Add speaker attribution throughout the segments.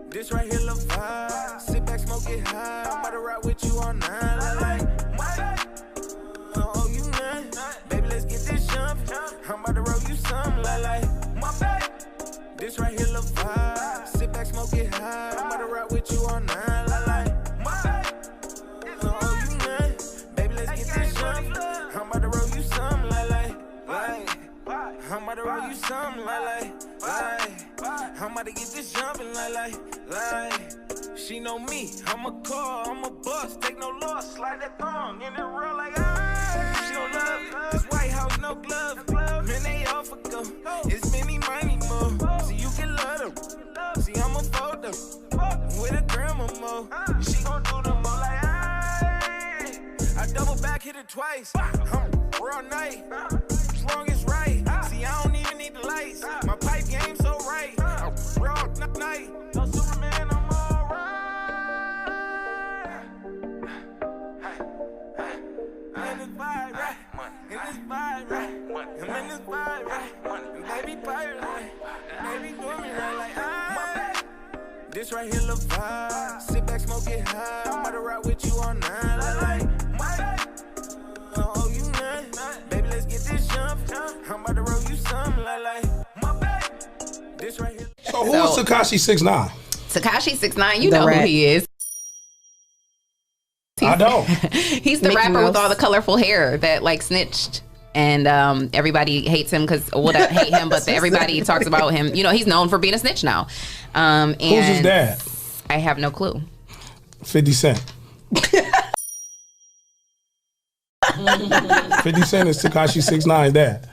Speaker 1: This right here, look vibe. Sit back, smoke it high. I'm about to ride with you all night. Like, oh, you none. Baby, let's get this jumpin'. I'm about to roll you something. Like, this right here, look vibe. Sit back, smoke it high. I'm about to ride with you all night. Like, oh, you none. Baby, let's get this jumpin'. I'm about to roll you something. I'm about to roll you something. I'm about to get this jumping like. She know me, I'm a car, I'm a bus, take no loss, slide that thong in the real like she don't love it. This White House, no glove. Man, they all for go. It's many money more, so you can love them. See, I'm a photo with a grandma mo. She gon' do the mo like I double back, hit it twice. I'm raw night, as long as right. See, I don't even need the lights. My pipe game so right. I'm raw night, no Superman, I'm alright. I'm in this vibe, right? In this vibe, right? I'm in this vibe, right? And baby pirate, right? Baby doing me right like this right here, look vibe. Sit back, smoke it high. I'm about to ride with you all night. Like, oh, you none. Baby, let's get this jump. I'm about to roll you something like this right here.
Speaker 2: So who is Tekashi 6ix9ine?
Speaker 3: Tekashi 6ix9ine, you know who he is.
Speaker 2: I don't.
Speaker 3: He's the rapper with all the colorful hair that like snitched. And everybody hates him because, well, not hate him, but everybody talks about him. You know, he's known for being a snitch now. And
Speaker 2: who's his dad?
Speaker 3: I have no clue.
Speaker 2: 50 Cent. 50 Cent is Tekashi 6ix9ine's dad.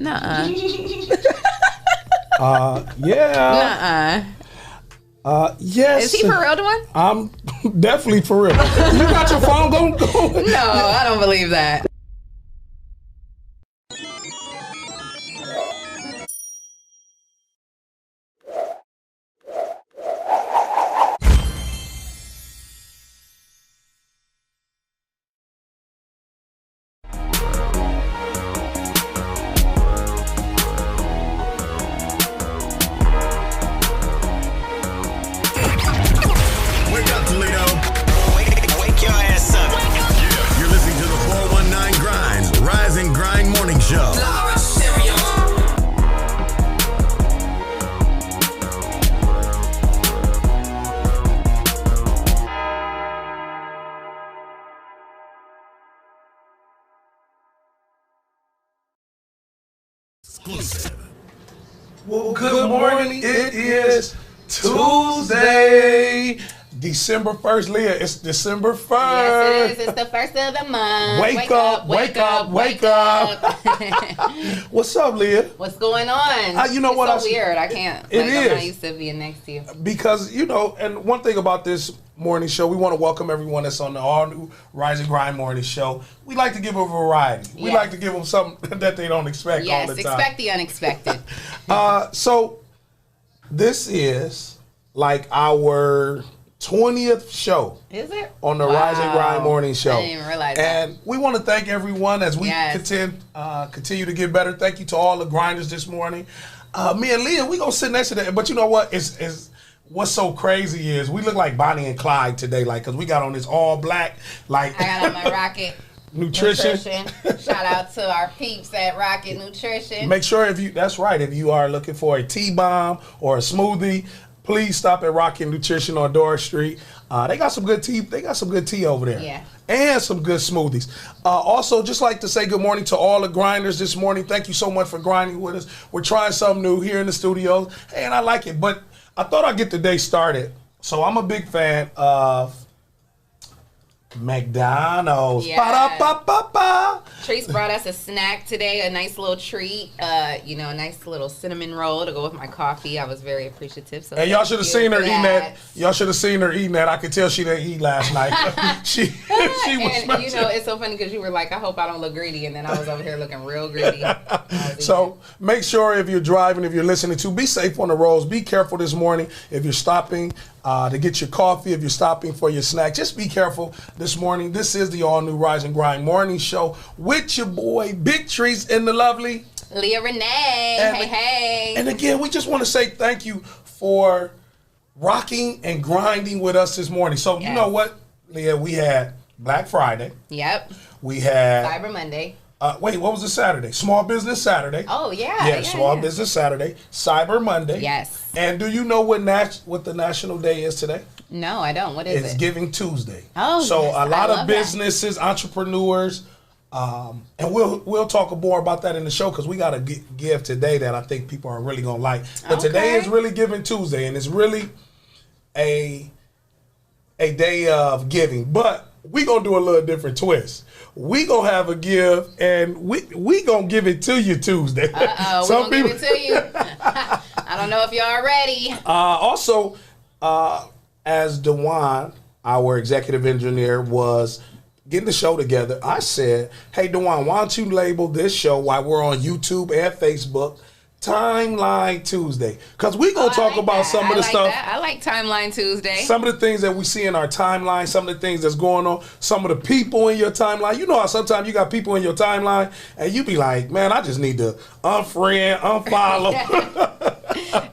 Speaker 3: Nuh-uh.
Speaker 2: Yeah.
Speaker 3: Nuh-uh.
Speaker 2: Yes.
Speaker 3: Is he for real, Dwan?
Speaker 2: I'm definitely for real. You got your phone going?
Speaker 3: No, I don't believe that.
Speaker 2: Well, good morning. It is Tuesday, December 1st. Leah, it's December 1st.
Speaker 3: Yes, it is. It's the first of the month.
Speaker 2: Wake up, wake up, wake up. What's up, Leah?
Speaker 3: What's going on?
Speaker 2: You know what?
Speaker 3: It's so weird. I can't.
Speaker 2: It
Speaker 3: like,
Speaker 2: is.
Speaker 3: I'm not used to being next to you.
Speaker 2: Because, you know, and one thing about this morning show, we want to welcome everyone that's on the all-new Rise and Grind morning show. We like to give them variety. We like to give them something that they don't expect all the time.
Speaker 3: Yes, expect the unexpected.
Speaker 2: So this is like our 20th show.
Speaker 3: Is it?
Speaker 2: On the Rise and Grind morning show.
Speaker 3: I didn't even realize that.
Speaker 2: And we want to thank everyone as we continue to get better. Thank you to all the grinders this morning. Me and Leah, we gonna sit next to that. But you know what? What's so crazy is we look like Bonnie and Clyde today, like, because we got on this all black, like.
Speaker 3: I got on my Rocket
Speaker 2: Nutrition.
Speaker 3: Shout out to our peeps at Rocket Nutrition.
Speaker 2: Make sure if you are looking for a T-bomb or a smoothie, please stop at Rocket Nutrition on Dora Street. They got some good tea. They got some good tea over there.
Speaker 3: Yeah.
Speaker 2: And some good smoothies. Also, just like to say good morning to all the grinders this morning. Thank you so much for grinding with us. We're trying something new here in the studio, and I like it. But I thought I'd get the day started. So I'm a big fan of McDonald's.
Speaker 3: Yeah.
Speaker 2: Ba-da-ba-ba-ba.
Speaker 3: Trace brought us a snack today, a nice little treat, a nice little cinnamon roll to go with my coffee. I was very appreciative. So
Speaker 2: and y'all should have seen her eating that. Y'all should have seen her eating that. I could tell she didn't eat last night. she was
Speaker 3: and you know, it's so funny because you were like, I hope I don't look greedy, and then I was over here looking real greedy.
Speaker 2: So make sure if you're driving, if you're listening to, be safe on the roads. Be careful this morning. If you're stopping to get your coffee, if you're stopping for your snack, just be careful this morning. This is the all-new Rise and Grind morning show. with your boy Big Trees and the lovely
Speaker 3: Leah Renee. Hey.
Speaker 2: And again, we just want to say thank you for rocking and grinding with us this morning. So you know what, Leah? We had Black Friday.
Speaker 3: Yep.
Speaker 2: We had
Speaker 3: Cyber Monday.
Speaker 2: Wait, what was the Saturday? Small Business Saturday.
Speaker 3: Oh, yeah.
Speaker 2: Small Business Saturday. Cyber Monday.
Speaker 3: Yes.
Speaker 2: And do you know what the national day is today?
Speaker 3: No, I don't. What is it?
Speaker 2: It's Giving Tuesday.
Speaker 3: Oh,
Speaker 2: so
Speaker 3: yes,
Speaker 2: a lot of businesses, entrepreneurs, and we'll talk more about that in the show because we got to give today that I think people are really gonna like. But today is really Giving Tuesday, and it's really a day of giving. But we gonna do a little different twist. We gonna have a give, and we gonna give it to you Tuesday.
Speaker 3: Some people give it to you. I don't know if y'all ready.
Speaker 2: Also, as Dewan, our executive engineer, was getting the show together, I said, "Hey, Dewan, why don't you label this show while we're on YouTube and Facebook?" Timeline Tuesday, because we're going to talk about some of the stuff.
Speaker 3: I like Timeline Tuesday.
Speaker 2: Some of the things that we see in our timeline, some of the things that's going on, some of the people in your timeline. You know how sometimes you got people in your timeline and you be like, man, I just need to unfriend, unfollow.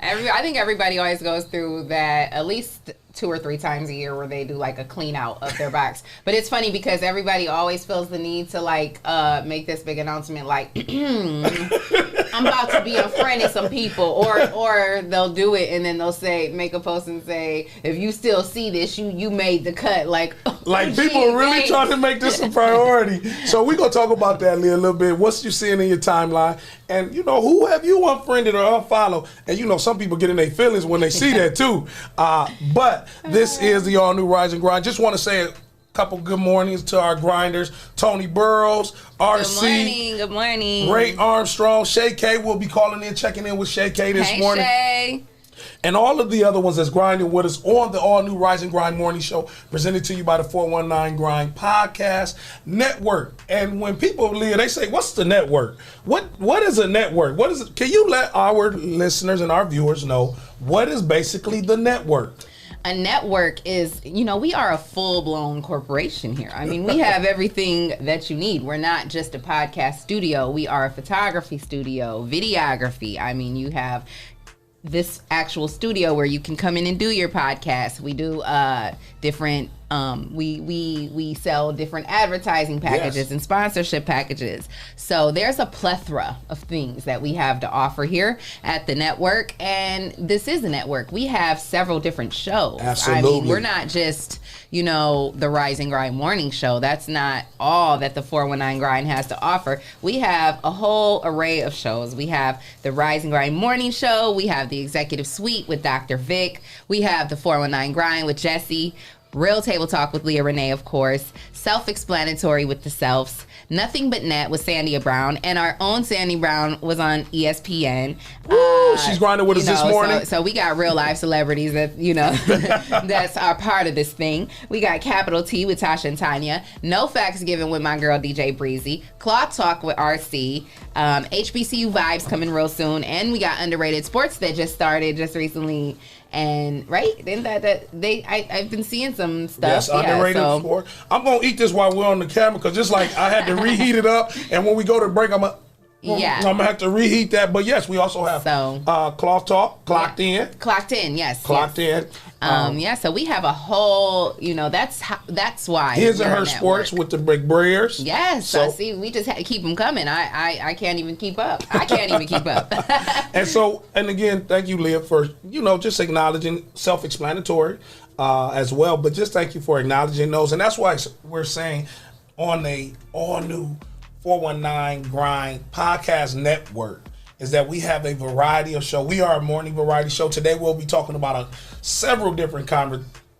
Speaker 3: I think everybody always goes through that at least 2 or 3 times a year where they do like a clean out of their box. But it's funny because everybody always feels the need to like make this big announcement like I'm about to be unfriending some people, or they'll do it and then they'll say, make a post and say, if you still see this, you made the cut. Like
Speaker 2: people are really trying to make this a priority. So we're gonna talk about that, Leah, a little bit. What's you seeing in your timeline, and who have you unfriended or unfollowed? And some people get in their feelings when they see that too. But this is the all new Rise and Grind. Just want to say a couple good mornings to our grinders: Tony Burrows, RC,
Speaker 3: good morning,
Speaker 2: Ray Armstrong, Shay K. We'll be calling in, checking in with Shay K this morning.
Speaker 3: Shay.
Speaker 2: And all of the other ones that's grinding with us on the all new Rise and Grind morning show, presented to you by the 419 Grind Podcast Network. And when people, Leah, they say, "What's the network? What is a network? What is it?" Can you let our listeners and our viewers know what is basically the network?
Speaker 3: A network is, we are a full-blown corporation here. I mean, we have everything that you need. We're not just a podcast studio. We are a photography studio, videography. I mean, you have this actual studio where you can come in and do your podcast. We do different we sell different advertising packages and sponsorship packages. So there's a plethora of things that we have to offer here at the network, and this is a network. We have several different shows.
Speaker 2: Absolutely.
Speaker 3: I mean, we're not just the Rise and Grind morning show. That's not all that the 419 Grind has to offer. We have a whole array of shows. We have the Rise and Grind morning show. We have the Executive Suite with Dr. Vic. We have the 419 Grind with Jesse. Real Table Talk with Leah Renee, of course. Self-Explanatory with the Selfs. Nothing But Net with Sandia Brown. And our own Sandy Brown was on ESPN.
Speaker 2: She's grinding with us this morning.
Speaker 3: So we got real life celebrities that, that's our part of this thing. We got Capital T with Tasha and Tanya. No Facts Given with my girl DJ Breezy. Cloth Talk with RC. HBCU Vibes coming real soon. And we got Underrated Sports that just started just recently. And then I've been seeing some stuff.
Speaker 2: Yes, Underrated Sport. I'm gonna eat this while we're on the camera because just like I had to reheat it up, and when we go to break, I'm gonna have to reheat that. But yes, we also have Cloth Talk clocked in.
Speaker 3: Clocked in, yes.
Speaker 2: Clocked in.
Speaker 3: So we have a whole, that's why.
Speaker 2: His and Her Sports with the Big Bears.
Speaker 3: Yes. So see, we just had to keep them coming. I can't even keep up. I can't even keep up.
Speaker 2: And again, thank you, Leah, for, just acknowledging self-explanatory as well. But just thank you for acknowledging those. And that's why we're saying on the all new 419 Grind Podcast Network is that we have a variety of show. We are a morning variety show. Today we'll be talking about several different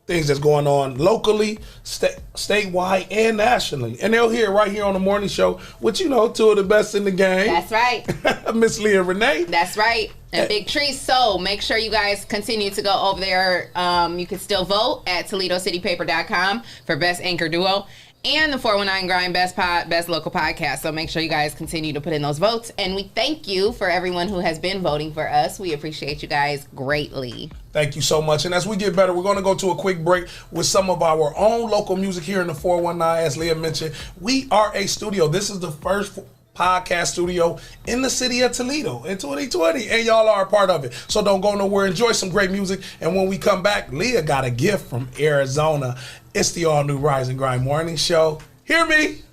Speaker 2: things that's going on locally, statewide, and nationally. And they'll hear it right here on the morning show, which, 2 of the best in the game.
Speaker 3: That's right.
Speaker 2: Miss Leah Renee.
Speaker 3: That's right. And Big Trees. So make sure you guys continue to go over there. You can still vote at ToledoCityPaper.com for Best Anchor Duo. and the 419 Grind Best Local Podcast. So make sure you guys continue to put in those votes. And we thank you for everyone who has been voting for us. We appreciate you guys greatly.
Speaker 2: Thank you so much. And as we get better, we're going to go to a quick break with some of our own local music here in the 419. As Leah mentioned, we are a studio. This is the first podcast studio in the city of Toledo in 2020, and y'all are a part of it. So don't go nowhere. Enjoy some great music. And when we come back, Leah got a gift from Arizona. It's the all-new Rise and Grind Morning Show. Hear me.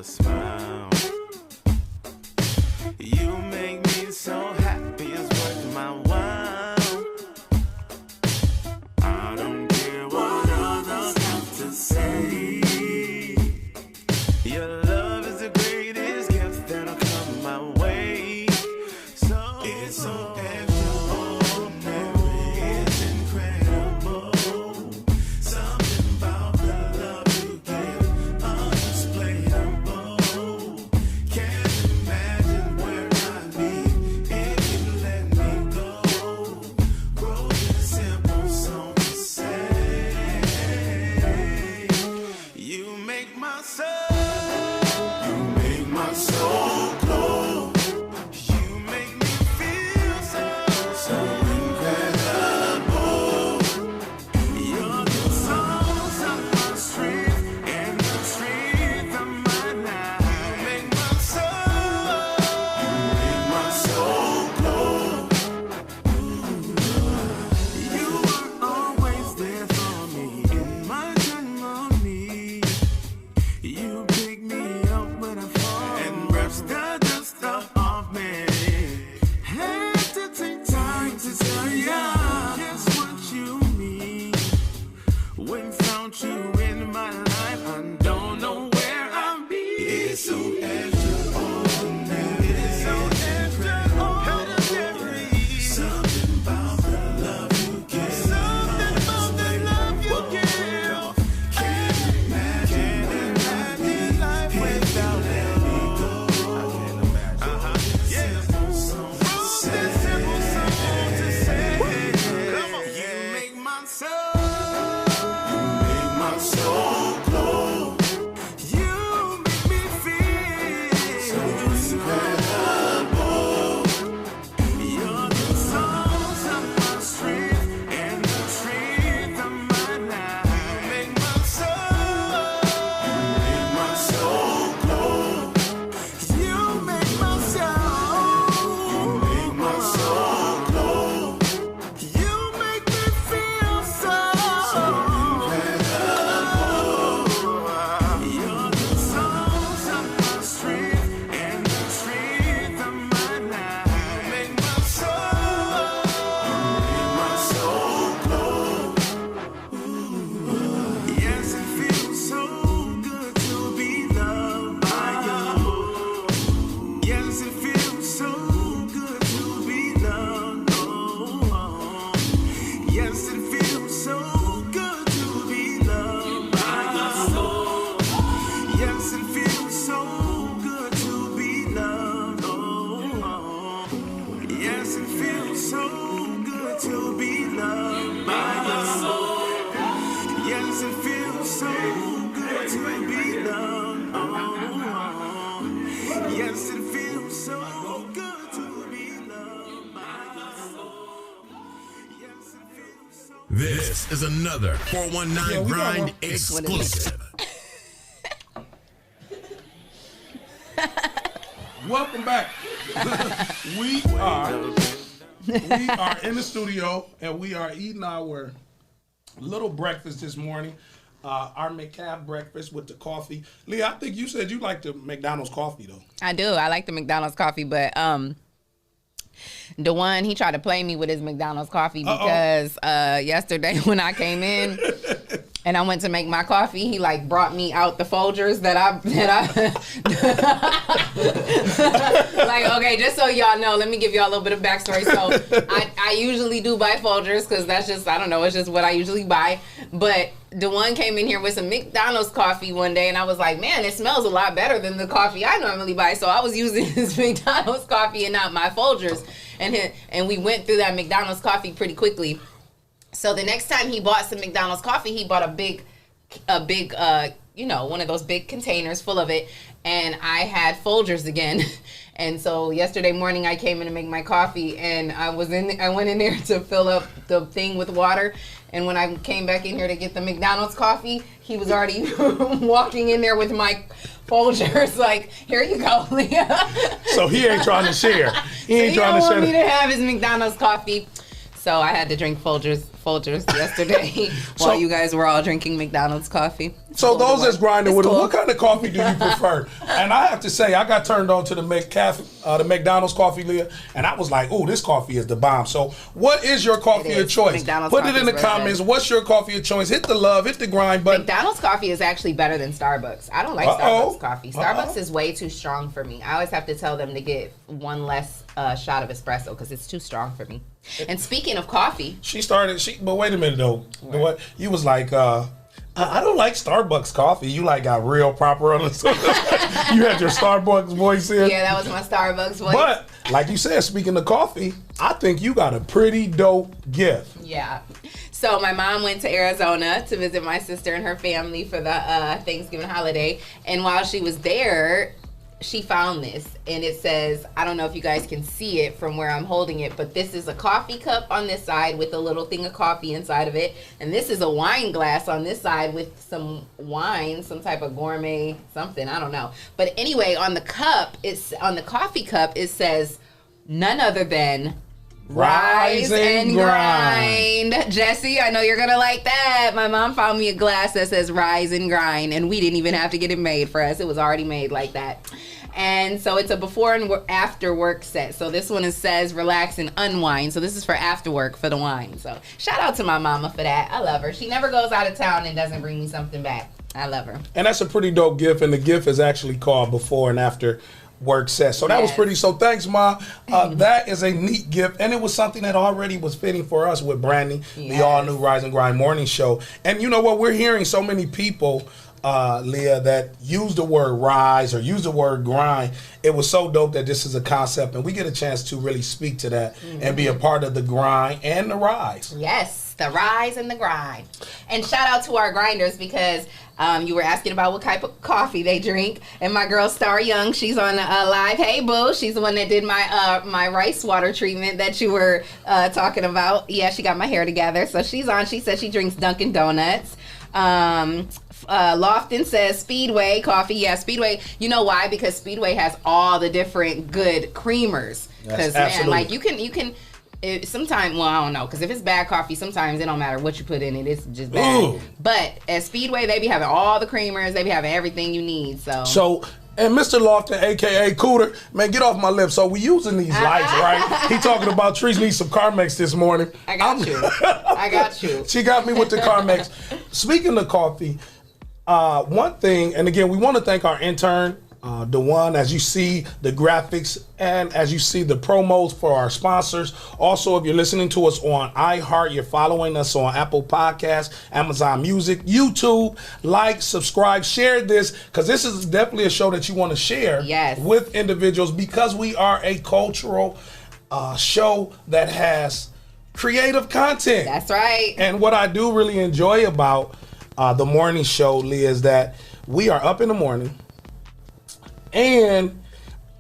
Speaker 1: Smile. You make me so happy, it's worth my while. I don't care what others have to say. Your love is the greatest gift that'll come my way. So it's so extraordinary, it's incredible. Something about the love you give, unexplainable.
Speaker 4: This is another 419 Grind exclusive.
Speaker 2: Welcome back. We are in the studio and we are eating our little breakfast this morning. Our McCafe breakfast with the coffee. Leah, I think you said you like the McDonald's coffee though.
Speaker 3: I do. I like the McDonald's coffee, but DeJuan, he tried to play me with his McDonald's coffee because yesterday when I came in and I went to make my coffee, he like brought me out the Folgers that I like, okay, just so y'all know, let me give y'all a little bit of backstory. So I usually do buy Folgers because that's just, I don't know, it's just what I usually buy. But DeJuan came in here with some McDonald's coffee one day and I was like, man, it smells a lot better than the coffee I normally buy. So I was using his McDonald's coffee and not my Folgers. And we went through that McDonald's coffee pretty quickly. So the next time he bought some McDonald's coffee, he bought a big, one of those big containers full of it. And I had Folgers again. And so yesterday morning I came in to make my coffee and I went in there to fill up the thing with water. And when I came back in here to get the McDonald's coffee, he was already walking in there with my Folgers, like, here you go, Leah.
Speaker 2: So he ain't trying to share. He ain't
Speaker 3: trying
Speaker 2: to share.
Speaker 3: He don't want me to have his McDonald's coffee. So I had to drink Folgers yesterday while you guys were all drinking McDonald's coffee.
Speaker 2: So those that's grinding with it, what kind of coffee do you prefer? And I have to say, I got turned on to the McDonald's coffee, Leah, and I was like, oh, this coffee is the bomb. So what is your coffee of choice?
Speaker 3: McDonald's
Speaker 2: Put it in the comments. Good. What's your coffee of choice? Hit the love, hit the grind button.
Speaker 3: McDonald's coffee is actually better than Starbucks. I don't like Starbucks coffee. Starbucks is way too strong for me. I always have to tell them to get one less shot of espresso because it's too strong for me. And speaking of coffee,
Speaker 2: but wait a minute though. What you was like? I don't like Starbucks coffee. You like got real proper on it. You had your Starbucks voice in.
Speaker 3: Yeah, that was my Starbucks voice.
Speaker 2: But like you said, speaking of coffee, I think you got a pretty dope gift.
Speaker 3: Yeah. So my mom went to Arizona to visit my sister and her family for the Thanksgiving holiday, and while she was there, she found this, and it says, I don't know if you guys can see it from where I'm holding it, but this is a coffee cup on this side with a little thing of coffee inside of it, and this is a wine glass on this side with some wine, some type of gourmet something, I don't know. But anyway, on the coffee cup, it says none other than Rise and Grind. Jesse, I know you're going to like that. My mom found me a glass that says Rise and Grind, and we didn't even have to get it made for us. It was already made like that. And so it's a before and after work set. So this one says relax and unwind. So this is for after work for the wine. So shout out to my mama for that. I love her. She never goes out of town and doesn't bring me something back. I love her. And
Speaker 2: that's a pretty dope gift. And the gift is actually called before and after work set. So that was pretty. So thanks, Ma. That is a neat gift, and it was something that already was fitting for us with Brandy, the all new Rise and Grind morning show. And you know what? We're hearing so many people, Leah, that use the word rise or use the word grind. It was so dope that this is a concept, and we get a chance to really speak to that and be a part of the grind and the rise.
Speaker 3: Yes, the rise and the grind. And shout out to our grinders because you were asking about what type of coffee they drink, and my girl Star Young, she's on live. Hey, boo! She's the one that did my rice water treatment that you were talking about. Yeah, she got my hair together, so she's on. She said she drinks Dunkin' Donuts. Lofton says Speedway coffee. Yeah, Speedway. You know why? Because Speedway has all the different good creamers. Because man, like you can. Sometimes, well, I don't know, because if it's bad coffee, sometimes it don't matter what you put in it, it's just bad. Ooh. But at Speedway, they be having all the creamers, they be having everything you need. So and Mr. Lofton, aka Cooter, man, get off my lips. So we using these lights, right? He talking about trees need some Carmex this morning. I got you. She got me with the Carmex. Speaking of coffee, one thing, and again, we want to thank our intern, DeJuan, as you see the graphics and as you see the promos for our sponsors. Also, if you're listening to us on iHeart, you're following us on Apple Podcasts, Amazon Music, YouTube, like, subscribe, share this, because this is definitely a show that you want to share with individuals, because we are a cultural show that has creative content. That's right. And what I do really enjoy about the morning show, Leah, is that we are up in the morning, and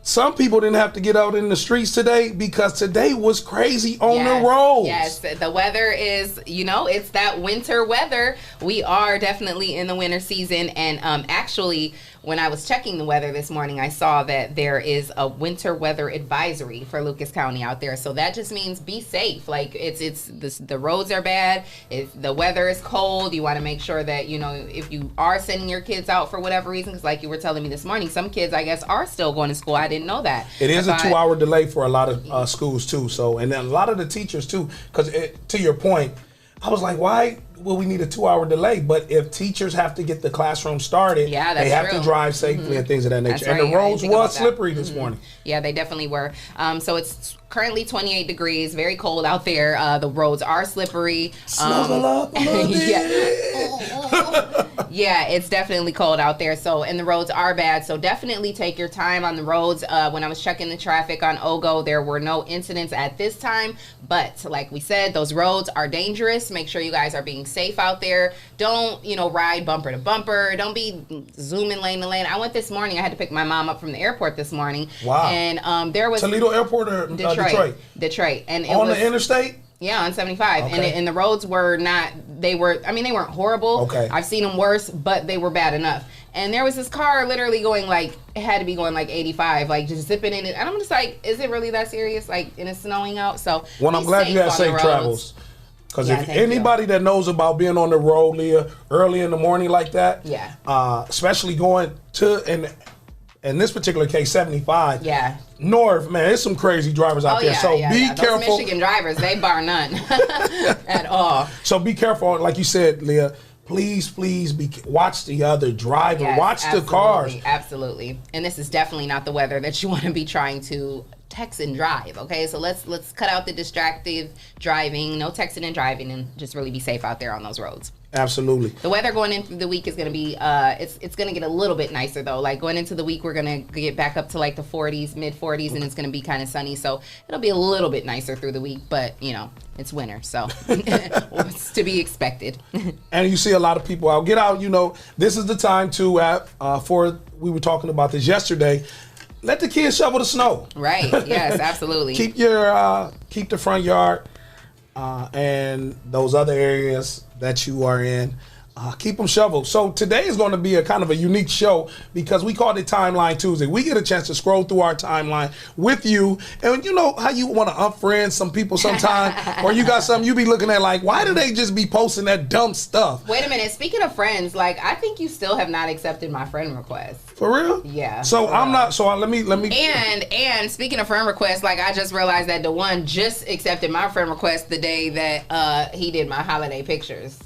Speaker 2: some people didn't have to get out in the streets today because today was crazy on the roads.
Speaker 3: Yes, the weather is, it's that winter weather. We are definitely in the winter season. And actually, when I was checking the weather this morning, I saw that there is a winter weather advisory for Lucas County out there. So that just means be safe. Like the roads are bad. If the weather is cold, you want to make sure that, if you are sending your kids out for whatever reason, because like you were telling me this morning, some kids, I guess, are still going to school. I didn't know that.
Speaker 2: It is a 2-hour delay for a lot of schools too. So, and then a lot of the teachers too, because to your point, I was like, why will we need a 2-hour delay? But if teachers have to get the classroom started, they have to drive safely and things of that nature.
Speaker 3: Right.
Speaker 2: And the roads was slippery this morning.
Speaker 3: Yeah, they definitely were. So it's currently 28 degrees, very cold out there. The roads are slippery.
Speaker 2: Snuggle up a little bit.
Speaker 3: Yeah, it's definitely cold out there. So, and the roads are bad. So definitely take your time on the roads. When I was checking the traffic on Ogo, there were no incidents at this time. But like we said, those roads are dangerous. Make sure you guys are being safe out there. Don't, ride bumper to bumper. Don't be zooming lane to lane. I went this morning. I had to pick my mom up from the airport this morning.
Speaker 2: Wow.
Speaker 3: And there was
Speaker 2: Toledo Airport or
Speaker 3: Detroit. And it
Speaker 2: on
Speaker 3: was,
Speaker 2: the interstate?
Speaker 3: Yeah, on 75.
Speaker 2: Okay.
Speaker 3: And the roads were not, they weren't horrible.
Speaker 2: Okay.
Speaker 3: I've seen them worse, but they were bad enough. And there was this car literally going it had to be going 85, just zipping in it. And I'm just like, is it really that serious? And it's snowing out. So,
Speaker 2: well, I'm glad you had safe travels. Because if anybody that knows about being on the road, Leah, early in the morning like that, especially going to, in this particular case, 75.
Speaker 3: Yeah.
Speaker 2: North, man, there's some crazy drivers out there. So be careful.
Speaker 3: Those Michigan drivers, they bar none at all.
Speaker 2: So be careful, like you said, Leah. Please watch the other driver.
Speaker 3: Yes,
Speaker 2: watch the cars.
Speaker 3: Absolutely. And this is definitely not the weather that you want to be trying to text and drive. Okay, so let's cut out the distracted driving. No texting and driving, and just really be safe out there on those roads.
Speaker 2: Absolutely.
Speaker 3: The weather going into the week is going to be, it's going to get a little bit nicer though. Going into the week, we're going to get back up to the 40s, mid 40s, and it's going to be kind of sunny. So it'll be a little bit nicer through the week, but it's winter, so it's to be expected.
Speaker 2: And you see a lot of people out. Get out, this is the time to, we were talking about this yesterday, let the kids shovel the snow.
Speaker 3: Right, yes, absolutely.
Speaker 2: Keep the front yard and those other areas that you are in, keep them shoveled. So today is going to be a kind of a unique show because we called it Timeline Tuesday. We get a chance to scroll through our timeline with you, and you know how you want to unfriend some people sometime, or you got something you be looking at why do they just be posting that dumb stuff?
Speaker 3: Wait a minute. Speaking of friends, I think you still have not accepted my friend request.
Speaker 2: For real?
Speaker 3: Yeah.
Speaker 2: So I'm not. So let me.
Speaker 3: And speaking of friend requests, I just realized that DeJuan just accepted my friend request the day that he did my holiday pictures.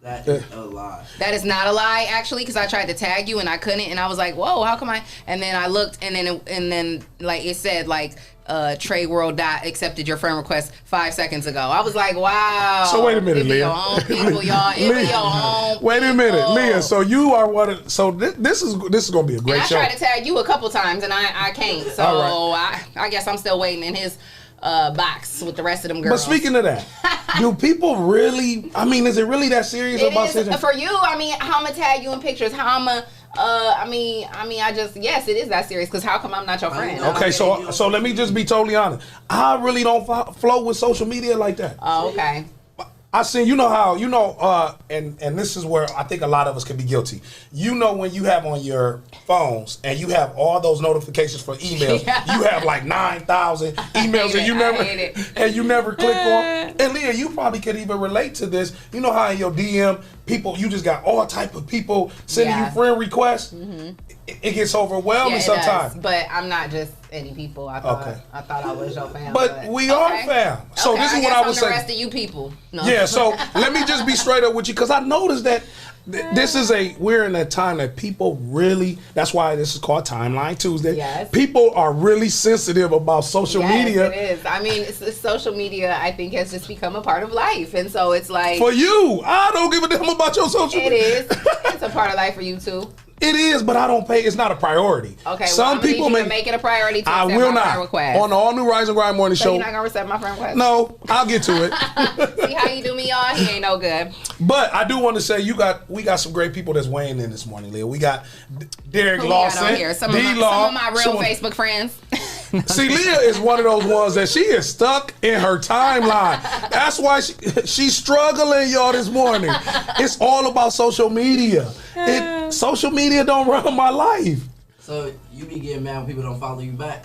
Speaker 5: That is a lie.
Speaker 3: That is not a lie, actually, because I tried to tag you and I couldn't, and I was like, "Whoa, how come I?" And then I looked, and then it said Trey World accepted your friend request 5 seconds ago. I was like, "Wow."
Speaker 2: So wait a minute, Leah.
Speaker 3: Your own people, y'all. It your own.
Speaker 2: Wait a minute, Leah. So you are one. So this is going to be a great show.
Speaker 3: I tried to tag you a couple times, and I can't. So right. I guess I'm still waiting in his box with the rest of them girls.
Speaker 2: But speaking of that, do people really? Is it really that serious about
Speaker 3: it is for you? How I'm gonna tag you in pictures? How I'm gonna? Yes, it is that serious. Because how come I'm not your friend?
Speaker 2: Okay, so let me just be totally honest. I really don't flow with social media like that.
Speaker 3: Oh, okay.
Speaker 2: I seen, and this is where I think a lot of us can be guilty. When you have on your phones and you have all those notifications for emails, you have 9,000 emails and you never click on. And Leah, you probably could even relate to this. You know how in your DM, people, you just got all type of people sending you friend requests. Mm-hmm. It gets overwhelming sometimes.
Speaker 3: But I'm not just any people. I thought I was your fam.
Speaker 2: But we are fam. So this is what I was saying.
Speaker 3: The rest of you people. No.
Speaker 2: Yeah. So let me just be straight up with you, because I noticed that we're in a time that people really. That's why this is called Timeline Tuesday. Yes. People are really sensitive about social media.
Speaker 3: It is. Social media, I think, has just become a part of life, and so it's
Speaker 2: for you. I don't give a damn about your social media.
Speaker 3: It is. It's a part of life for you too.
Speaker 2: It is, but I don't pay. It's not a priority.
Speaker 3: Okay,
Speaker 2: some people
Speaker 3: make it a priority to accept
Speaker 2: will
Speaker 3: my
Speaker 2: not.
Speaker 3: friend request.
Speaker 2: On the all new Rise and Grind morning show.
Speaker 3: You're not gonna accept my friend request?
Speaker 2: No, I'll get to it.
Speaker 3: See how you do me, y'all? He ain't no good.
Speaker 2: But I do want to say we got some great people that's weighing in this morning, Leah. We got Derek Lawson,
Speaker 3: some of my real Facebook friends.
Speaker 2: See, Leah is one of those ones that she is stuck in her timeline. That's why she's struggling, y'all, this morning. It's all about social media. Social media don't run my life.
Speaker 5: So you be getting mad when people don't follow you back?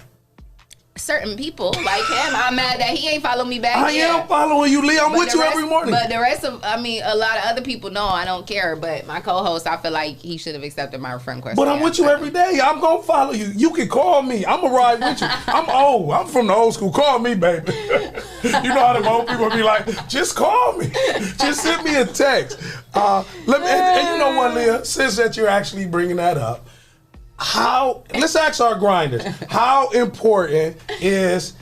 Speaker 3: Certain people like him, I'm mad that he ain't follow me back.
Speaker 2: I am following you, Leah. I'm with you every morning.
Speaker 3: But the rest of, a lot of other people know I don't care. But my co-host, I feel like he should have accepted my friend request.
Speaker 2: But I'm with you every day. I'm gonna follow you. You can call me. I'm gonna ride with you. I'm old. I'm from the old school. Call me, baby. You know how the old people be like, just call me. Just send me a text. And you know what, Leah? Since that you're actually bringing that up. Let's ask our grinders, how important is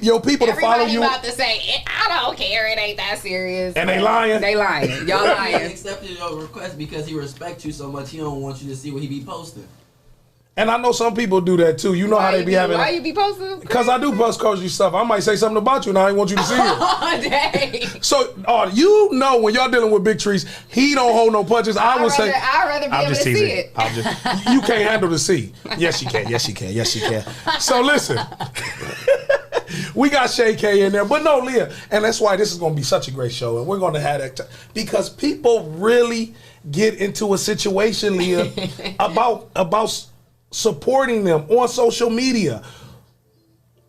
Speaker 2: your people to follow you?
Speaker 3: Everybody about to say, I don't care, it ain't that serious.
Speaker 2: And they lying.
Speaker 3: They lying. Y'all lying.
Speaker 5: He accepted your request because he respects you so much, he don't want you to see what he be posting.
Speaker 2: And I know some people do that too. You know how they be having.
Speaker 3: Why you be posting?
Speaker 2: Because I do post cozy stuff. I might say something about you and I ain't want you to see it.
Speaker 3: Oh, dang.
Speaker 2: So, you know when y'all dealing with Big Trees, he don't hold no punches. I'd
Speaker 3: rather be able to see it.
Speaker 2: You can't handle the C. Yes, you can. Yes, you can. Yes, you can. So listen. We got Shay K in there, but no, Leah. And that's why this is going to be such a great show. And we're going to have that because people really get into a situation, Leah, about supporting them on social media.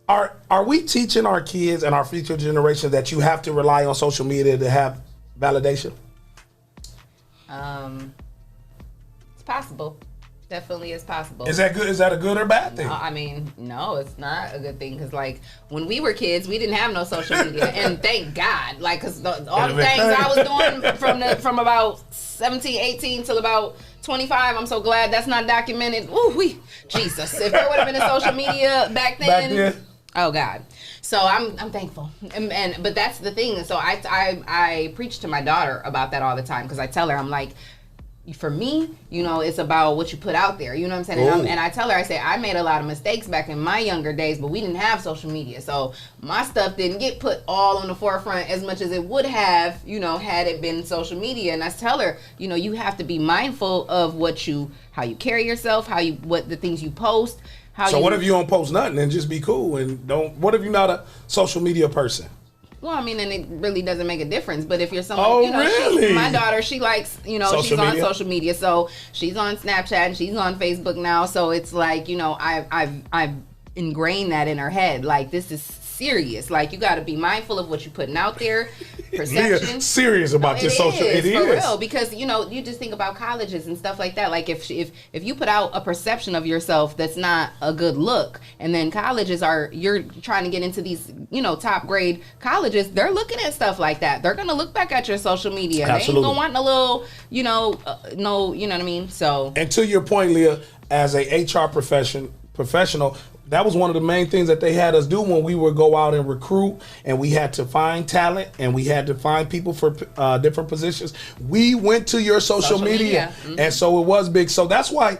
Speaker 2: Are we teaching our kids and our future generation that you have to rely on social media to have validation?
Speaker 3: It's possible. Definitely is possible.
Speaker 2: Is that good? Is that a good or bad thing?
Speaker 3: No, I mean, no, it's not a good thing because, like, when we were kids, we didn't have no social media, and thank God, like, because all the things I was doing from about 17, 18 till about 25, I'm so glad that's not documented. Ooh, Jesus, if there would have been a social media back then, oh God. So I'm thankful, but that's the thing. So I preach to my daughter about that all the time because I tell her, I'm like, for me, it's about what you put out there. You know what I'm saying? And I tell her, I say, I made a lot of mistakes back in my younger days, but we didn't have social media. So my stuff didn't get put all on the forefront as much as it would have, had it been social media. And I tell her, you have to be mindful of how you carry yourself, what the things you post.
Speaker 2: What if you don't post nothing and just be cool and what if you're not a social media person?
Speaker 3: Well, I mean, and it really doesn't make a difference. But if you're someone,
Speaker 2: really?
Speaker 3: My daughter, she likes, she's on social media, so she's on Snapchat and she's on Facebook now. So it's like, I've ingrained that in her head. Like, this is serious. Like, you got to be mindful of what you're putting out there. Perception.
Speaker 2: Serious about your social. It is
Speaker 3: for real because you just think about colleges and stuff like that. Like if you put out a perception of yourself that's not a good look, and then you're trying to get into these top grade colleges, they're looking at stuff like that. They're gonna look back at your social media.
Speaker 2: Absolutely.
Speaker 3: They ain't gonna want a little no, you know what I mean. So
Speaker 2: and to your point, Leah, as a HR professional. That was one of the main things that they had us do when we would go out and recruit, and we had to find talent and we had to find people for different positions. We went to your social media. Mm-hmm. And so it was big. So that's why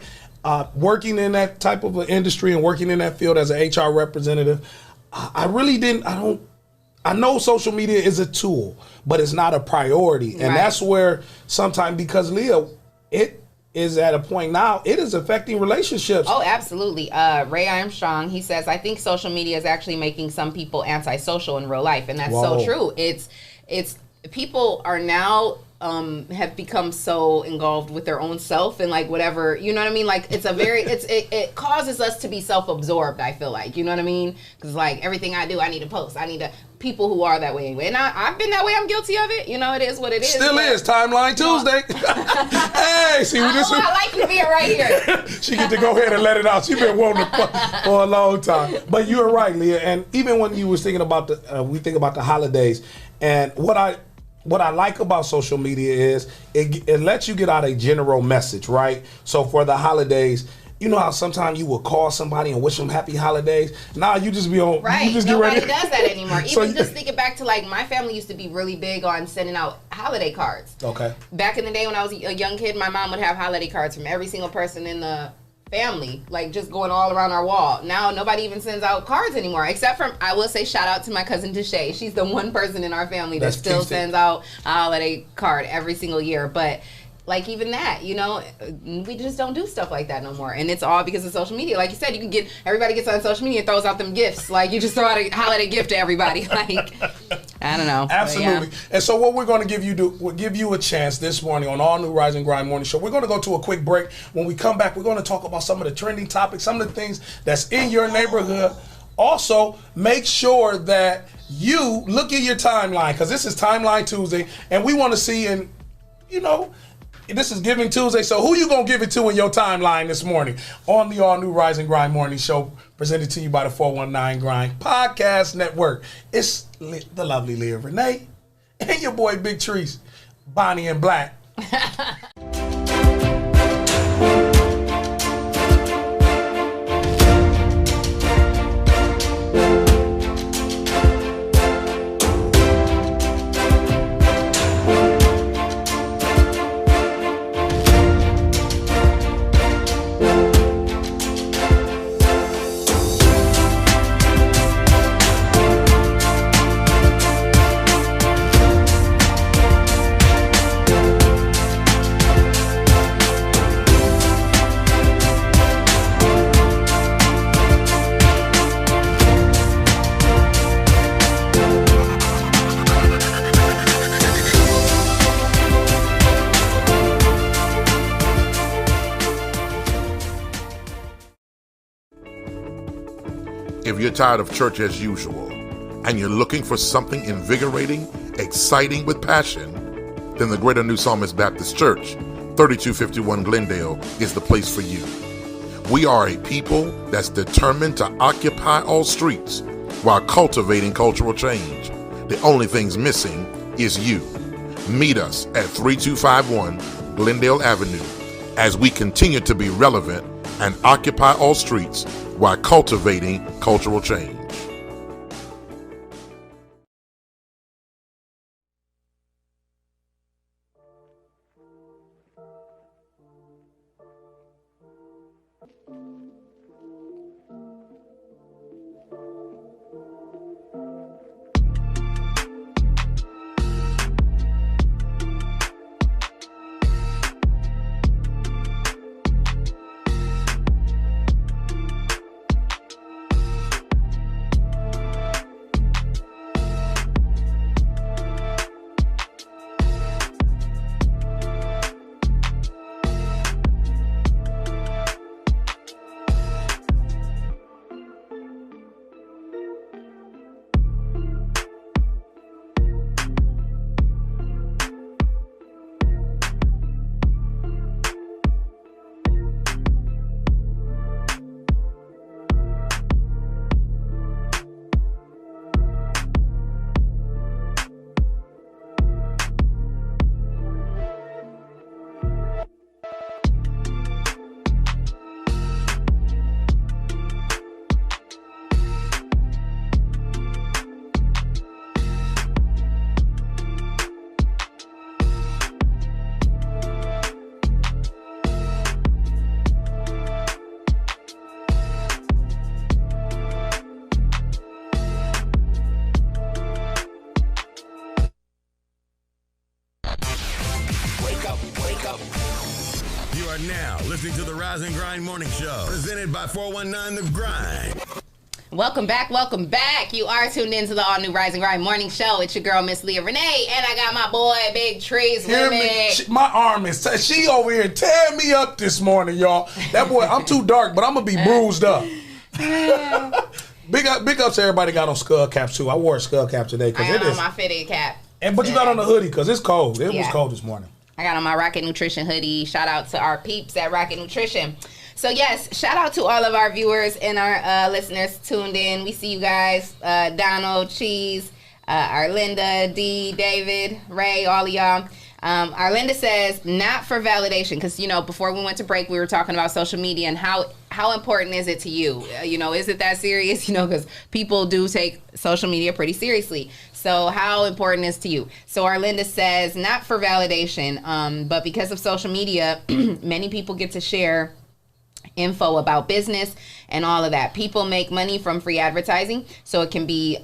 Speaker 2: working in that type of an industry and working in that field as an HR representative, I know social media is a tool, but it's not a priority. And that's where sometimes, because Leah, it is at a point now, it is affecting relationships.
Speaker 3: Oh, absolutely. Ray Armstrong, he says, I think social media is actually making some people antisocial in real life. And that's so true. It's people are now have become so engulfed with their own self and like whatever, you know what I mean? Like it causes us to be self-absorbed, I feel like, you know what I mean? Because like everything I do, I need to post. People who are that way anyway. And I've been that way. I'm guilty of it. It is what it is.
Speaker 2: Still is. Timeline Tuesday. Hey, see,
Speaker 3: I like you being right here.
Speaker 2: She get to go ahead and let it out. She's been wanting to for a long time. But you're right, Leah. And even when you was thinking about we think about the holidays, and what I like about social media is it lets you get out a general message, right? So for the holidays, you know how sometimes you will call somebody and wish them happy holidays? Now you just be on,
Speaker 3: right.
Speaker 2: You just
Speaker 3: Nobody
Speaker 2: get ready.
Speaker 3: does that anymore. Even just thinking back to like my family used to be really big on sending out holiday cards.
Speaker 2: Okay.
Speaker 3: Back in the day when I was a young kid, my mom would have holiday cards from every single person in the family, like just going all around our wall. Now nobody even sends out cards anymore, except for, I will say, shout out to my cousin Deshay. She's the one person in our family that still sends out a holiday card every single year. But like even that, you know, we just don't do stuff like that no more. And it's all because of social media. Like you said, you can get, everybody gets on social media and throws out them gifts. Like you just throw out a holiday gift to everybody. Like, I don't know.
Speaker 2: Absolutely. Yeah. And so what we're going to give you a chance this morning on All New Rise and Grind Morning Show. We're going to go to a quick break. When we come back, we're going to talk about some of the trending topics, some of the things that's in your neighborhood. Also, make sure that you look at your timeline, because this is Timeline Tuesday, and we want to see, and you know, this is Giving Tuesday, so who you going to give it to in your timeline this morning on the All New Rise and Grind Morning Show, presented to you by the 419 Grind Podcast Network. It's the lovely Leah Renee and your boy Big Trees, Bonnie and Black.
Speaker 6: If you're tired of church as usual and you're looking for something invigorating, exciting with passion, then the Greater New Psalmist Baptist Church, 3251 Glendale, is the place for you. We are a people that's determined to occupy all streets while cultivating cultural change. The only thing's missing is you. Meet us at 3251 Glendale Avenue as we continue to be relevant and occupy all streets while cultivating cultural change.
Speaker 4: Now, listening to the Rise and Grind Morning Show, presented by 419 The Grind.
Speaker 3: Welcome back, welcome back. You are tuned in to the All New Rise and Grind Morning Show. It's your girl, Miss Leah Renee, and I got my boy, Big Trees with me.
Speaker 2: My arm is, she over here tearing me up this morning, y'all. That boy, I'm too dark, but I'm going to be bruised up. Big ups to everybody got on skull caps, too. I wore a skull cap today.
Speaker 3: I got on my fitted cap.
Speaker 2: But you got on the hoodie because it's cold. It was cold this morning.
Speaker 3: I got on my Rocket Nutrition hoodie. Shout out to our peeps at Rocket Nutrition. So, yes, shout out to all of our viewers and our listeners tuned in. We see you guys, Donald, Cheese, Arlinda, D, David, Ray, all of y'all. Arlinda says, not for validation, because, you know, before we went to break, we were talking about social media and how important is it to you? You know, is it that serious? You know, because people do take social media pretty seriously. So how important is it to you? So Arlinda says, not for validation, but because of social media, many people get to share info about business and all of that. People make money from free advertising, so it can be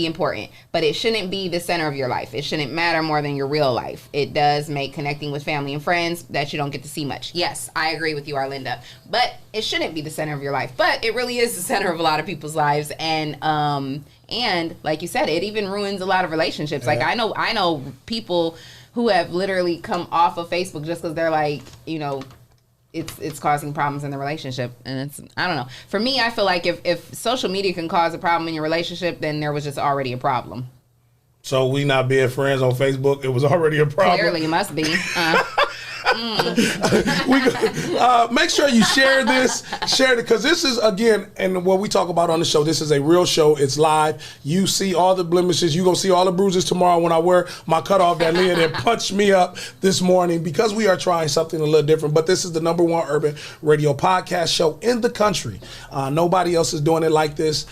Speaker 3: important, but it shouldn't be the center of your life. It shouldn't matter more than your real life. It does make connecting with family and friends that you don't get to see much. Yes, I agree with you, Arlinda, but it shouldn't be the center of your life. But it really is the center of a lot of people's lives, and like you said, it even ruins a lot of relationships. Like I know people who have literally come off of Facebook just because they're like, you know, it's causing problems in the relationship. And it's, I don't know. For me, I feel like if social media can cause a problem in your relationship, then there was just already a problem.
Speaker 2: So we not being friends on Facebook, it was already a problem.
Speaker 3: Clearly, it must be.
Speaker 2: Make sure you share it, because this is, again, and what we talk about on the show, this is a real show. It's live. You see all the blemishes. You're going to see all the bruises tomorrow when I wear my cutoff that Leah that punched me up this morning, because we are trying something a little different. But this is the #1 urban radio podcast show in the country. Nobody else is doing it like this,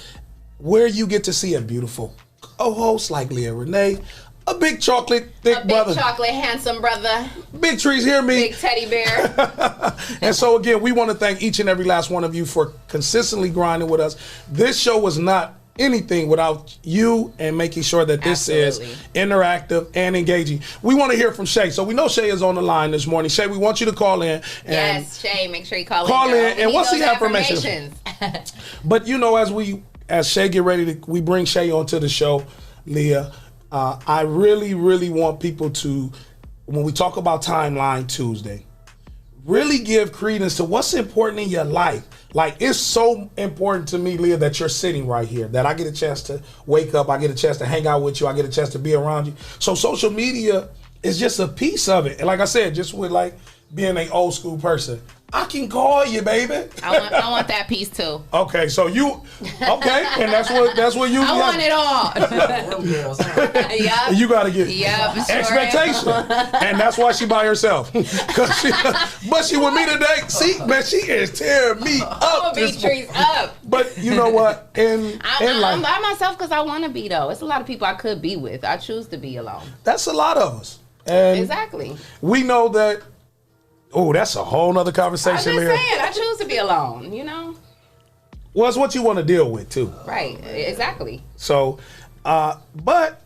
Speaker 2: where you get to see a beautiful co-host like Leah Renee, a big chocolate thick brother.
Speaker 3: A big chocolate handsome brother.
Speaker 2: Big trees, hear me.
Speaker 3: Big teddy bear.
Speaker 2: And so again, we want to thank each and every last one of you for consistently grinding with us. This show was not anything without you and making sure that this is interactive and engaging. We want to hear from Shay. So we know Shay is on the line this morning. Shay, we want you to call in. And
Speaker 3: yes, Shay, make sure you call
Speaker 2: in. And what's the affirmation? But you know, as Shay get ready we bring Shay onto the show, Leah, I really, really want people to, when we talk about Timeline Tuesday, really give credence to what's important in your life. Like, it's so important to me, Leah, that you're sitting right here, that I get a chance to wake up, I get a chance to hang out with you, I get a chance to be around you. So social media is just a piece of it. And like I said, just with like being an old school person, I can call you, baby.
Speaker 3: I want that piece too.
Speaker 2: Okay, so and that's what you.
Speaker 3: I want it all.
Speaker 2: Yep. You got to get expectation, and that's why she by herself. But she with me today. See, man, she is tearing me up.
Speaker 3: Big trees up.
Speaker 2: But you know what? I'm
Speaker 3: by myself because I want to be though. It's a lot of people I could be with. I choose to be alone.
Speaker 2: That's a lot of us. And
Speaker 3: exactly.
Speaker 2: We know that. Oh, that's a whole nother conversation.
Speaker 3: I'm just saying, I choose to be alone, you know?
Speaker 2: Well, it's what you want to deal with, too.
Speaker 3: Right, exactly.
Speaker 2: So, but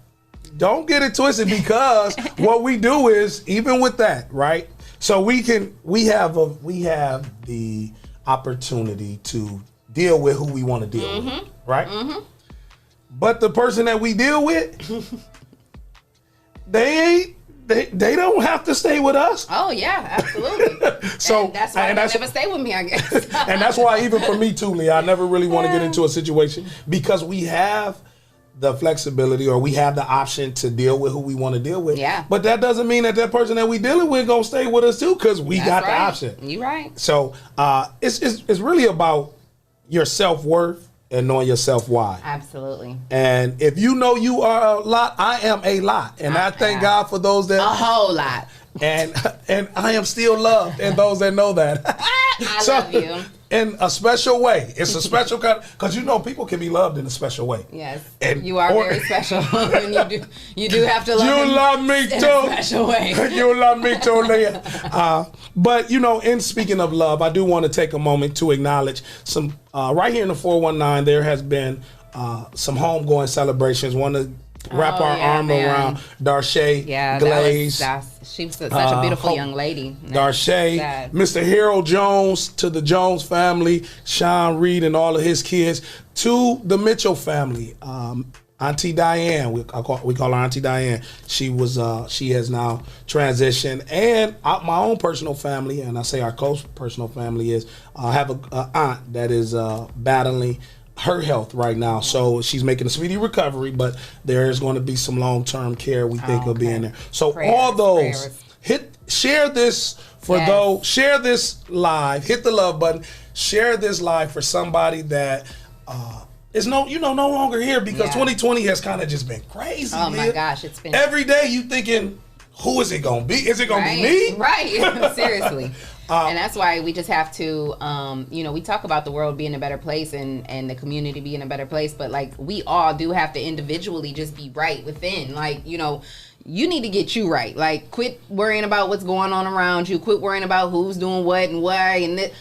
Speaker 2: don't get it twisted, because what we do is, even with that, right? So we have the opportunity to deal with who we want to deal with, right? Mm-hmm. But the person that we deal with, they don't have to stay with us.
Speaker 3: Oh yeah, absolutely.
Speaker 2: So
Speaker 3: and that's why they never stay with me, I guess.
Speaker 2: And that's why, even for me too, Leah, I never really want to get into a situation, because we have the flexibility, or we have the option to deal with who we want to deal with.
Speaker 3: Yeah.
Speaker 2: But that doesn't mean that person that we dealing with gonna stay with us too, because we got the option.
Speaker 3: You're right.
Speaker 2: So it's really about your self-worth and knowing yourself why.
Speaker 3: Absolutely.
Speaker 2: And if you know you are a lot, I am a lot. And I thank God for those that...
Speaker 3: A whole lot.
Speaker 2: And I am still loved, and those that know that.
Speaker 3: I love you.
Speaker 2: In a special way. It's a special kind, because you know people can be loved in a special way.
Speaker 3: Yes. And you are very special. And you do have to love
Speaker 2: you love me too.
Speaker 3: In a special way.
Speaker 2: You love me too, Leah. But you know, in speaking of love, I do want to take a moment to acknowledge some right here in the 419, there has been some homegoing celebrations. Want to wrap our arm around Darshay Glaze.
Speaker 3: She was such a beautiful young lady.
Speaker 2: Darshay, Mr. Harold Jones, to the Jones family, Sean Reed and all of his kids, to the Mitchell family, Auntie Diane, we call her Auntie Diane. She has now transitioned, and my own personal family, and I say our close personal family is, I have an aunt that is battling her health right now, so she's making a speedy recovery, but there is going to be some long-term care we think will be in there. So all those, share this for those, share this live, hit the love button, share this live for somebody that is no longer here, because 2020 has kind of just been crazy.
Speaker 3: Oh my gosh, it's been
Speaker 2: every day you thinking, who is it going to be? Is it going to be me?
Speaker 3: Right. Seriously. And that's why we just have to, we talk about the world being a better place and the community being a better place, but like we all do have to individually just be right within. Like, you need to get you right. Like, quit worrying about what's going on around you. Quit worrying about who's doing what and why. And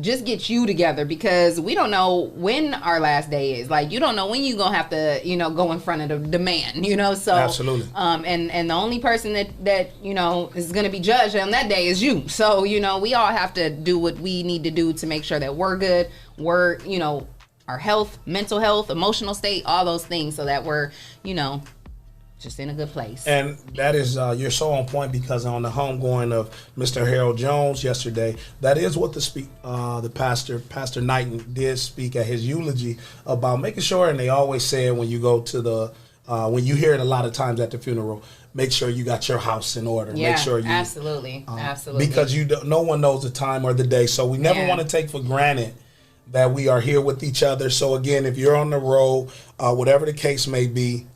Speaker 3: just get you together, because we don't know when our last day is. Like, you don't know when you're going to have to, go in front of the man, So,
Speaker 2: absolutely.
Speaker 3: And the only person that is going to be judged on that day is you. So, we all have to do what we need to do to make sure that we're good. We're, our health, mental health, emotional state, all those things, so that we're, just in a good place.
Speaker 2: And that is, you're so on point, because on the homegoing of Mr. Harold Jones yesterday, that is what the Pastor Knighton did speak at his eulogy about making sure, and they always say when you go to when you hear it a lot of times at the funeral, make sure you got your house in order.
Speaker 3: Yeah,
Speaker 2: make sure you,
Speaker 3: absolutely.
Speaker 2: Because no one knows the time or the day, so we never want to take for granted that we are here with each other. So again, if you're on the road, whatever the case may be,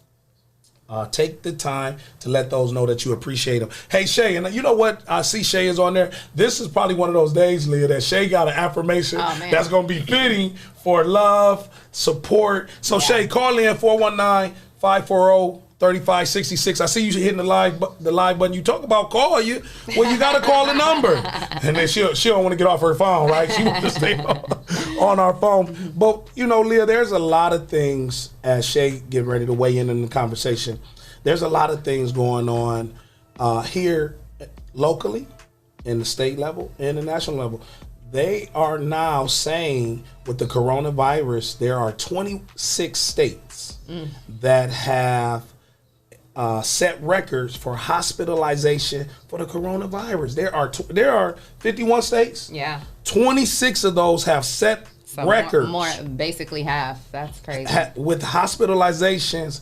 Speaker 2: take the time to let those know that you appreciate them. Hey, Shay, and you know what? I see Shay is on there. This is probably one of those days, Leah, that Shay got an affirmation that's going to be fitting for love, support. So, Shay, call in 419-540-3566. I see you hitting the live button. You talk about call you. Well, you got to call the number. And then she don't want to get off her phone, right? She wants to stay on our phone. But, Leah, there's a lot of things, as Shay getting ready to weigh in the conversation, there's a lot of things going on here locally, in the state level, and the national level. They are now saying with the coronavirus, there are 26 states that have set records for hospitalization for the coronavirus. There are 51 states.
Speaker 3: Yeah.
Speaker 2: 26 of those have set records.
Speaker 3: More, basically half. That's crazy.
Speaker 2: With hospitalizations.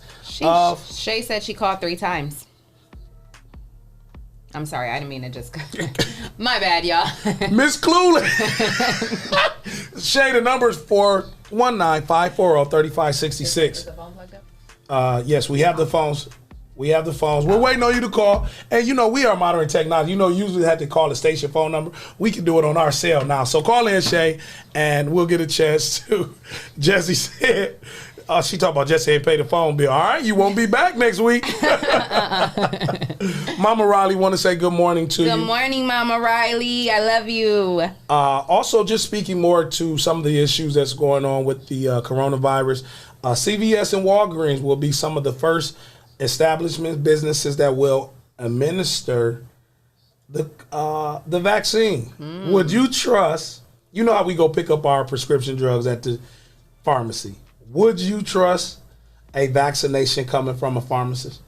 Speaker 3: Shay said she called 3 times. I'm sorry, I didn't mean to just... My bad, y'all.
Speaker 2: Miss Clueless. Shay, the number is 419-540-3566.
Speaker 3: Is the phone plugged up?
Speaker 2: Yes, we have the phones. We're waiting on you to call. And we are modern technology. Usually have to call the station phone number. We can do it on our cell now. So call in, Shay, and we'll get a chance to... Jesse said... she talked about Jesse ain't paid the phone bill. All right, you won't be back next week. Mama Riley want to say good morning to you.
Speaker 3: Good morning, Mama Riley. I love you.
Speaker 2: Also, just speaking more to some of the issues that's going on with the coronavirus, CVS and Walgreens will be some of the first establishment businesses that will administer the vaccine. Would you trust, how we go pick up our prescription drugs at the pharmacy? Would you trust a vaccination coming from a pharmacist?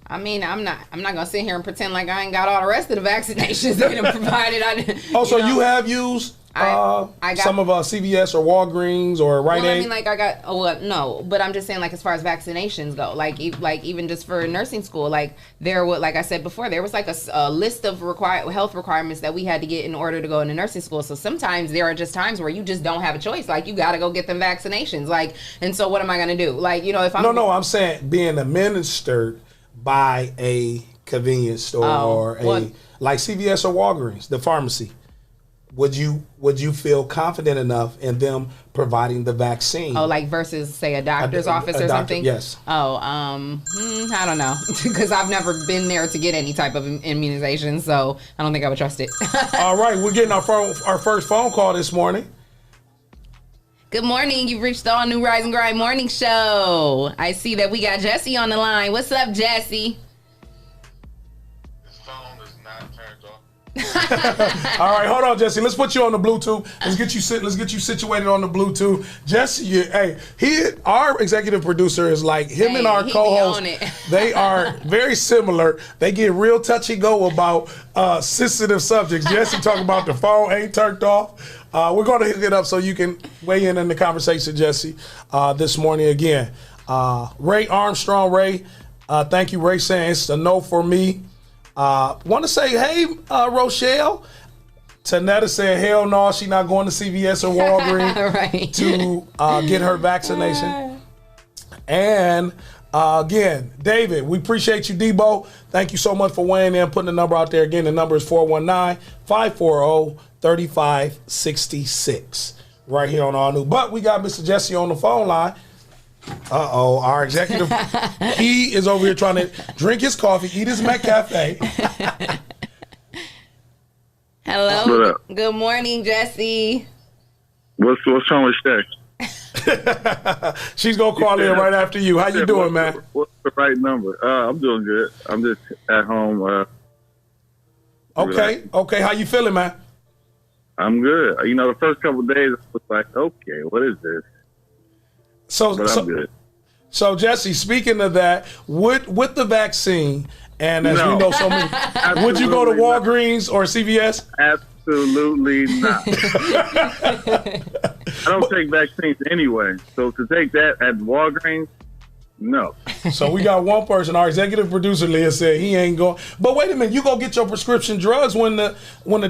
Speaker 3: I mean, I'm not gonna sit here and pretend like I ain't got all the rest of the vaccinations they done provided.
Speaker 2: You have used I got some of CVS or Walgreens or Rite Aid.
Speaker 3: I mean, like I got no, but I'm just saying, like as far as vaccinations go, like even just for nursing school, like there was, like I said before, there was like a list of health requirements that we had to get in order to go into nursing school. So sometimes there are just times where you just don't have a choice. Like you got to go get them vaccinations. Like, and so what am I gonna do? Like, if I'm I'm saying
Speaker 2: being administered by a convenience store like CVS or Walgreens, the pharmacy. Would you feel confident enough in them providing the vaccine?
Speaker 3: Oh, like versus say a doctor's office or something?
Speaker 2: Yes.
Speaker 3: Oh, I don't know, because I've never been there to get any type of immunization, so I don't think I would trust it.
Speaker 2: All right, we're getting our first phone call this morning.
Speaker 3: Good morning. You've reached the all new Rise and Grind morning show. I see that we got Jesse on the line. What's up, Jesse?
Speaker 2: All right, hold on, Jesse. Let's put you on the Bluetooth. Let's get you situated on the Bluetooth. Jesse, our executive producer is like him and our co-host. They are very similar. They get real touchy-go about sensitive subjects. Jesse talking about the phone ain't turned off. We're going to hook it up so you can weigh in the conversation, Jesse, this morning again. Ray Armstrong, thank you, Ray, saying it's a no for me. Want to say, hey, Rochelle. Tanetta said, hell no, she's not going to CVS or Walgreens
Speaker 3: right.
Speaker 2: to get her vaccination. And Again, David, we appreciate you, Debo. Thank you so much for weighing in, putting the number out there. Again, the number is 419-540-3566 right here on All New. But we got Mr. Jesse on the phone line. Uh-oh, our executive, he is over here trying to drink his coffee, eat his McCafe.
Speaker 3: Hello.
Speaker 7: What up?
Speaker 3: Good morning, Jesse.
Speaker 7: What's wrong with Shay?
Speaker 2: She's going to call in right after you. How you doing, man?
Speaker 7: What's the right number? I'm doing good. I'm just at home.
Speaker 2: Okay. How you feeling, man?
Speaker 7: I'm good. You know, the first couple of days, I was like, okay, what is this? But I'm good.
Speaker 2: So, Jesse, speaking of that, with the vaccine, and as we know so many, would you go to Walgreens or CVS?
Speaker 7: Absolutely not. I don't take vaccines anyway. So to take that at Walgreens, no.
Speaker 2: So we got one person, our executive producer, Leah, said he ain't going. But wait a minute, you go get your prescription drugs when the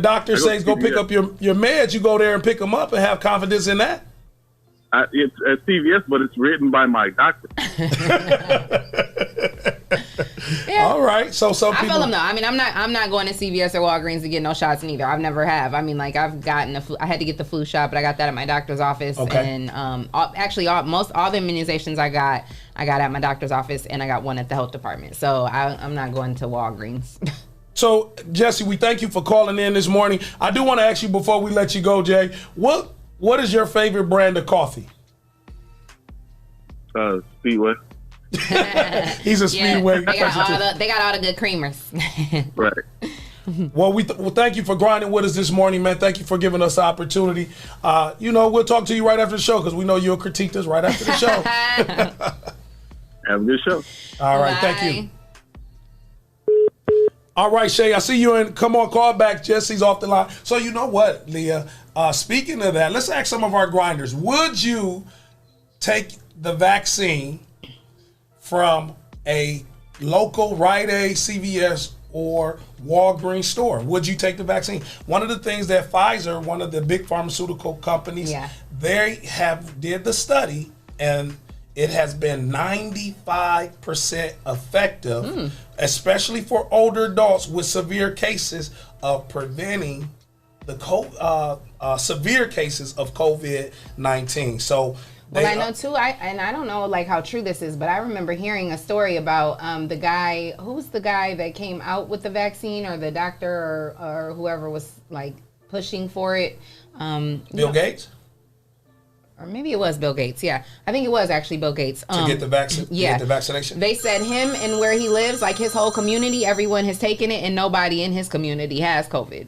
Speaker 2: doctor says go pick up your meds, you go there and pick them up and have confidence in that?
Speaker 7: It's at CVS, but it's written by my doctor.
Speaker 3: Yeah.
Speaker 2: All right. So some people.
Speaker 3: I feel them though. I mean, I'm not going to CVS or Walgreens to get no shots neither. I've never have. I mean, like I've gotten I had to get the flu shot, but I got that at my doctor's office.
Speaker 2: Okay.
Speaker 3: And all the immunizations I got at my doctor's office, and I got one at the health department. So I'm not going to Walgreens.
Speaker 2: So Jesse, we thank you for calling in this morning. I do want to ask you before we let you go, Jay. What is your favorite brand of coffee?
Speaker 7: Speedway.
Speaker 2: He's a Speedway.
Speaker 3: They got all the good creamers.
Speaker 7: Right.
Speaker 2: Well, thank you for grinding with us this morning, man. Thank you for giving us the opportunity. We'll talk to you right after the show because we know you'll critique us right after the show.
Speaker 7: Have a good show.
Speaker 2: All right,
Speaker 3: Bye.
Speaker 2: thank you. All right, Shay, I see you in. Come on, call back. Jesse's off the line. So you know what, Leah? Speaking of that, let's ask some of our grinders. Would you take the vaccine from a local Rite Aid, CVS, or Walgreens store? Would you take the vaccine? One of the things that Pfizer, one of the big pharmaceutical companies, they did the study, and it has been 95% effective, especially for older adults with severe cases of preventing the severe cases of COVID-19. So
Speaker 3: I know too. I don't know like how true this is, but I remember hearing a story about the guy. Who's the guy that came out with the vaccine, or the doctor, or whoever was like pushing for it?
Speaker 2: Bill Gates.
Speaker 3: Or maybe it was Bill Gates. Yeah, I think it was actually Bill Gates.
Speaker 2: To get the vaccine,
Speaker 3: yeah,
Speaker 2: get the vaccination.
Speaker 3: They said him and where he lives, like his whole community, everyone has taken it, and nobody in his community has COVID.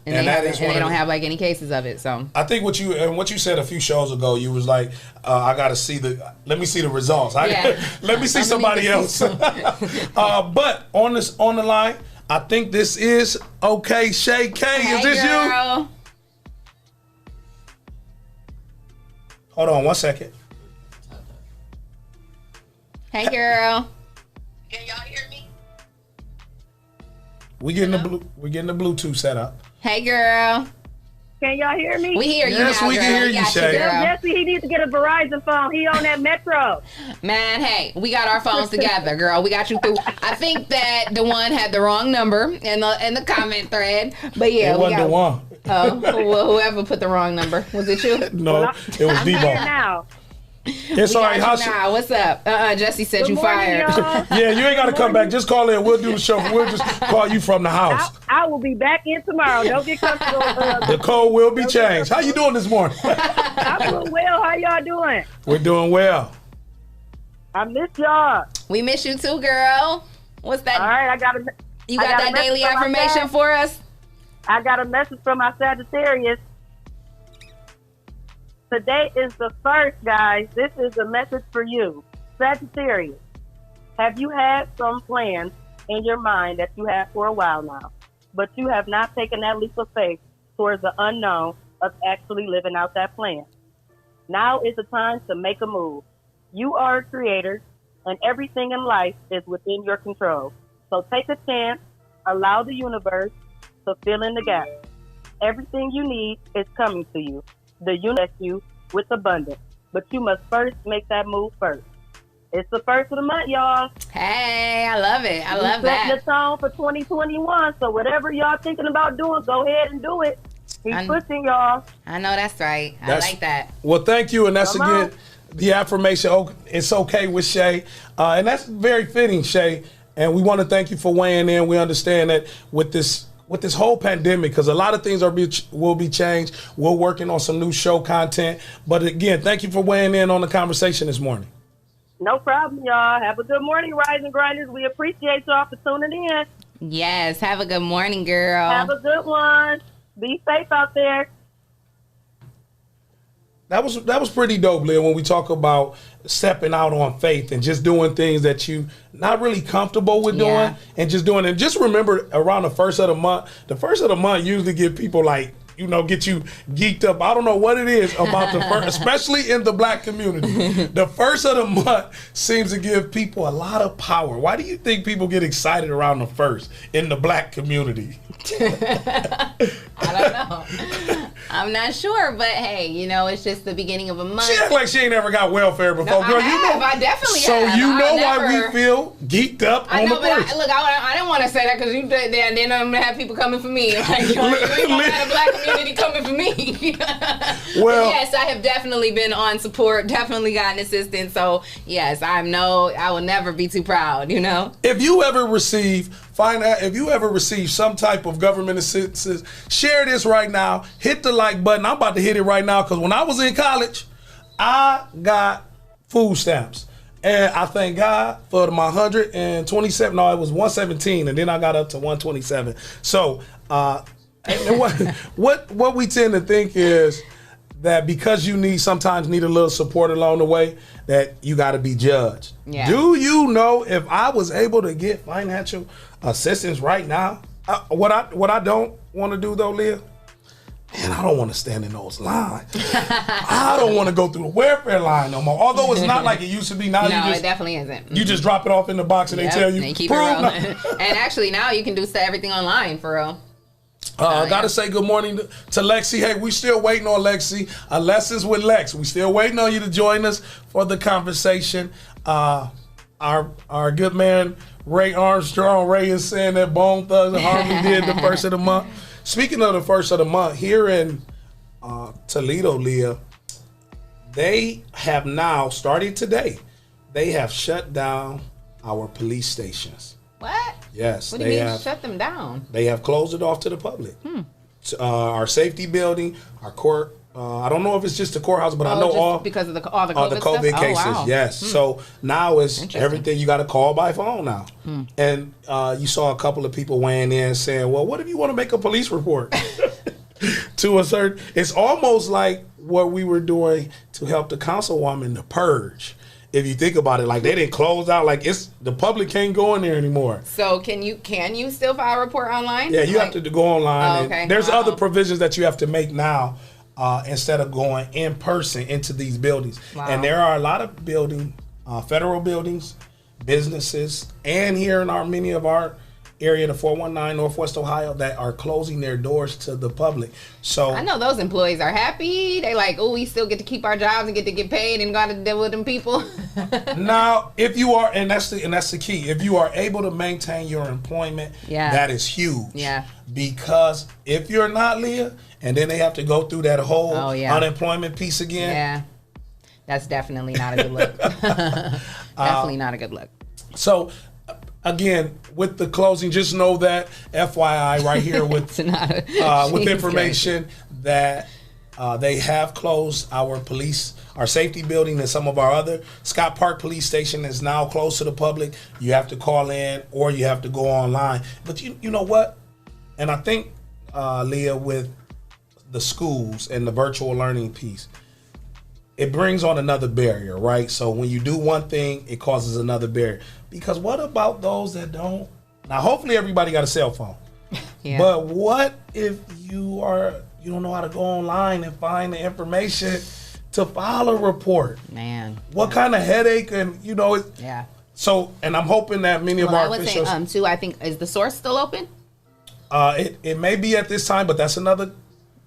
Speaker 3: And they don't have like any cases of it. So
Speaker 2: I think what you said a few shows ago, you was like, I got to let me see the results. Let me see somebody else. But on the line, I think this is okay. Shay K, is this
Speaker 3: girl.
Speaker 2: you? Hold on 1 second.
Speaker 3: Hey, girl.
Speaker 8: Can y'all hear me?
Speaker 2: We're getting the Bluetooth set up.
Speaker 3: Hey, girl.
Speaker 8: Can y'all hear me?
Speaker 3: We hear you now,
Speaker 2: Yes, we can hear you, Shay.
Speaker 8: Jesse, he needs to get a Verizon phone. He on that Metro.
Speaker 3: Man, hey, we got our phones together, girl. We got you through. I think that the one had the wrong number in the comment thread. But yeah,
Speaker 2: it wasn't the one.
Speaker 3: Well, whoever put the wrong number. Was it you?
Speaker 2: No, it was Debo.
Speaker 8: Now.
Speaker 2: It's all right.
Speaker 3: Now, what's up? Jesse said
Speaker 8: Good
Speaker 3: you
Speaker 8: morning,
Speaker 3: fired.
Speaker 8: y'all.
Speaker 2: Yeah, you ain't got to come back. Just call in. We'll do the show. We'll just call you from the house.
Speaker 8: I will be back in tomorrow. Don't get comfortable.
Speaker 2: The code will be changed. How you doing this morning?
Speaker 8: I'm doing well. How y'all doing?
Speaker 2: We're doing well.
Speaker 8: I miss y'all.
Speaker 3: We miss you too, girl. What's that?
Speaker 8: All right,
Speaker 3: You got that daily affirmation for us?
Speaker 8: I got a message from my Sagittarius. Today is the first, guys. This is a message for you. Sagittarius, have you had some plans in your mind that you have for a while now, but you have not taken that leap of faith towards the unknown of actually living out that plan? Now is the time to make a move. You are a creator, and everything in life is within your control. So take a chance, allow the universe to fill in the gaps. Everything you need is coming to you. The universe you with abundance, but you must first make that move first. It's the first of the month, y'all.
Speaker 3: Hey, I love it. I love that.
Speaker 8: Setting the tone for 2021. So whatever y'all thinking about doing, go ahead and do it. He's pushing y'all.
Speaker 3: I know that's right. I like that.
Speaker 2: Well, thank you. And that's again the affirmation. It's okay with Shay. And that's very fitting, Shay. And we want to thank you for weighing in. We understand that with this whole pandemic, because a lot of things will be changed. We're working on some new show content. But again, thank you for weighing in on the conversation this morning.
Speaker 8: No problem, y'all. Have a good morning, Rise and Grinders. We appreciate y'all for tuning in.
Speaker 3: Yes, have a good morning, girl.
Speaker 8: Have a good one. Be safe out there.
Speaker 2: That was pretty dope, Leah, when we talk about stepping out on faith and just doing things that you not really comfortable with doing and just doing it. Just remember around the first of the month usually get people like, get you geeked up. I don't know what it is about the first, especially in the black community. The first of the month seems to give people a lot of power. Why do you think people get excited around the first in the black community?
Speaker 3: I don't know. I'm not sure, but hey, it's just the beginning of a month.
Speaker 2: She act like she ain't never got welfare before.
Speaker 3: No,
Speaker 2: girl,
Speaker 3: I definitely have.
Speaker 2: So why we feel geeked up on the first.
Speaker 3: I didn't want to say that because then I'm going to have people coming for me. Like, you don't have a black community coming for me. Well, yes, I have definitely been on support, definitely gotten assistance. So, yes, I will never be too proud,
Speaker 2: If you ever receive some type of government assistance, share this right now. Hit the like button. I'm about to hit it right now because when I was in college, I got food stamps. And I thank God for my 127. No, it was 117, and then I got up to 127. So, what we tend to think is that because you sometimes need a little support along the way, that you got to be judged. Yeah. Do you know if I was able to get financial assistance right now? What I don't want to do though, Leah, man, I don't want to stand in those lines. I don't want to go through the welfare line no more. Although it's not like it used to be. Now
Speaker 3: it definitely isn't.
Speaker 2: You just drop it off in the box and they tell you.
Speaker 3: They keep it real. And actually now you can do everything online for real.
Speaker 2: Gotta say good morning to Lexi. Hey, we still waiting on Lexi. Lessons with Lex. We still waiting on you to join us for the conversation. Our good man Ray Armstrong. Ray is saying that Bone Thugs and Harmony did the first of the month. Speaking of the first of the month, here in Toledo, Leah, they have now started today. They have shut down our police stations.
Speaker 3: What?
Speaker 2: Yes.
Speaker 3: What do you mean shut them down?
Speaker 2: They have closed it off to the public. Our safety building, our court. I don't know if it's just the courthouse, but I know
Speaker 3: because of all the COVID
Speaker 2: cases.
Speaker 3: Oh, wow.
Speaker 2: Yes. So now it's everything you got to call by phone now. And you saw a couple of people weighing in saying, "Well, what if you want to make a police report?" To a certain, it's almost like what we were doing to help the councilwoman to purge. If you think about it, like they didn't close out, like the public can't go in there anymore.
Speaker 3: So can you still file a report online?
Speaker 2: Yeah, you have to go online. Okay. There's other provisions that you have to make now instead of going in person into these buildings. Wow. And there are a lot of federal buildings, businesses, and here in many of our area, the 419 Northwest Ohio, that are closing their doors to the public. So
Speaker 3: I know those employees are happy. They like, we still get to keep our jobs and get paid and got to deal with them people.
Speaker 2: Now, if you are, and that's the key, if you are able to maintain your employment, that is huge. Yeah. Because if you're not, Leah, and then they have to go through that whole unemployment piece again. Yeah.
Speaker 3: That's definitely not a good look. Definitely not a good look.
Speaker 2: So again, with the closing, just know that FYI right here with information that they have closed our safety building, and some of our other Scott Park Police Station is now closed to the public. You have to call in or you have to go online. But you know what? And I think, Leah, with the schools and the virtual learning piece, it brings on another barrier, right? So when you do one thing, it causes another barrier. Because what about those that don't? Now, hopefully everybody got a cell phone. Yeah. But what if you don't know how to go online and find the information to file a report?
Speaker 3: Man.
Speaker 2: What kind of headache Yeah. So, and I'm hoping that many of our officials...
Speaker 3: I would say, too, I think, is the source still open?
Speaker 2: It may be at this time, but that's another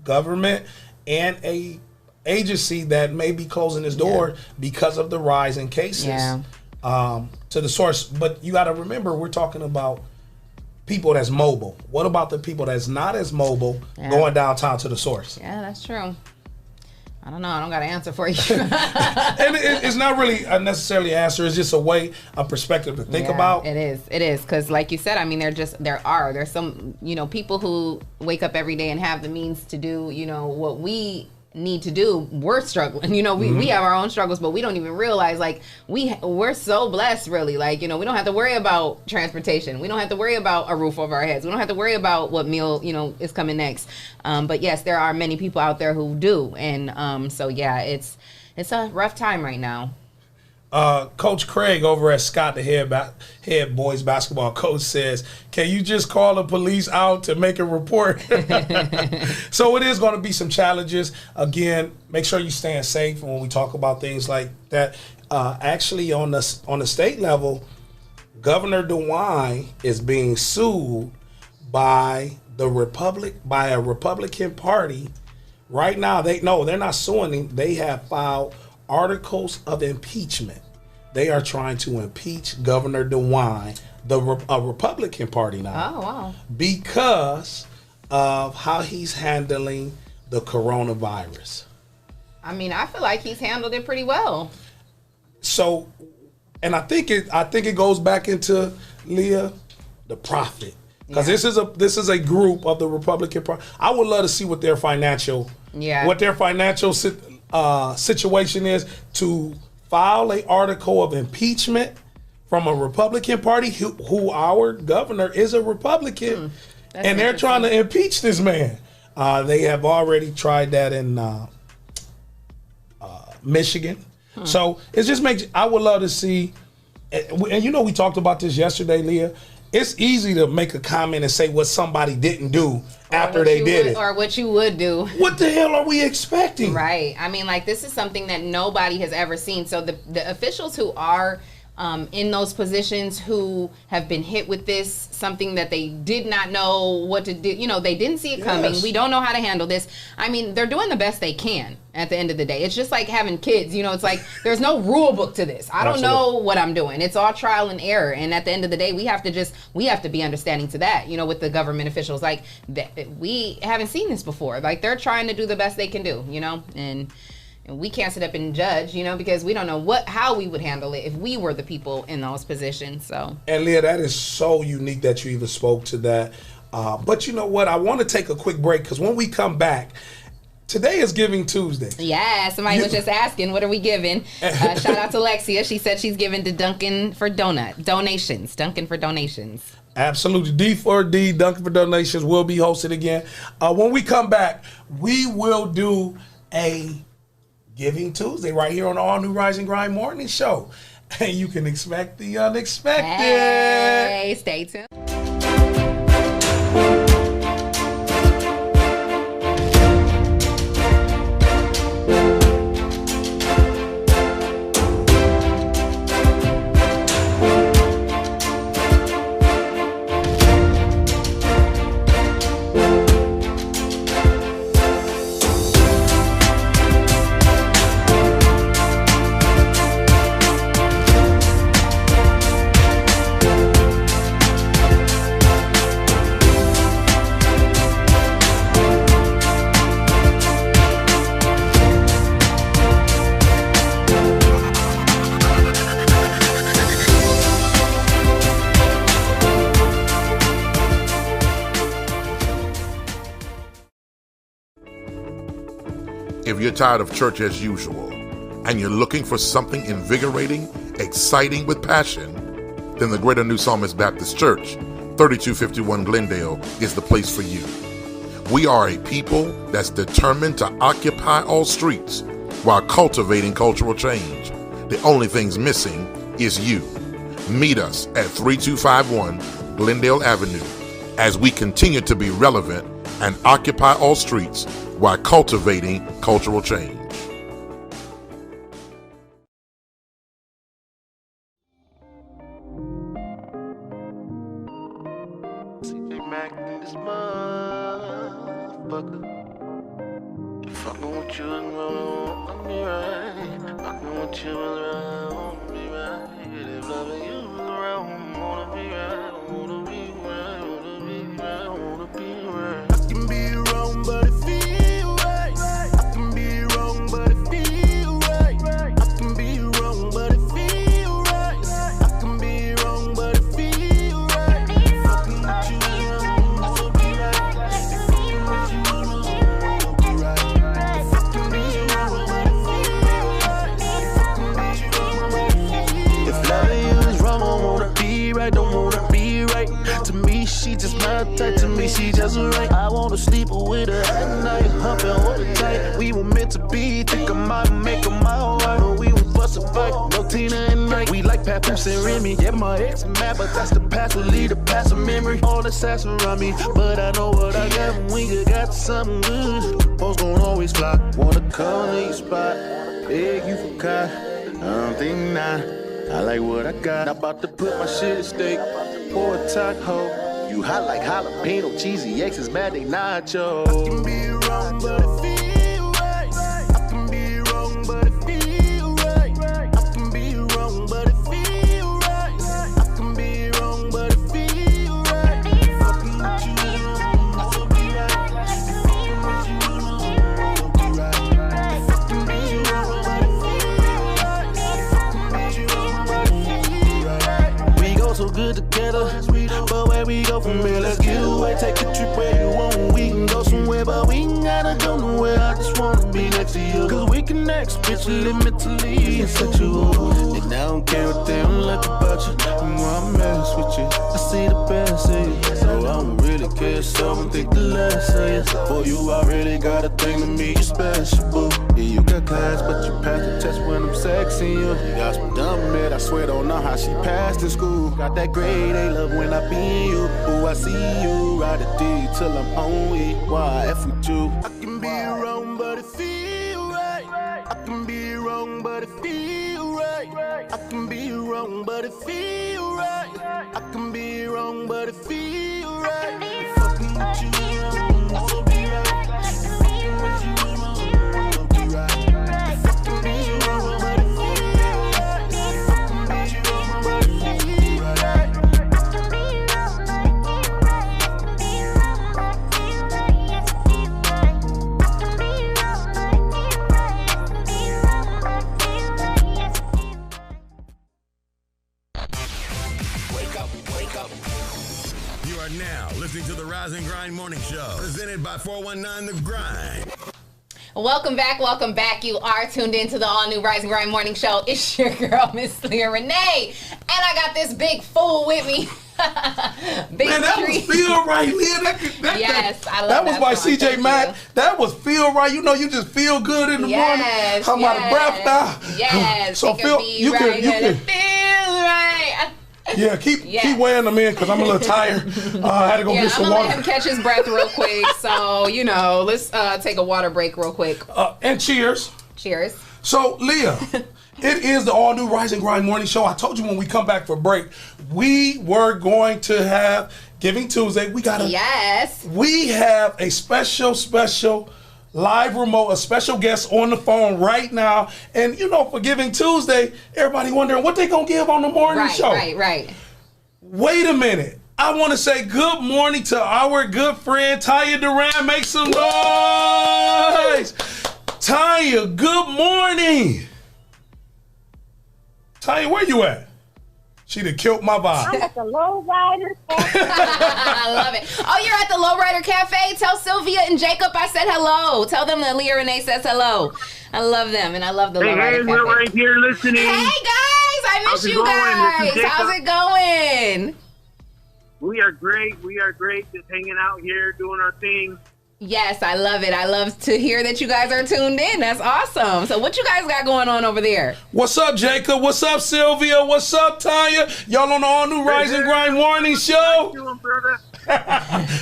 Speaker 2: government and a agency that may be closing its door because of the rise in cases. Yeah. to the source. But you got to remember, we're talking about people that's mobile. What about the people that's not as mobile going downtown to the source?
Speaker 3: Yeah, that's true. I don't know. I don't got an answer for you.
Speaker 2: And it's not really necessarily an answer. It's just a way, a perspective to think about.
Speaker 3: It is. It is. Because like you said, I mean, there's some, people who wake up every day and have the means to do, what we need to do. We're struggling. We have our own struggles, but we don't even realize, like, we're so blessed, really. Like, we don't have to worry about transportation. We don't have to worry about a roof over our heads. We don't have to worry about what meal, is coming next. But yes, there are many people out there who do. And so, yeah, it's a rough time right now.
Speaker 2: Coach Craig over at Scott, the head boys basketball coach, says, can you just call the police out to make a report? So it is going to be some challenges. Again, make sure you're staying safe when we talk about things like that. Actually, on the state level, Governor DeWine is being sued by a Republican Party. Right now, they're not suing him. They have filed articles of impeachment. They are trying to impeach Governor DeWine, a Republican Party now.
Speaker 3: Oh, wow.
Speaker 2: Because of how he's handling the coronavirus.
Speaker 3: I mean, I feel like he's handled it pretty well.
Speaker 2: So, and I think it goes back into, Leah, the profit. Because this is a group of the Republican Party. I would love to see what their financial situation is to file an article of impeachment from a Republican Party who our governor is a Republican, and they're trying to impeach this man. They have already tried that in Michigan. So it just makes, I would love to see, and we talked about this yesterday, Leah. It's easy to make a comment and say what somebody didn't do after they did it.
Speaker 3: Or what you would do.
Speaker 2: What the hell are we expecting?
Speaker 3: Right. I mean, like, this is something that nobody has ever seen. So the officials who are in those positions, who have been hit with this, something that they did not know what to do, they didn't see it coming. We don't know how to handle this. I mean, they're doing the best they can at the end of the day. It's just like having kids, it's like there's no rule book to this. I don't know what I'm doing. It's all trial and error. And at the end of the day, we have to be understanding to that, with the government officials. Like, we haven't seen this before. Like, they're trying to do the best they can do, and we can't sit up and judge, because we don't know how we would handle it if we were the people in those positions. So,
Speaker 2: and Leah, that is so unique that you even spoke to that. But you know what? I want to take a quick break, because when we come back, today is Giving Tuesday.
Speaker 3: Yeah, somebody was just asking, what are we giving? Shout out to Lexia. She said she's giving to Duncan for donations. Duncan for donations.
Speaker 2: Absolutely. D4D, Duncan for donations, will be hosted again. When we come back, we will do a Giving Tuesday right here on the All New Rise and Grind Morning Show. And you can expect the unexpected.
Speaker 3: Hey, stay tuned.
Speaker 6: If you're tired of church as usual and you're looking for something invigorating, exciting with passion, then the Greater New Psalmist Baptist Church, 3251 Glendale, is the place for you. We are a people that's determined to occupy all streets while cultivating cultural change. The only thing's missing is you. Meet us at 3251 Glendale Avenue as we continue to be relevant and occupy all streets while cultivating cultural change.
Speaker 1: Fucking with you is wrong, wanna be right. Fucking with you is right, wanna be right. If loving you is wrong, wanna be right, wanna be right, wanna be right, wanna be right. I can be wrong, but it feel right. I can be wrong, but it feel right. I can be wrong, but it feel right. I can be wrong, but it feel right. Fucking with you is wrong, wanna be right. Fucking with you is wrong, wanna be right. Fucking be wrong, but it feel right. Fucking be wrong, but it feel right. If loving you is wrong, I wanna be right, don't wanna be right. To me, she just my type. To me, she just right. I wanna sleep with her at night, humping hold her tight. We were meant to be. Think I might make her my wife, but we would bust a fight. No Tina and Mike. We like Papoose and Remy. Yeah, my ex mad, but that's the past. Will lead the past of memory. All the sass around me, but I know what I got when you got something good. Folks gon' always fly. Wanna come to your spot, beg you for God. I don't think not. I like what I got. I'm about to put my shit at stake for a taco. You hot like jalapeno, cheesy X's, mad they nacho. I can be wrong, but it feel right. I can be wrong, but it feel right. I can be wrong, but it feel right. I can be wrong, but it feel right. Fucking with you is wrong, wanna be right. Fucking with you is wrong, wanna be right. Fucking be wrong, but it feel right. Fucking be wrong, but it feel right. We go so good together, but where we go from here, let's get away. Take a trip where you want. We can go somewhere, but we ain't gotta go nowhere. I just wanna be next to you, cause we connect spiritually, mentally, and sexual. And I don't care what they don't like about you. And when I mess with you, I see the best in you. So I don't really care, so I don't think the less of you. For you, I really got a thing to me, you special, boo. Yeah, you got class, but you passed the test when I'm sexing you. You got some dumb mid, I swear don't know how she passed in school. Got that grade A, love when I be you. Ooh, I see you, ride a D till I'm home, why F with you. I can be wrong, but it feel right. I can be wrong, but it feel right. I can be wrong, but it feel right. I can be wrong, but it feel right. Fucking with you is wrong, wanna be right. Fucking with you is wrong, wanna be right. Fucking be wrong, but it feel right. Fucking be wrong, but it feel right.
Speaker 4: You are now listening to the Rise and Grind Morning Show, presented by 419 The Grind.
Speaker 3: Welcome back. You are tuned into the all-new Rise and Grind Morning Show. It's your girl, Miss Leah Renee. And I got this big fool with me. Big
Speaker 2: Man, that
Speaker 3: tree.
Speaker 2: was Feel Right, Leah.
Speaker 3: Yes, I love
Speaker 2: that was by
Speaker 3: song.
Speaker 2: CJ Mack. That was Feel Right. You know, you just feel good in the morning. I'm out of breath now.
Speaker 3: Yes.
Speaker 2: So
Speaker 3: Feel right.
Speaker 2: Yeah, keep weighing them in because I'm a little tired. I had to go get some water.
Speaker 3: I'm going to let him catch his breath real quick. So, let's take a water break real quick.
Speaker 2: And cheers.
Speaker 3: Cheers.
Speaker 2: So, Leah, it is the all-new Rise and Grind Morning Show. I told you when we come back for break, we were going to have Giving Tuesday. We have a special live remote, a special guest on the phone right now. And, for Giving Tuesday, everybody wondering what they going to give on the morning show.
Speaker 3: Right.
Speaker 2: Wait a minute. I want to say good morning to our good friend, Taya Duran. Make some noise. Taya, good morning. Taya, where you at? She done killed my vibe.
Speaker 8: I'm at the Lowrider Cafe.
Speaker 3: I love it. Oh, you're at the Lowrider Cafe? Tell Sylvia and Jacob I said hello. Tell them that Leah Renee says hello. I love them, and I love the Lowrider Cafe.
Speaker 7: We're right here listening.
Speaker 3: Hey, guys. I miss you guys. How's it going?
Speaker 7: We are great. Just hanging out here, doing our thing.
Speaker 3: Yes, I love it. I love to hear that you guys are tuned in. That's awesome. So what you guys got going on over there?
Speaker 2: What's up, Jacob? What's up, Sylvia? What's up, Tanya? Y'all on the all-new Rise and Grind Morning Show?
Speaker 7: How you doing, brother?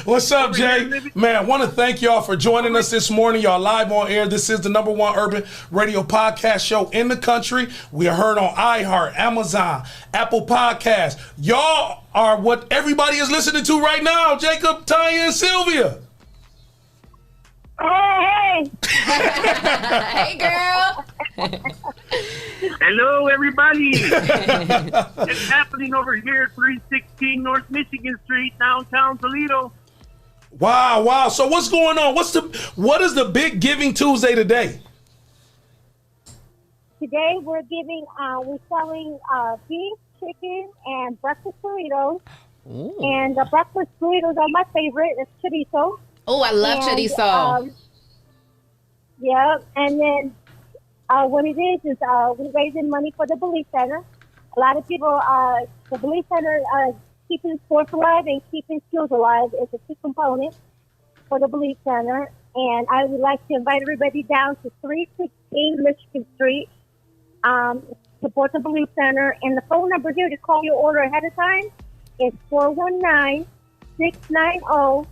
Speaker 2: What's up, Jay? Man, I want to thank y'all for joining us this morning. Y'all live on air. This is the #1 urban radio podcast show in the country. We are heard on iHeart, Amazon, Apple Podcasts. Y'all are what everybody is listening to right now. Jacob, Tanya, and Sylvia.
Speaker 8: Hey.
Speaker 3: Hey, girl.
Speaker 9: Hello, everybody. It's happening over here at 316 North Michigan Street, downtown Toledo.
Speaker 2: Wow. So what's going on? What is the big Giving Tuesday today?
Speaker 10: Today we're selling beef, chicken, and breakfast burritos. Ooh. And the breakfast burritos are my favorite. It's chorizo.
Speaker 3: Oh, I love chorizo.
Speaker 10: Yeah, and then what it is we're raising money for the Belief Center. A lot of people, the Belief Center, keeping sports alive and keeping skills alive is a key component for the Belief Center. And I would like to invite everybody down to 316 Michigan Street, support the Belief Center. And the phone number here to call your order ahead of time is 419-690-4420.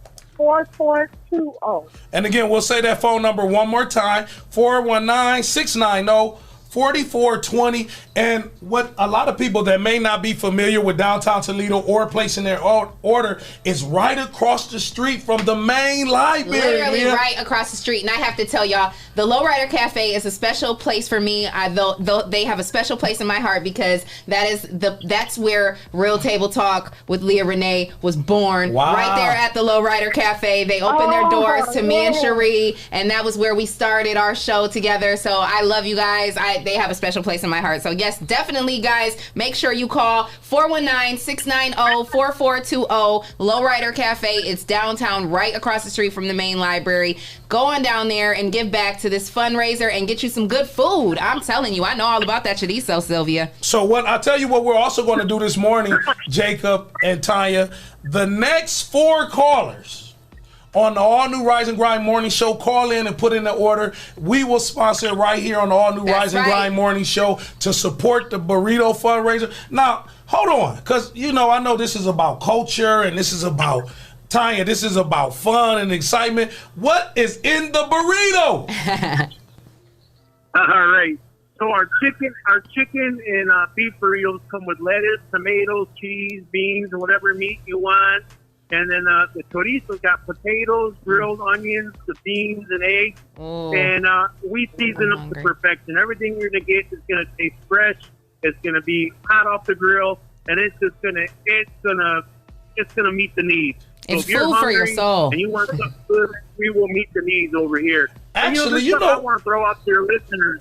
Speaker 2: And again, we'll say that phone number one more time, 419-690-4420. And what a lot of people that may not be familiar with downtown Toledo or placing their order is right across the street from the main library.
Speaker 3: Literally right across the street. And I have to tell y'all, the Lowrider Cafe is a special place for me. Though they have a special place in my heart because that's where Real Table Talk with Leah Renee was born.
Speaker 2: Wow.
Speaker 3: Right there at the Lowrider Cafe. They opened their doors to me and Cherie, and that was where we started our show together. So I love you guys. They have a special place in my heart. So yes, definitely, guys, make sure you call 419-690-4420. Lowrider Cafe. It's downtown, right across the street from the main library. Go on down there and give back to this fundraiser and get you some good food. I'm telling you, I know all about that chorizo, Sylvia.
Speaker 2: So I'll tell you what we're also going to do this morning, Jacob and Tanya. The next 4 callers on the All New Rise and Grind Morning Show, call in and put in the order. We will sponsor it right here on the All New Rise and Grind Morning Show to support the burrito fundraiser. Now, hold on, because, I know this is about culture and this is about, Tanya, this is about fun and excitement. What is in the burrito?
Speaker 9: All right. So our chicken and beef burritos come with lettuce, tomatoes, cheese, beans, or whatever meat you want. And then the chorizo's got potatoes, grilled onions, the beans, and eggs.
Speaker 3: Ooh.
Speaker 9: And we season them to perfection. Everything you're going to get is going to taste fresh. It's going to be hot off the grill, and it's going to meet the needs. So
Speaker 3: it's food for your soul.
Speaker 9: And you want something good, we will meet the needs over here.
Speaker 2: Actually,
Speaker 9: I want to throw out to your listeners.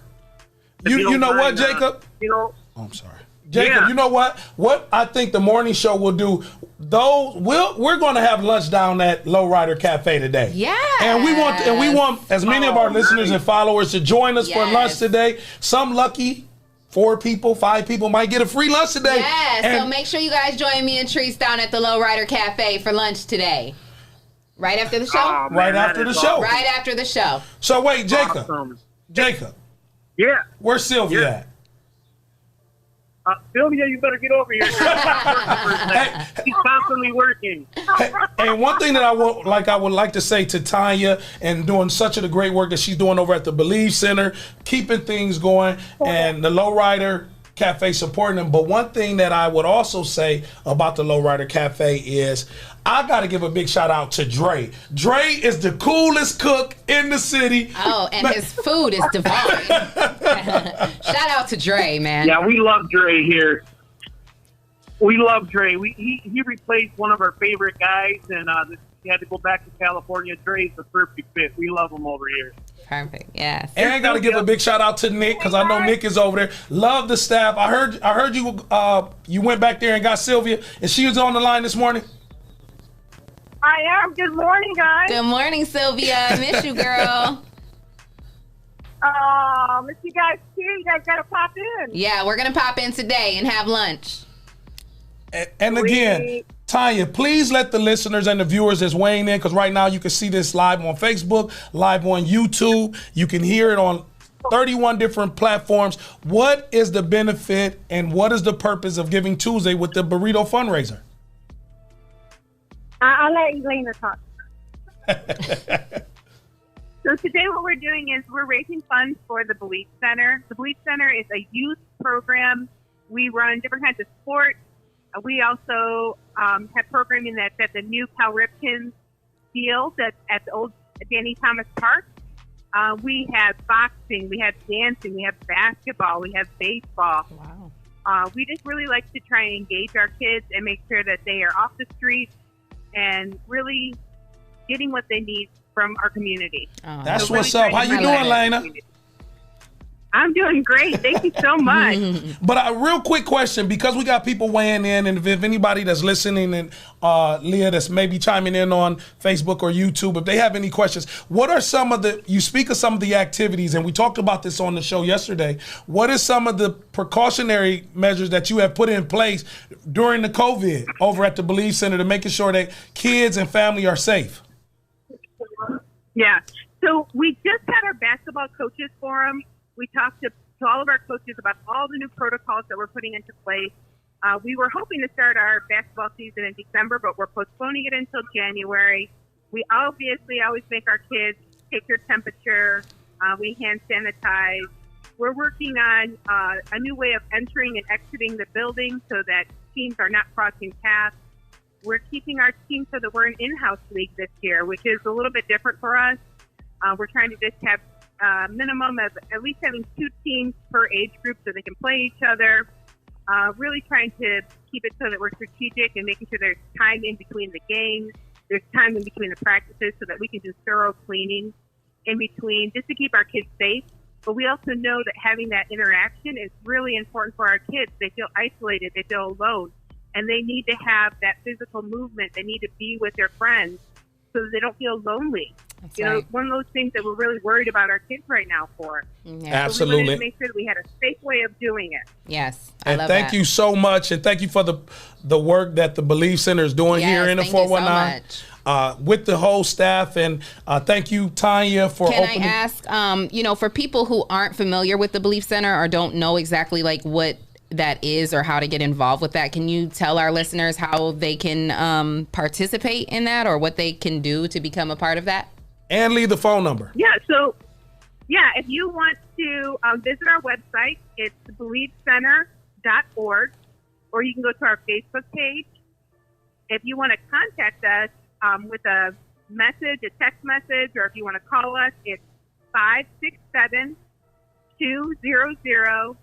Speaker 2: You know what, Jacob?
Speaker 9: Oh,
Speaker 2: I'm sorry. Jacob, You know what? What I think the morning show will do, we're going to have lunch down at Lowrider Cafe today.
Speaker 3: Yeah.
Speaker 2: And we want as many of our listeners and followers to join us for lunch today. Some lucky 4 people, 5 people might get a free lunch today.
Speaker 3: Yeah, so make sure you guys join me and Treese down at the Lowrider Cafe for lunch today. Right after the show?
Speaker 9: Oh, man,
Speaker 2: right after the show.
Speaker 3: Right after the show.
Speaker 2: So wait, Jacob.
Speaker 9: Awesome.
Speaker 2: Jacob.
Speaker 9: Yeah.
Speaker 2: Where's Sylvia at?
Speaker 9: Sylvia, you better get over here. She's constantly working.
Speaker 2: And one thing that I would like to say to Tanya, and doing such a great work that she's doing over at the Believe Center, keeping things going, and the Lowrider Cafe supporting them. But one thing that I would also say about the Lowrider Cafe is I got to give a big shout out to Dre. Dre is the coolest cook in the city.
Speaker 3: Oh, and his food is divine. Shout out to Dre, man.
Speaker 9: Yeah, we love Dre here. We love Dre. He replaced one of our favorite guys, and he had to go back to California. Dre's the perfect fit. We love him over here.
Speaker 3: Perfect. Yes.
Speaker 2: And I got to give a big shout out to Nick, because I know Nick is over there. Love the staff. I heard you you went back there and got Sylvia, and she was on the line this morning.
Speaker 8: I am. Good morning, guys.
Speaker 3: Good morning, Sylvia. Miss you, girl.
Speaker 8: Miss you guys too. You guys gotta pop in.
Speaker 3: Yeah, we're gonna pop in today and have lunch.
Speaker 2: And again, Tanya, please let the listeners and the viewers that's weighing in, because right now you can see this live on Facebook, live on YouTube. You can hear it on 31 different platforms. What is the benefit and what is the purpose of Giving Tuesday with the burrito fundraiser?
Speaker 10: I'll let Elena talk.
Speaker 11: So today what we're doing is we're raising funds for the Belief Center. The Belief Center is a youth program. We run different kinds of sports. We also have programming that's at the new Cal Ripken field that's at the old Danny Thomas Park. We have boxing, we have dancing, we have basketball, we have baseball.
Speaker 3: Wow.
Speaker 11: We just really like to try and engage our kids and make sure that they are off the streets and really getting what they need from our community.
Speaker 2: That's what's up. How you doing, Lena?
Speaker 11: I'm doing great. Thank you so much.
Speaker 2: But a real quick question, because we got people weighing in, and if anybody that's listening and Leah that's maybe chiming in on Facebook or YouTube, if they have any questions, what are some of the, you speak of some of the activities, and we talked about this on the show yesterday, what is some of the precautionary measures that you have put in place during the COVID over at the Believe Center to making sure that kids and family are safe?
Speaker 11: Yeah. So we just had our basketball coaches forum. We talked to all of our coaches about all the new protocols that we're putting into place. We were hoping to start our basketball season in December, but we're postponing it until January. We obviously always make our kids take their temperature. We hand sanitize. We're working on a new way of entering and exiting the building so that teams are not crossing paths. We're keeping our team so that we're an in-house league this year, which is a little bit different for us. We're trying to just have minimum of at least having 2 teams per age group so they can play each other. Really trying to keep it so that we're strategic and making sure there's time in between the games. There's time in between the practices so that we can do thorough cleaning in between just to keep our kids safe. But we also know that having that interaction is really important for our kids. They feel isolated. They feel alone. And they need to have that physical movement. They need to be with their friends so that they don't feel lonely.
Speaker 3: That's
Speaker 11: you know, one of those things that we're really worried about our kids right now for.
Speaker 3: Yeah.
Speaker 2: Absolutely.
Speaker 11: So we wanted to make sure that we had a safe way of doing it.
Speaker 3: Yes.
Speaker 2: And thank you so much. And thank you for the work that the Believe Center is doing here in the 419 with the whole staff. And thank you, Tanya, for opening.
Speaker 3: Can I ask, you know, for people who aren't familiar with the Believe Center or don't know exactly like what that is or how to get involved with that, can you tell our listeners how they can participate in that or what they can do to become a part of that?
Speaker 2: And leave the phone number.
Speaker 11: Yeah, so, yeah, if you want to visit our website, it's BelieveCenter.org, or you can go to our Facebook page. If you want to contact us with a message, a text message, or if you want to call us, it's 567-200-2027.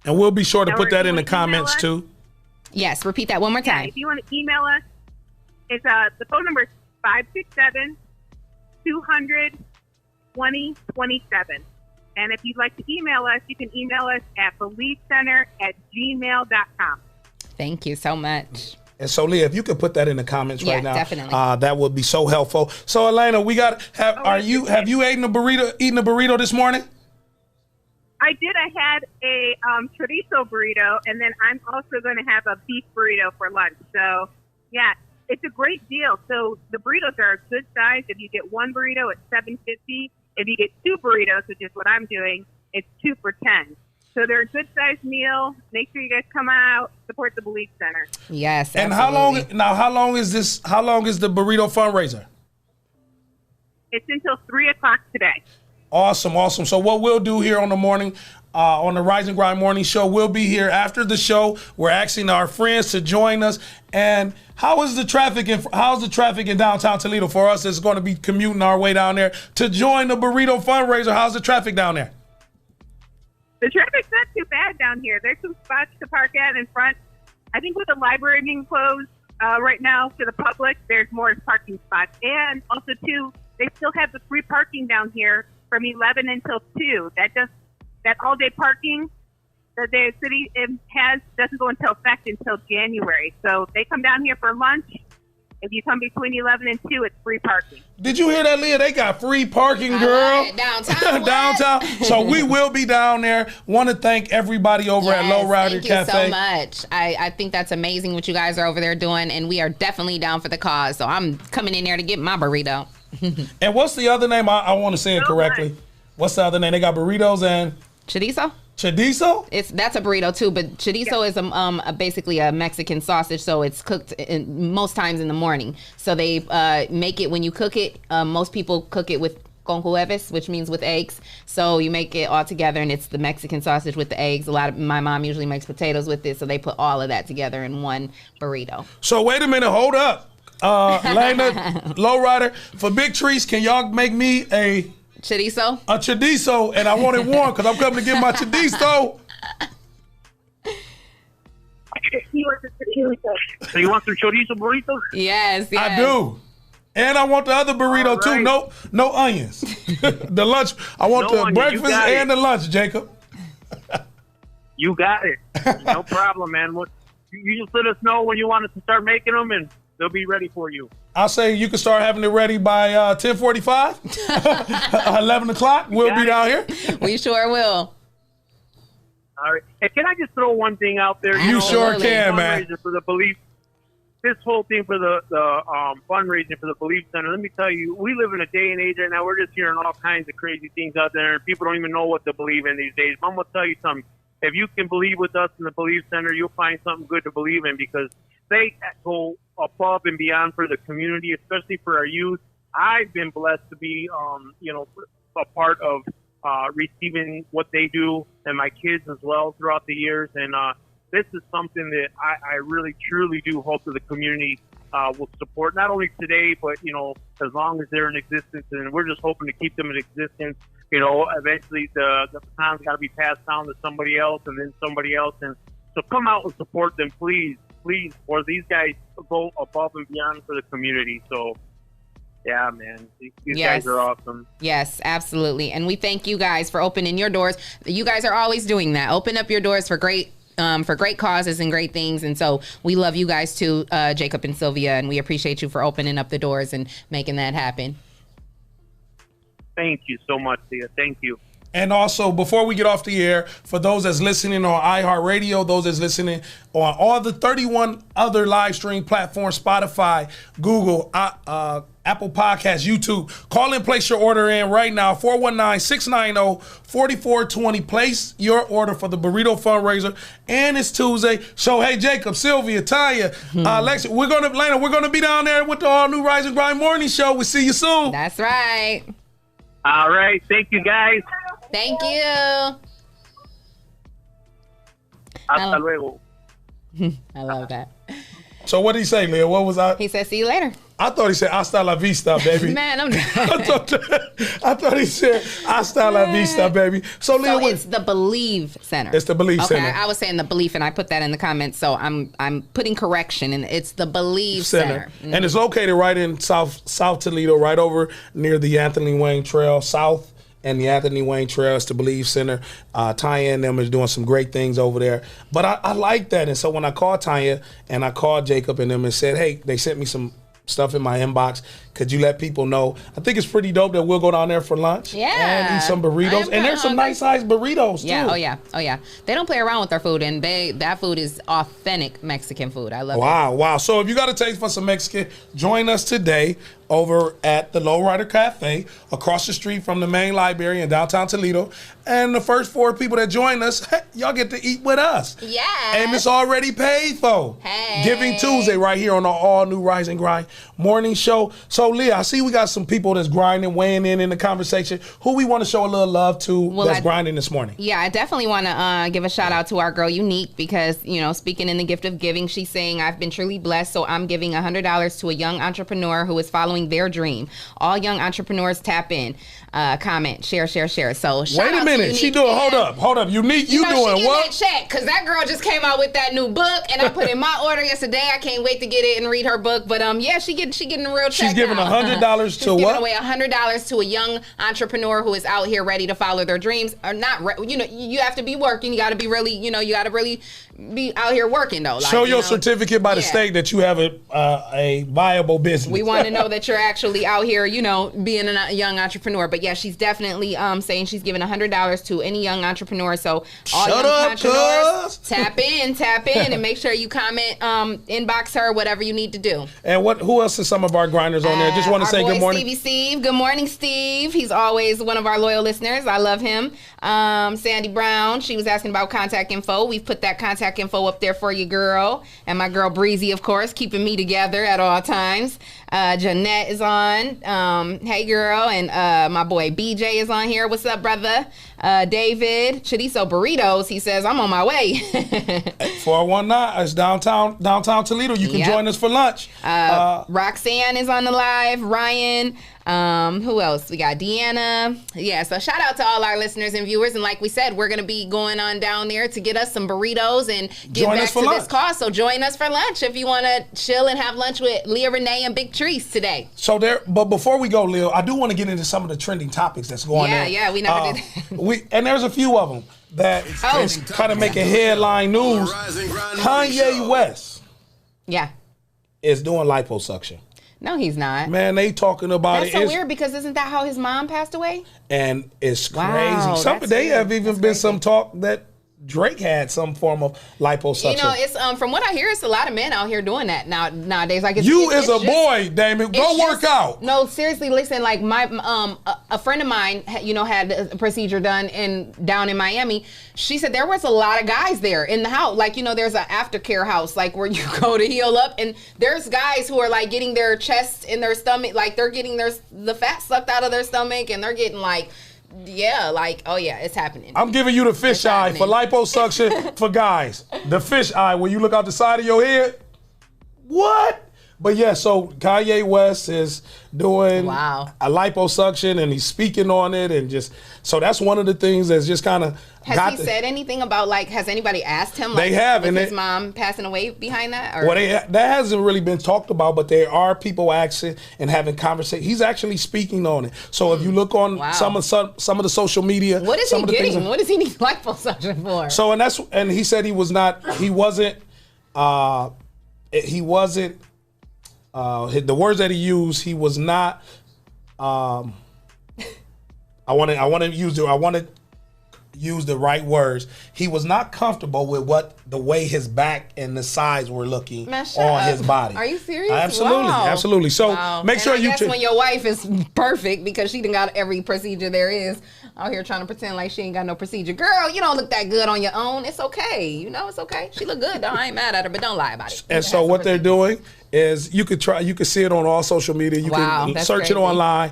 Speaker 2: And we'll be sure to put that in the comments too.
Speaker 3: Yes, repeat that one more time.
Speaker 11: Yeah, if you want to email us, it's the phone number is 567-200-2027. And if you'd like to email us, you can email us at BelieveCenter@gmail.com.
Speaker 3: Thank you so much.
Speaker 2: And so, Leah, if you could put that in the comments right now,
Speaker 3: definitely.
Speaker 2: That would be so helpful. So, Elena, we got have you eaten a burrito this morning?
Speaker 11: I did. I had a chorizo burrito, and then I'm also going to have a beef burrito for lunch. So, yeah, it's a great deal. So the burritos are a good size. If you get one burrito, it's $7.50. If you get 2 burritos, which is what I'm doing, it's 2 for $10. So they're a good sized meal. Make sure you guys come out, support the Believe Center.
Speaker 3: Yes.
Speaker 2: And how long is the burrito fundraiser?
Speaker 11: It's until 3:00 today.
Speaker 2: Awesome. So what we'll do here on the morning, on the Rise and Grind Morning Show, we'll be here after the show. We're asking our friends to join us. And how's the traffic in downtown Toledo for us that's going to be commuting our way down there to join the burrito fundraiser? How's the traffic down there?
Speaker 11: The traffic's not too bad down here. There's some spots to park at in front. I think with the library being closed right now to the public, there's more parking spots. And also, too, they still have the free parking down here from 11 until 2. That all-day parking that the city has doesn't go into effect until January. So they come down here for lunch. If you come between 11 and 2, it's free parking.
Speaker 2: Did you hear that, Leah? They got free parking, girl.
Speaker 3: Downtown.
Speaker 2: Downtown. So we will be down there. Want to thank everybody over at Low Rider Cafe.
Speaker 3: Thank you so much. I think that's amazing what you guys are over there doing, and we are definitely down for the cause. So I'm coming in there to get my burrito.
Speaker 2: And what's the other name? I want to say it correctly. What's the other name? They got burritos and
Speaker 3: chorizo.
Speaker 2: Chorizo?
Speaker 3: That's a burrito too, but chorizo is basically a Mexican sausage, so it's cooked most times in the morning. So they make it when you cook it. Most people cook it with con hueves, which means with eggs. So you make it all together, and it's the Mexican sausage with the eggs. My mom usually makes potatoes with it, so they put all of that together in one burrito.
Speaker 2: So wait a minute, hold up. Lena, Lowrider, for Big Trees, can y'all make me a
Speaker 3: chorizo?
Speaker 2: A chorizo, and I want it warm because I'm coming to get my chorizo.
Speaker 9: So you want some chorizo burritos?
Speaker 3: Yes, yes.
Speaker 2: I do. And I want the other burrito too. No onions. The lunch. I want the breakfast and the lunch, Jacob.
Speaker 9: You got it. No problem, man. You just let us know when you want us to start making them, and they'll be ready for you.
Speaker 2: I'll say you can start having it ready by 10:45, 11 o'clock. We'll be down here.
Speaker 3: We sure will.
Speaker 9: All right. And can I just throw one thing out there?
Speaker 2: You sure can, man.
Speaker 9: For the Belief, this whole thing for the fundraising for the Belief Center. Let me tell you, we live in a day and age right now. We're just hearing all kinds of crazy things out there, and people don't even know what to believe in these days. But I'm gonna tell you something. If you can believe with us in the Belief Center, you'll find something good to believe in because they go above and beyond for the community, especially for our youth. I've been blessed to be, a part of receiving what they do, and my kids as well throughout the years. And this is something that I really, truly do hope that the community will support, not only today, but, as long as they're in existence. And we're just hoping to keep them in existence. Eventually the baton's got to be passed down to somebody else and then somebody else. And so come out and support them, please, or these guys go above and beyond for the community. So, yeah, man, these guys are awesome.
Speaker 3: Yes, absolutely. And we thank you guys for opening your doors. You guys are always doing that. Open up your doors for great causes and great things. And so we love you guys too, Jacob and Sylvia, and we appreciate you for opening up the doors and making that happen.
Speaker 9: Thank you so much, Thea. Thank you.
Speaker 2: And also, before we get off the air, for those that's listening on iHeartRadio, those that's listening on all the 31 other live stream platforms, Spotify, Google, Apple Podcasts, YouTube, call and place your order in right now, 419-690-4420. Place your order for the burrito fundraiser, and it's Tuesday. So, hey, Jacob, Sylvia, Tanya, Lexi, we're gonna be down there with the all new Rise and Grind Morning Show. We'll see you soon.
Speaker 3: That's right.
Speaker 9: All right. Thank you, guys.
Speaker 3: Thank you.
Speaker 9: Hasta luego.
Speaker 3: I love that.
Speaker 2: So what did he say, Leah? What was I?
Speaker 3: He said, see you later.
Speaker 2: I thought he said, hasta la vista, baby.
Speaker 3: Man, I'm done.
Speaker 2: I thought he said, hasta la vista, baby. So, Leah,
Speaker 3: it's the Believe Center.
Speaker 2: It's the Believe Center.
Speaker 3: Okay, I was saying the Belief, and I put that in the comments, so I'm putting correction, and it's the Believe Center.
Speaker 2: Mm-hmm. And it's located right in South Toledo, right over near the Anthony Wayne Trail, South and the Anthony Wayne Trail. It's the Believe Center. Tanya and them is doing some great things over there. But I like that. And so when I called Tanya and I called Jacob and them and said, hey, they sent me some stuff in my inbox. Could you let people know? I think it's pretty dope that we'll go down there for lunch.
Speaker 3: Yeah.
Speaker 2: And eat some burritos. And there's some nice sized burritos too.
Speaker 3: Yeah, oh yeah. They don't play around with their food, and that food is authentic Mexican food. I love it.
Speaker 2: Wow. So if you got a taste for some Mexican, join us today over at the Lowrider Cafe across the street from the main library in downtown Toledo. And the first 4 people that join us, y'all get to eat with us.
Speaker 3: Yeah.
Speaker 2: And it's already paid for.
Speaker 3: Hey.
Speaker 2: Giving Tuesday right here on the all new Rise and Grind Morning Show. So Leah, I see we got some people that's grinding, weighing in the conversation. Who we want to show a little love to that's grinding this morning?
Speaker 3: Yeah, I definitely want to give a shout out to our girl Unique because, speaking in the gift of giving, she's saying, I've been truly blessed, so I'm giving $100 to a young entrepreneur who is following their dream. All young entrepreneurs tap in, comment, share. So shout
Speaker 2: wait a minute, she doing, hold up. Unique, you doing what?
Speaker 3: That check, because that girl just came out with that new book, and I put in my order yesterday. I can't wait to get it and read her book. But yeah, she getting a real check.
Speaker 2: She's giving $100 to what?
Speaker 3: Giving away $100 to a young entrepreneur who is out here ready to follow their dreams. Or not, you have to be working. You got to be really, you got to really be out here working though.
Speaker 2: Show your certificate by the state that you have a viable business.
Speaker 3: We want to know that you're actually out here, being a young entrepreneur. But yeah, she's definitely saying she's giving $100 to any young entrepreneur. So all young entrepreneurs, tap in, and make sure you comment, inbox her, whatever you need to do.
Speaker 2: And who else is some of our grinders on there? Just want to say good morning.
Speaker 3: Steve. Good morning, Steve. He's always one of our loyal listeners. I love him. Sandy Brown, she was asking about contact info. We've put that contact info up there for you, girl. And my girl Breezy, of course, keeping me together at all times. Jeanette is on. Hey, girl. And my boy BJ is on here. What's up, brother? David, Chorizo Burritos, he says, I'm on my way.
Speaker 2: 419, it's downtown Toledo. You can join us for lunch.
Speaker 3: Roxanne is on the live. Ryan. Who else? We got Deanna. Yeah, so shout out to all our listeners and viewers. And like we said, we're going to be going on down there to get us some burritos and get back to this cause. So join us for lunch if you want to chill and have lunch with Leah Renee and Big Trees today.
Speaker 2: So but before we go, Leah, I do want to get into some of the trending topics that's going on.
Speaker 3: Yeah, we never did that.
Speaker 2: And there's a few of them that kind of making headline news. Kanye West is doing liposuction.
Speaker 3: No, he's not.
Speaker 2: Man, they talking about
Speaker 3: it. That's so weird because isn't that how his mom passed away?
Speaker 2: And it's crazy. They have even been some talk that Drake had some form of liposuction.
Speaker 3: You know, it's from what I hear, it's a lot of men out here doing that nowadays. Like it's
Speaker 2: a boy, Damon. Go work out.
Speaker 3: No, seriously, listen. Like my a friend of mine, had a procedure done down in Miami. She said there was a lot of guys there in the house. Like there's an aftercare house, like where you go to heal up, and there's guys who are like getting their chest in their stomach, like they're getting the fat sucked out of their stomach, and they're getting like. Yeah, it's happening.
Speaker 2: I'm giving you the fish eye for liposuction for guys. The fish eye, when you look out the side of your head. What? But yeah, so Kanye West is doing a liposuction and he's speaking on it and so that's one of the things that's just kind of.
Speaker 3: Has he said anything about has anybody asked him?
Speaker 2: They have,
Speaker 3: and his mom passing away behind that? Or?
Speaker 2: Well, that hasn't really been talked about, but there are people asking and having conversations. He's actually speaking on it. So if you look on some of the social media,
Speaker 3: what is he getting? What does he need liposuction for?
Speaker 2: So and he said he wasn't. The words that he used, he was not. I want to use the right words. He was not comfortable with the way his back and the sides were looking on his body.
Speaker 3: Are you serious?
Speaker 2: Absolutely. So make sure you.
Speaker 3: That's when your wife is perfect because she done got every procedure there is. Out here trying to pretend like she ain't got no procedure. Girl, you don't look that good on your own. It's okay. It's okay. She look good though. I ain't mad at her, but don't lie about it.
Speaker 2: And so what they're doing is you could see it on all social media. You can search it online.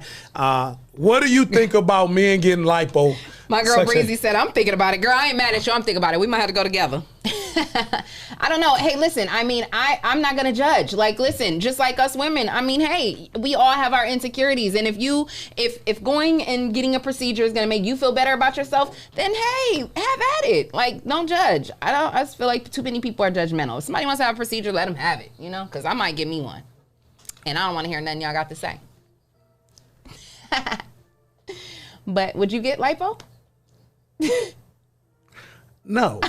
Speaker 2: What do you think about men getting lipo?
Speaker 3: My girl Breezy said, I'm thinking about it. Girl, I ain't mad at you. I'm thinking about it. We might have to go together. I don't know. Hey, listen, I'm not going to judge. Like, listen, just like us women, hey, we all have our insecurities. And if going and getting a procedure is going to make you feel better about yourself, then hey, have at it. Like, don't judge. I just feel like too many people are judgmental. If somebody wants to have a procedure, let them have it, because I might get me one. And I don't want to hear nothing y'all got to say. But would you get lipo?
Speaker 2: No.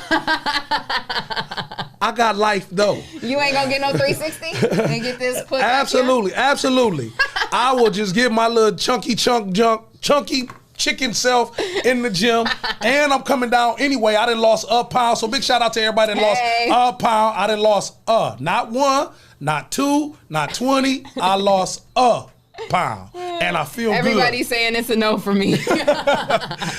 Speaker 2: I got life though.
Speaker 3: You ain't gonna get no 360 and get this put
Speaker 2: Absolutely. I will just get my little chunky chicken self in the gym, and I'm coming down anyway. I done lost a pound, so big shout out to everybody that lost a pound. I done lost not 1, not 2, not 20. I lost a pound, and I feel
Speaker 3: Everybody's saying it's a no for me.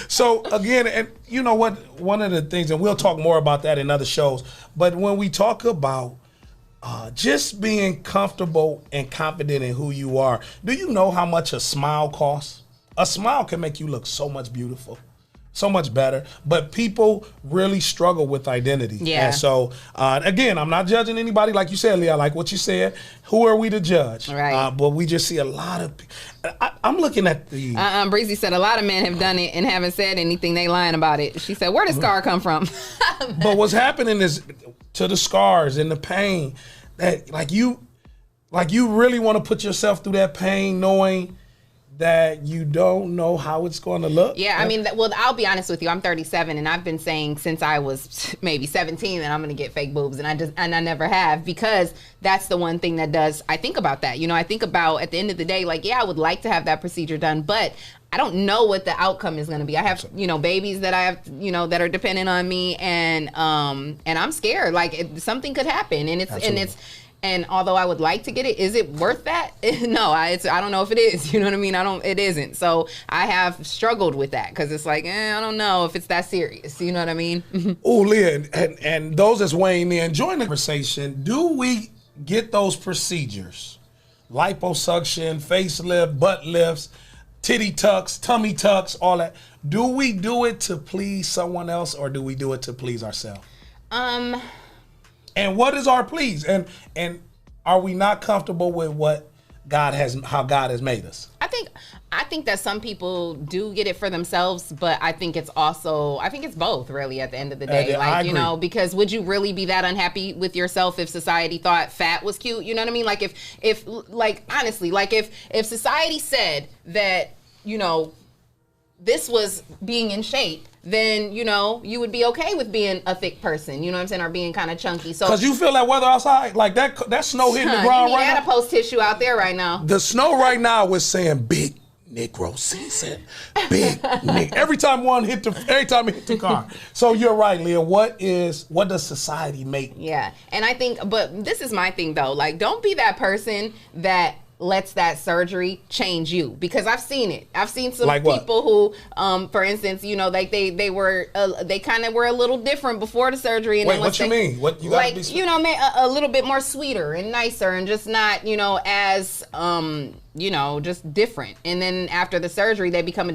Speaker 2: So again, and you know what? One of the things, and we'll talk more about that in other shows, but when we talk about just being comfortable and confident in who you are, do you know how much a smile costs? A smile can make you look so much beautiful, so much better, but people really struggle with identity.
Speaker 3: Yeah.
Speaker 2: And so, again, I'm not judging anybody. Like you said, Leah, like what you said. Who are we to judge?
Speaker 3: Right.
Speaker 2: But we just see a lot of. I'm looking at the.
Speaker 3: Breezy said a lot of men have done it and haven't said anything. They lying about it. She said, "Where did scar come from?"
Speaker 2: But what's happening is to the scars and the pain that like you really want to put yourself through that pain, knowing that you don't know how it's going to look.
Speaker 3: Yeah, I mean, well, I'll be honest with you. I'm 37, and I've been saying since I was maybe 17 that I'm going to get fake boobs, and I never have, because that's the one thing that I think about that. I think about at the end of the day, like, yeah, I would like to have that procedure done, but I don't know what the outcome is going to be. I have, babies that I have, that are dependent on me, and I'm scared. Like, something could happen, and And although I would like to get it, is it worth that? No, I don't know if it is. You know what I mean? It isn't. So I have struggled with that because it's like, I don't know if it's that serious. You know what I mean?
Speaker 2: Oh, Leah, and those that's weighing in, join the conversation. Do we get those procedures liposuction, facelift, butt lifts, titty tucks, tummy tucks, all that. Do we do it to please someone else, or do we do it to please ourselves? And what is our please? And are we not comfortable with how God has made us?
Speaker 3: I think that some people do get it for themselves, but I think it's both really at the end of the day. Like, you know, because would you really be that unhappy with yourself if society thought fat was cute? You know what I mean? Like if honestly, like if society said that, you know, this was being in shape, then, you know, you would be okay with being a thick person, you know what I'm saying, or being kind of chunky. So, because
Speaker 2: you feel that weather outside, like that snow hitting the ground right now.
Speaker 3: You adipose tissue out there right now.
Speaker 2: The snow right now was saying big Negro season, big Negro. Every time it hit the car. So you're right, Leah. What does society make?
Speaker 3: Yeah, and I think, but this is my thing though. Like, don't be that person that lets that surgery change you, because I've seen it. I've seen some people who, for instance, you know, like they kind of were a little different before the surgery. And
Speaker 2: wait, what you mean? What you
Speaker 3: like? You know, a little bit more sweeter and nicer, and just not, you know, as you know, just different. And then after the surgery, they become a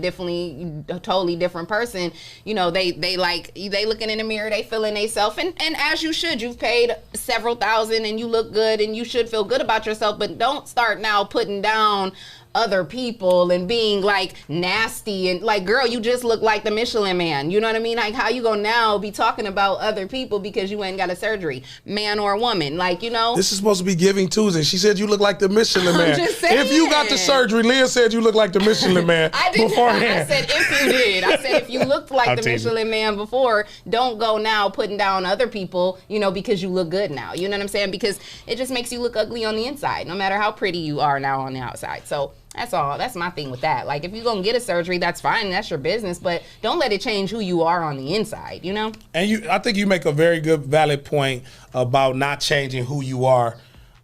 Speaker 3: totally different person. You know, they looking in the mirror, they feeling themselves, and as you should. You've paid several thousand, and you look good, and you should feel good about yourself. But don't start now putting down other people and being like nasty and like, girl, you just look like the Michelin Man. You know what I mean? Like, how you gonna now be talking about other people because you ain't got a surgery, man or woman? Like, you know,
Speaker 2: this is supposed to be Giving Tuesday. She said you look like the Michelin Man.
Speaker 3: Just saying.
Speaker 2: If you got the surgery, Leah said you look like the Michelin Man.
Speaker 3: I didn't.
Speaker 2: Beforehand.
Speaker 3: I said if you did. I said if you looked like the Michelin Man before, don't go now putting down other people, you know, because you look good now. You know what I'm saying? Because it just makes you look ugly on the inside, no matter how pretty you are now on the outside. So that's all. That's my thing with that. Like, if you're going to get a surgery, that's fine. That's your business. But don't let it change who you are on the inside, you know?
Speaker 2: And I think you make a very good, valid point about not changing who you are.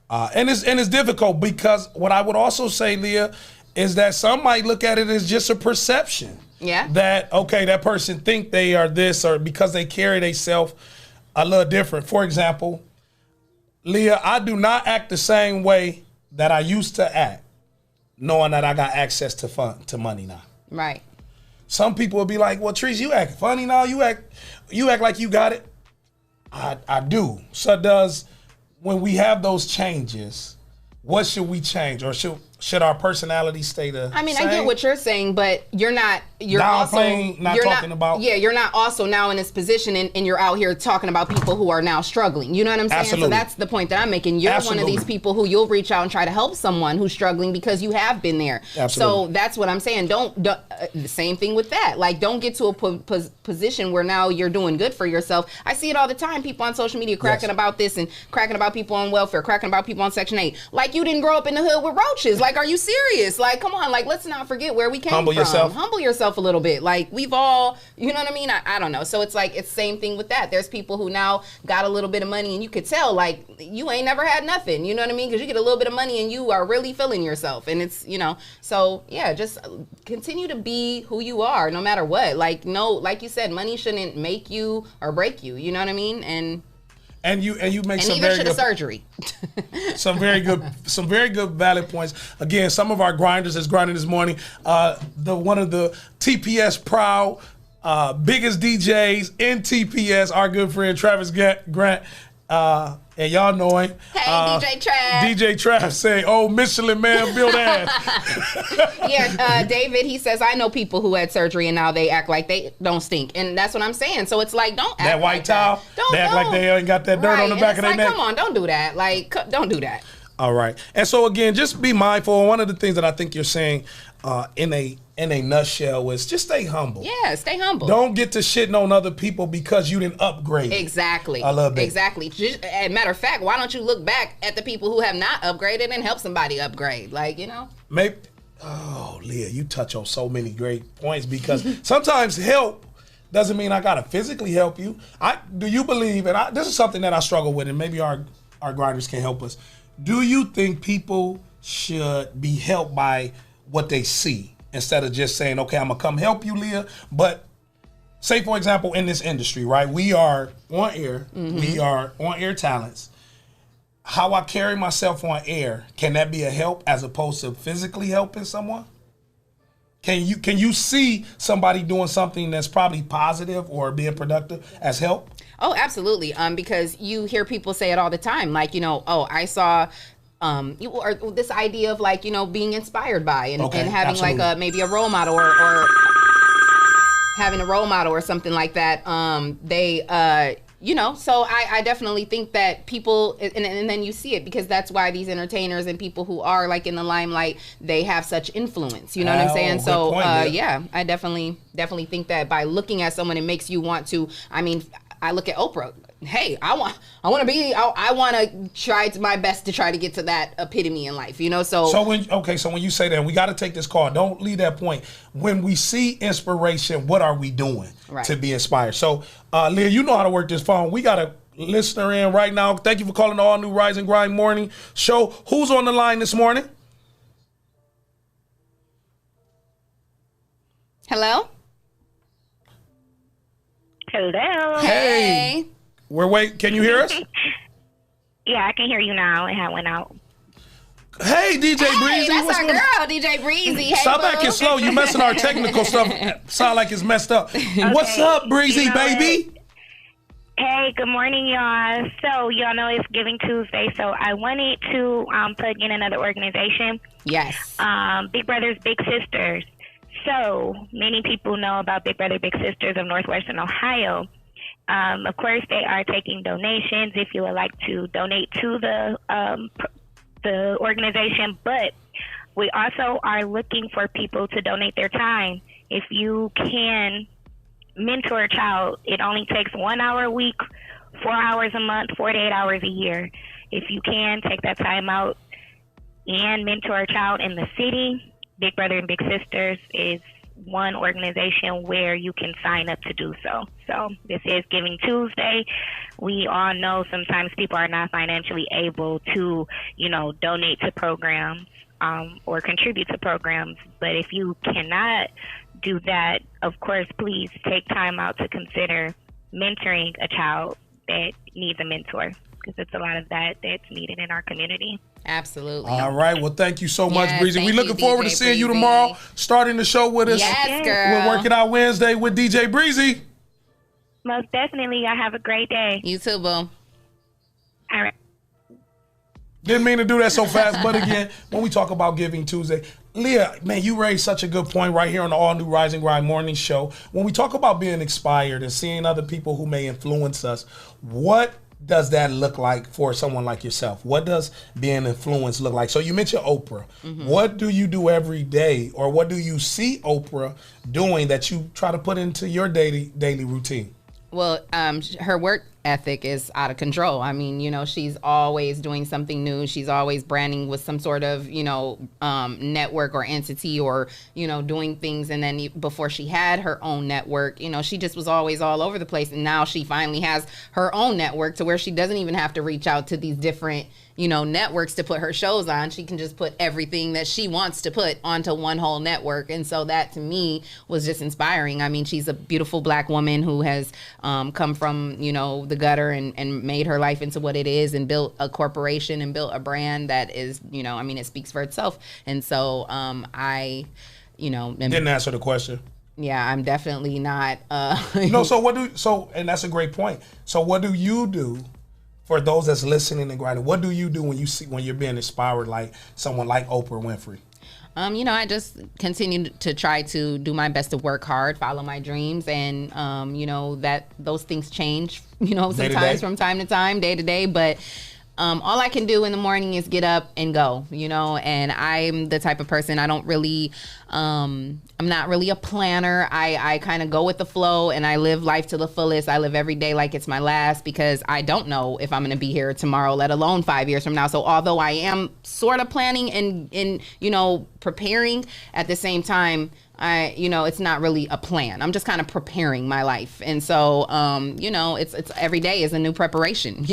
Speaker 2: And it's difficult, because what I would also say, Leah, is that some might look at it as just a perception.
Speaker 3: Yeah.
Speaker 2: That, okay, that person think they are this, or because they carry themselves a little different. For example, Leah, I do not act the same way that I used to act, knowing that I got access to money now.
Speaker 3: Right.
Speaker 2: Some people will be like, well, Trees, you act funny now. You act like you got it. I do. So when we have those changes, what should we change? Or should our personality stay the same?
Speaker 3: I get what you're saying, but you're not
Speaker 2: talking about.
Speaker 3: Yeah, you're not also now in this position, and you're out here talking about people who are now struggling. You know what I'm saying?
Speaker 2: Absolutely.
Speaker 3: So that's the point that I'm making. You're one of these people who you'll reach out and try to help someone who's struggling because you have been there.
Speaker 2: Absolutely.
Speaker 3: So that's what I'm saying. Don't the same thing with that. Like, don't get to a position where now you're doing good for yourself. I see it all the time. People on social media cracking about this and cracking about people on welfare, cracking about people on Section 8. Like, you didn't grow up in the hood with roaches. Like, are you serious? Like, come on. Like, let's not forget where we came from. Humble yourself a little bit. Like, we've all, you know what I mean? I don't know. So it's like, it's same thing with that. There's people who now got a little bit of money, and you could tell, like, you ain't never had nothing. You know what I mean? Because you get a little bit of money and you are really feeling yourself. And it's, you know, so yeah, just continue to be who you are no matter what. Like, no, like you said, money shouldn't make you or break you. You know what I mean?
Speaker 2: And you make some
Speaker 3: neither
Speaker 2: very
Speaker 3: should
Speaker 2: good
Speaker 3: a surgery.
Speaker 2: some very good valid points. Again, some of our grinders is grinding this morning. One of the TPS proud biggest DJs in TPS, our good friend Travis Grant. And y'all know him.
Speaker 3: Hey, DJ Trav.
Speaker 2: DJ Trav say, "Oh, Michelin Man, build ass."
Speaker 3: Yeah, David, he says, I know people who had surgery and now they act like they don't stink. And that's what I'm saying. So it's like, don't act
Speaker 2: that white
Speaker 3: like
Speaker 2: towel.
Speaker 3: That.
Speaker 2: They act like they ain't got that dirt on the back of their neck.
Speaker 3: Come on, don't do that. Like, don't do that.
Speaker 2: All right. And so again, just be mindful. One of the things that I think you're saying in a nutshell is just stay humble.
Speaker 3: Yeah, stay humble.
Speaker 2: Don't get to shitting on other people because you didn't upgrade.
Speaker 3: Exactly.
Speaker 2: I love that.
Speaker 3: Exactly. As a matter of fact, why don't you look back at the people who have not upgraded and help somebody upgrade? Like, you know?
Speaker 2: Maybe. Oh, Leah, you touch on so many great points, because sometimes help doesn't mean I gotta physically help you. Do you believe, and this is something that I struggle with, and maybe our grinders can help us. Do you think people should be helped by what they see instead of just saying, okay, I'm gonna come help you, Leah? But say, for example, in this industry, right? We are on air. Mm-hmm. We are on air talents. how I carry myself on air, can that be a help as opposed to physically helping someone? Can you see somebody doing something that's probably positive or being productive as help?
Speaker 3: Oh, absolutely. Because you hear people say it all the time, like, I saw or this idea of like, being inspired by and having absolutely. Like maybe a role model or having a role model or something like that. So I definitely think that people, and then you see it, because that's why these entertainers and people who are like in the limelight, they have such influence. You know what I'm saying? So yeah, I definitely think that by looking at someone, it makes you want to. I mean, I look at Oprah. Hey, I want to try my best to try to get to that epitome in life, So
Speaker 2: when you say that, we got to take this call. Don't leave that point. When we see inspiration, what are we doing to be inspired? So, Leah, you know how to work this phone. We got a listener in right now. Thank you for calling the all new Rise and Grind Morning Show. Who's on the line this morning?
Speaker 3: Hello.
Speaker 12: Hello.
Speaker 2: Hey. Can you hear us?
Speaker 12: Yeah, I can hear you now. It had went out.
Speaker 2: Hey, DJ Breezy.
Speaker 3: That's our girl, DJ Breezy. Hey,
Speaker 2: stop acting slow. You messing our technical stuff. Sound like it's messed up. Okay. What's up, Breezy, baby?
Speaker 12: Hey, good morning, y'all. So, y'all know it's Giving Tuesday, so I wanted to plug in another organization.
Speaker 3: Yes.
Speaker 12: Big Brothers Big Sisters. So, many people know about Big Brother Big Sisters of Northwestern Ohio. Of course, they are taking donations if you would like to donate to the organization, but we also are looking for people to donate their time. If you can mentor a child, it only takes 1 hour a week, 4 hours a month, 48 hours a year. If you can take that time out and mentor a child in the city, Big Brother and Big Sisters is one organization where you can sign up to do so. So this is Giving Tuesday. We all know sometimes people are not financially able to, donate to programs or contribute to programs. But if you cannot do that, of course, please take time out to consider mentoring a child that needs a mentor, because it's a lot of that's needed in our community.
Speaker 3: Absolutely.
Speaker 2: All right. Well, thank you so much, Breezy. We're looking forward to seeing you tomorrow, starting the show with us.
Speaker 3: Yes, girl.
Speaker 2: We're working out Wednesday with DJ Breezy.
Speaker 12: Most definitely. Y'all have a great day.
Speaker 3: You too, boo. All
Speaker 12: right.
Speaker 2: Didn't mean to do that so fast, but again, when we talk about Giving Tuesday, Leah, man, you raised such a good point right here on the all new Rise and Grind Morning Show. When we talk about being inspired and seeing other people who may influence us, what does that look like for someone like yourself? What does being influenced look like? So you mentioned Oprah. Mm-hmm. What do you do every day, or what do you see Oprah doing that you try to put into your daily routine?
Speaker 3: Well, her work ethic is out of control. I mean, she's always doing something new. She's always branding with some sort of, network or entity, or, doing things. And then before she had her own network, she just was always all over the place. And now she finally has her own network to where she doesn't even have to reach out to these different, networks to put her shows on. She can just put everything that she wants to put onto one whole network. And so that to me was just inspiring. I mean, she's a beautiful Black woman who has come from, the gutter and made her life into what it is, and built a corporation and built a brand that is, it speaks for itself. And so I
Speaker 2: didn't answer the question.
Speaker 3: Yeah, I'm definitely not.
Speaker 2: And that's a great point. So what do you do for those that's listening and grinding? What do you do when you're being inspired like someone like Oprah Winfrey?
Speaker 3: I just continue to try to do my best to work hard, follow my dreams, and that those things change, sometimes from time to time, day to day, but all I can do in the morning is get up and go, and I'm the type of person, I don't really, I'm not really a planner. I kind of go with the flow, and I live life to the fullest. I live every day like it's my last, because I don't know if I'm going to be here tomorrow, let alone 5 years from now. So although I am sort of planning and preparing, at the same time, it's not really a plan. I'm just kind of preparing my life. And so, it's every day is a new preparation,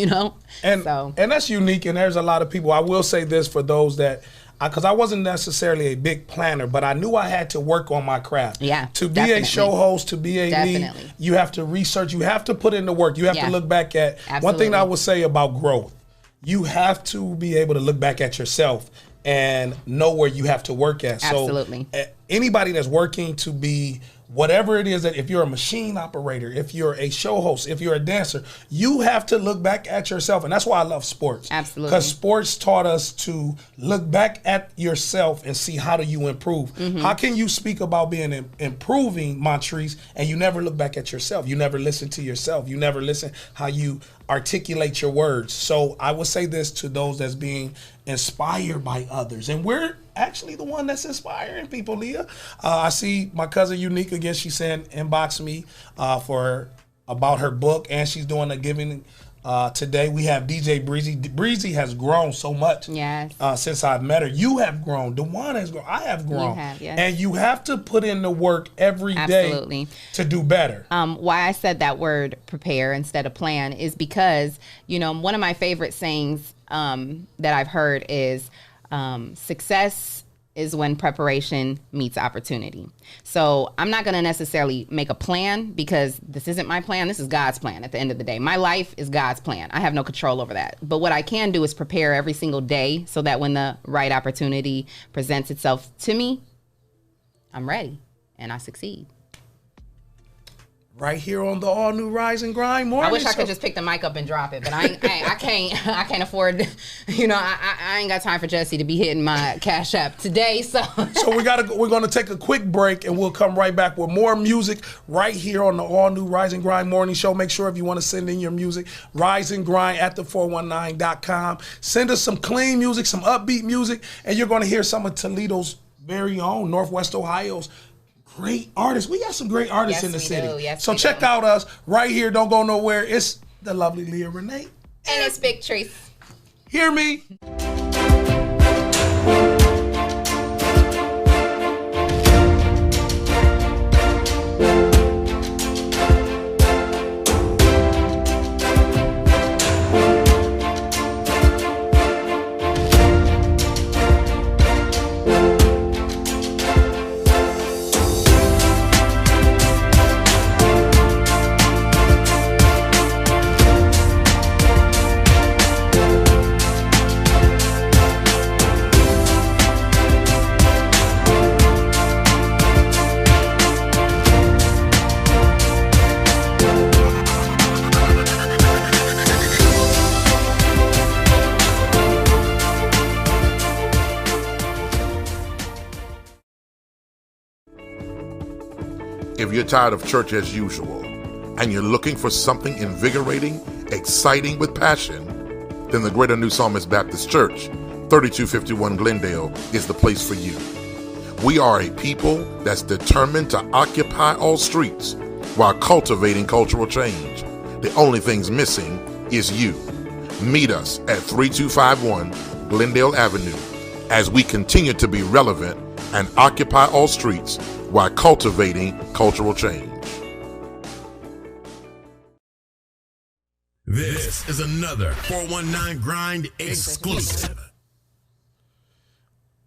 Speaker 2: And that's unique. And there's a lot of people, I will say this for those that, because I wasn't necessarily a big planner, but I knew I had to work on my craft.
Speaker 3: Yeah,
Speaker 2: to be a show host, to be a lead, you have to research, you have to put in the work, you have to look back at.
Speaker 3: Absolutely.
Speaker 2: One thing I would say about growth, you have to be able to look back at yourself and know where you have to work at.
Speaker 3: Absolutely.
Speaker 2: So anybody that's working to be whatever it is, that if you're a machine operator, if you're a show host, if you're a dancer, you have to look back at yourself. And that's why I love sports.
Speaker 3: Absolutely.
Speaker 2: Because sports taught us to look back at yourself and see how do you improve.
Speaker 3: Mm-hmm.
Speaker 2: How can you speak about being improving, Montrese, and you never look back at yourself? You never listen to yourself. You never listen how you articulate your words. So I would say this to those that's being inspired by others. And we're actually the one that's inspiring people, Leah. I see my cousin Unique again. She sent inbox me about her book, and she's doing a giving today. We have DJ Breezy. Breezy has grown so much since I've met her. You have grown. DeJuan has grown. I have grown.
Speaker 3: You have, yes.
Speaker 2: And you have to put in the work every day to do better.
Speaker 3: Why I said that word prepare instead of plan is because, one of my favorite sayings that I've heard is success is when preparation meets opportunity. So I'm not going to necessarily make a plan because this isn't my plan. This is God's plan at the end of the day. My life is God's plan. I have no control over that. But what I can do is prepare every single day so that when the right opportunity presents itself to me, I'm ready and I succeed.
Speaker 2: Right here on the all new Rise and Grind morning.
Speaker 3: I wish I could just pick the mic up and drop it, but I can't afford. I ain't got time for Jesse to be hitting my Cash App today. So
Speaker 2: we're gonna take a quick break and we'll come right back with more music right here on the all new Rise and Grind morning show. Make sure if you want to send in your music, Rise and Grind at the419.com. Send us some clean music, some upbeat music, and you're gonna hear some of Toledo's very own, Northwest Ohio's great artists. We got some great artists in the city. So check out us right here. Don't go nowhere. It's the lovely Leah Renee.
Speaker 3: And it's Big Trace.
Speaker 2: Hear me?
Speaker 6: If you're tired of church as usual and you're looking for something invigorating, exciting with passion, then the Greater New Psalmist Baptist Church, 3251 Glendale, is the place for you. We are a people that's determined to occupy all streets while cultivating cultural change. The only thing's missing is you. Meet us at 3251 Glendale Avenue as we continue to be relevant and occupy all streets while cultivating cultural change.
Speaker 4: This is another 419 Grind exclusive.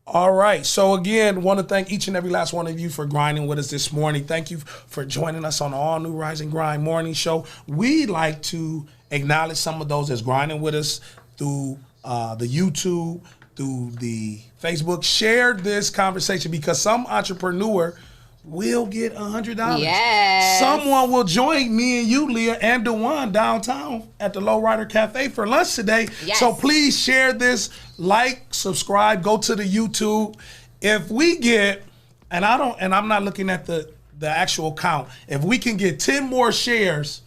Speaker 2: All right. So again, want to thank each and every last one of you for grinding with us this morning. Thank you for joining us on the all new Rise and Grind morning show. We'd like to acknowledge some of those that's grinding with us through the YouTube, through the Facebook. Share this conversation because some entrepreneur will get $100.
Speaker 3: Yes.
Speaker 2: Someone will join me and you, Leah, and DeJuan downtown at the Lowrider Cafe for lunch today.
Speaker 3: Yes.
Speaker 2: So please share this, like, subscribe, go to the YouTube. If we get, and I'm not looking at the actual count, if we can get 10 more shares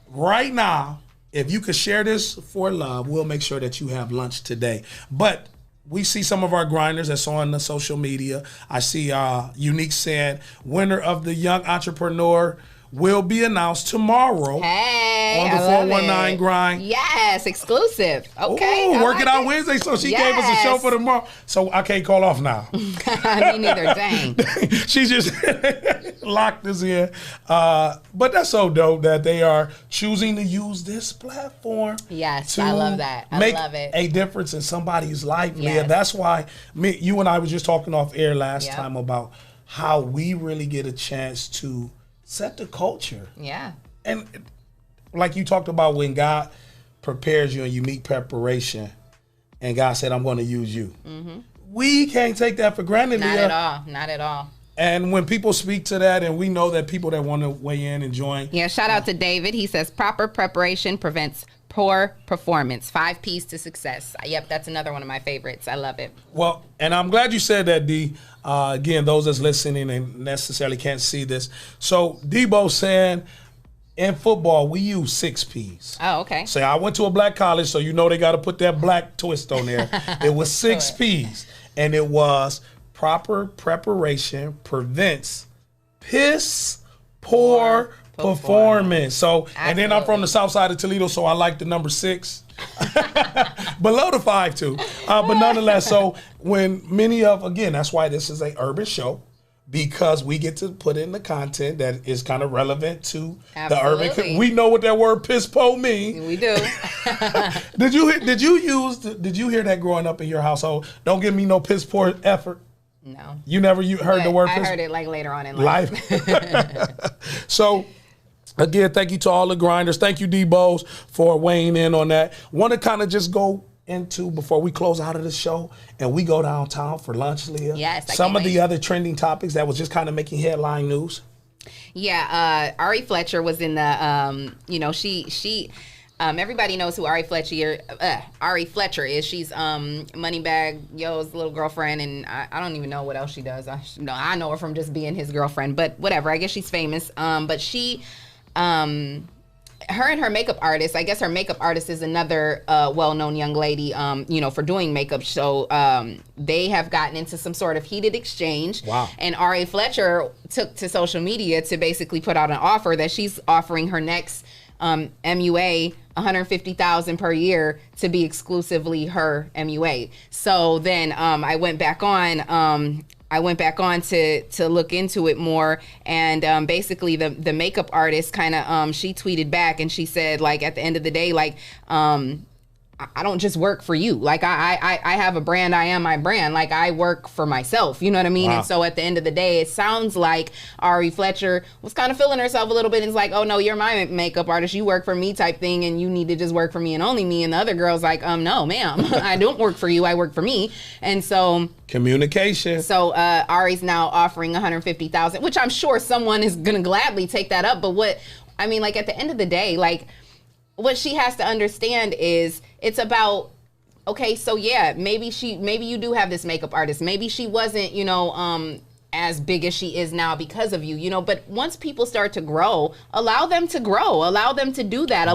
Speaker 2: right now, if you could share this for love, we'll make sure that you have lunch today. But we see some of our grinders that's on the social media. I see Unique said, winner of the Young Entrepreneur will be announced tomorrow on the 419 Grind.
Speaker 3: Yes, exclusive. Okay.
Speaker 2: Ooh, Work It Out Wednesday. So she gave us a show for tomorrow. So I can't call off now.
Speaker 3: Me neither. Dang.
Speaker 2: She just locked us in. But that's so dope that they are choosing to use this platform.
Speaker 3: Yes, I love that. I love it.
Speaker 2: A difference in somebody's life.
Speaker 3: Yes.
Speaker 2: Leah. That's why you and I was just talking off air last time about how we really get a chance to set the culture.
Speaker 3: Yeah.
Speaker 2: And like you talked about when God prepares you in unique preparation, and God said, I'm going to use you. Mm-hmm. We can't take that for granted,
Speaker 3: Not
Speaker 2: Leah.
Speaker 3: at all. Not at all.
Speaker 2: And when people speak to that, and we know that people that want to weigh in and join.
Speaker 3: Yeah, shout out to David. He says, proper preparation prevents poor performance. 5 P's to success. Yep, that's another one of my favorites. I love it.
Speaker 2: Well, and I'm glad you said that, D. Again, those that's listening and necessarily can't see this. So Debo saying, in football, we use 6 P's.
Speaker 3: Oh, okay.
Speaker 2: Say, I went to a black college, so you know they got to put that black twist on there. It was 6 P's. And it was proper preparation prevents piss poor performance. So, and then I'm from the south side of Toledo, so I like the number 6. Below the 5 too. But nonetheless, so when again, that's why this is a urban show, because we get to put in the content that is kind of relevant to the urban. We know what that word piss po means.
Speaker 3: We do.
Speaker 2: Did you hear that growing up in your household? Don't give me no piss poor effort.
Speaker 3: No.
Speaker 2: You never heard the word piss?
Speaker 3: I heard it like later on in life.
Speaker 2: So again, thank you to all the grinders. Thank you, D-Bows, for weighing in on that. Want to kind of just go into, before we close out of the show and we go downtown for lunch, Leah?
Speaker 3: Yes.
Speaker 2: Some of the other trending topics that was just kind of making headline news.
Speaker 3: Yeah, Ari Fletcher was in the, everybody knows who Ari Fletcher is. She's Moneybagg Yo's little girlfriend, and I don't even know what else she does. I know her from just being his girlfriend, but whatever. I guess she's famous. But she, her and her makeup artist, I guess her makeup artist is another well-known young lady, for doing makeup. So they have gotten into some sort of heated exchange.
Speaker 2: Wow.
Speaker 3: And Ari Fletcher took to social media to basically put out an offer that she's offering her next MUA $150,000 per year to be exclusively her MUA. So then I went back on to look into it more, and basically the makeup artist kind of she tweeted back and she said, like, at the end of the day, like, I don't just work for you. Like, I have a brand. I am my brand. Like, I work for myself. You know what I mean? Wow. And so at the end of the day, it sounds like Ari Fletcher was kind of feeling herself a little bit. And it's like, oh, no, you're my makeup artist. You work for me type thing, and you need to just work for me and only me. And the other girl's like, no, ma'am. I don't work for you. I work for me. And so...
Speaker 2: communication.
Speaker 3: So Ari's now offering $150,000, which I'm sure someone is going to gladly take that up. But at the end of the day, like... what she has to understand is it's about, okay, so yeah, maybe you do have this makeup artist. Maybe she wasn't, as big as she is now because of you, but once people start to grow, allow them to grow, allow them to do that.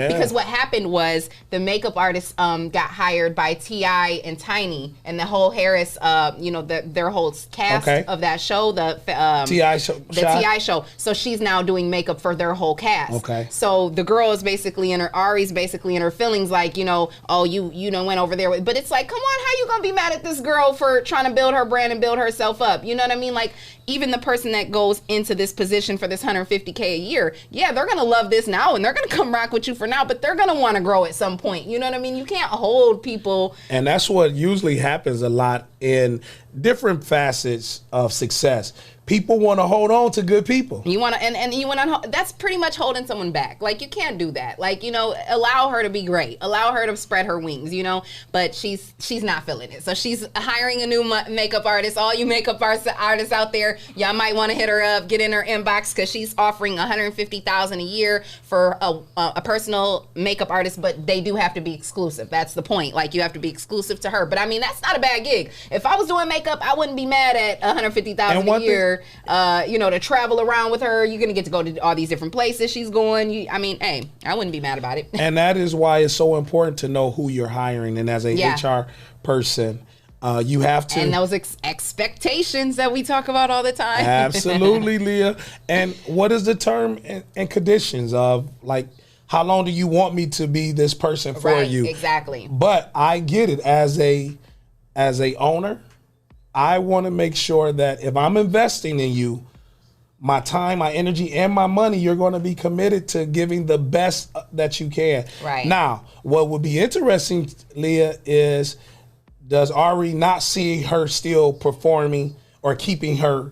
Speaker 3: Because what happened was the makeup artist got hired by T.I. and Tiny and the whole Harris, their whole cast of that show, the
Speaker 2: T.I. show.
Speaker 3: The T.I. show. So she's now doing makeup for their whole cast.
Speaker 2: Okay.
Speaker 3: So the girl is basically Ari's basically in her feelings, like, oh, you done went over there. But it's like, come on, how you gonna be mad at this girl for trying to build her brand and build herself up? You know what I mean? Like, even the person that goes into this position for this $150K a year, yeah, they're going to love this now and they're going to come rock with you for now, but they're going to want to grow at some point. You know what I mean? You can't hold people.
Speaker 2: And that's what usually happens a lot in different facets of success. People want to hold on to good people.
Speaker 3: You want to, and you want to, that's pretty much holding someone back. Like, you can't do that. Like, allow her to be great. Allow her to spread her wings, but she's not feeling it. So she's hiring a new makeup artist. All you makeup artists out there, y'all might want to hit her up, get in her inbox, because she's offering $150,000 a year for a personal makeup artist, but they do have to be exclusive. That's the point. Like, you have to be exclusive to her. But I mean, that's not a bad gig. If I was doing makeup, I wouldn't be mad at $150,000 a year. To travel around with her. You're going to get to go to all these different places she's going. I wouldn't be mad about it.
Speaker 2: And that is why it's so important to know who you're hiring. And as a HR person, you have to.
Speaker 3: And those expectations that we talk about all the time.
Speaker 2: Absolutely, Leah. And what is the term and conditions of, like, how long do you want me to be this person for you?
Speaker 3: Exactly.
Speaker 2: But I get it. As a owner, I want to make sure that if I'm investing in you, my time, my energy, and my money, you're going to be committed to giving the best that you can.
Speaker 3: Right.
Speaker 2: Now, what would be interesting, Leah, is does Ari not see her still performing or keeping her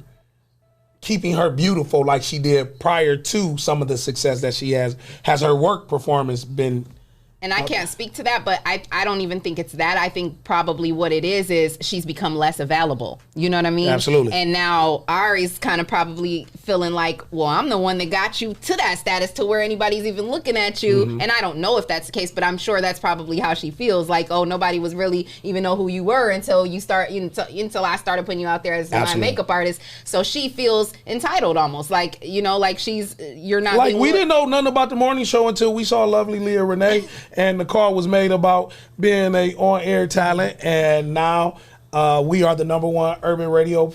Speaker 2: beautiful like she did prior to some of the success that she has? Has her work performance been
Speaker 3: And I can't speak to that, but I don't even think it's that. I think probably what it is she's become less available. You know what I mean?
Speaker 2: Absolutely.
Speaker 3: And now Ari's kind of probably feeling like, well, I'm the one that got you to that status to where anybody's even looking at you. Mm-hmm. And I don't know if that's the case, but I'm sure that's probably how she feels. Like, oh, nobody was really even know who you were until I started putting you out there as my makeup artist. So she feels entitled almost. Like, you know, like you're not.
Speaker 2: Like, we didn't know nothing about the morning show until we saw lovely Leah Renee. And the call was made about being a on-air talent, and now we are the #1 urban radio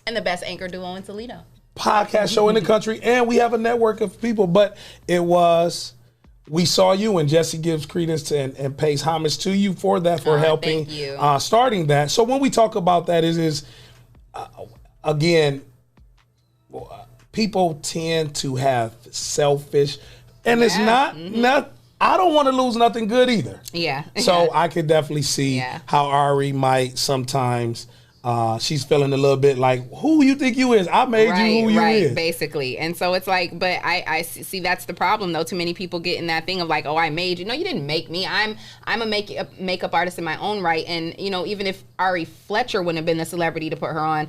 Speaker 3: and the best anchor duo in Toledo
Speaker 2: podcast show in the country, and we have a network of people. But we saw you, and Jesse gives credence to and pays homage to you for that, for helping starting that. So when we talk about that, again, people tend to have selfish, and it's not. I don't want to lose nothing good either.
Speaker 3: Yeah.
Speaker 2: So I could definitely see how Ari might sometimes, she's feeling a little bit like, who you think you is? I made you who you is.
Speaker 3: Basically. And so it's like, but I see that's the problem though. Too many people get in that thing of like, oh, I made you. No, you didn't make me. I'm a makeup artist in my own right. And, you know, even if Ari Fletcher wouldn't have been the celebrity to put her on,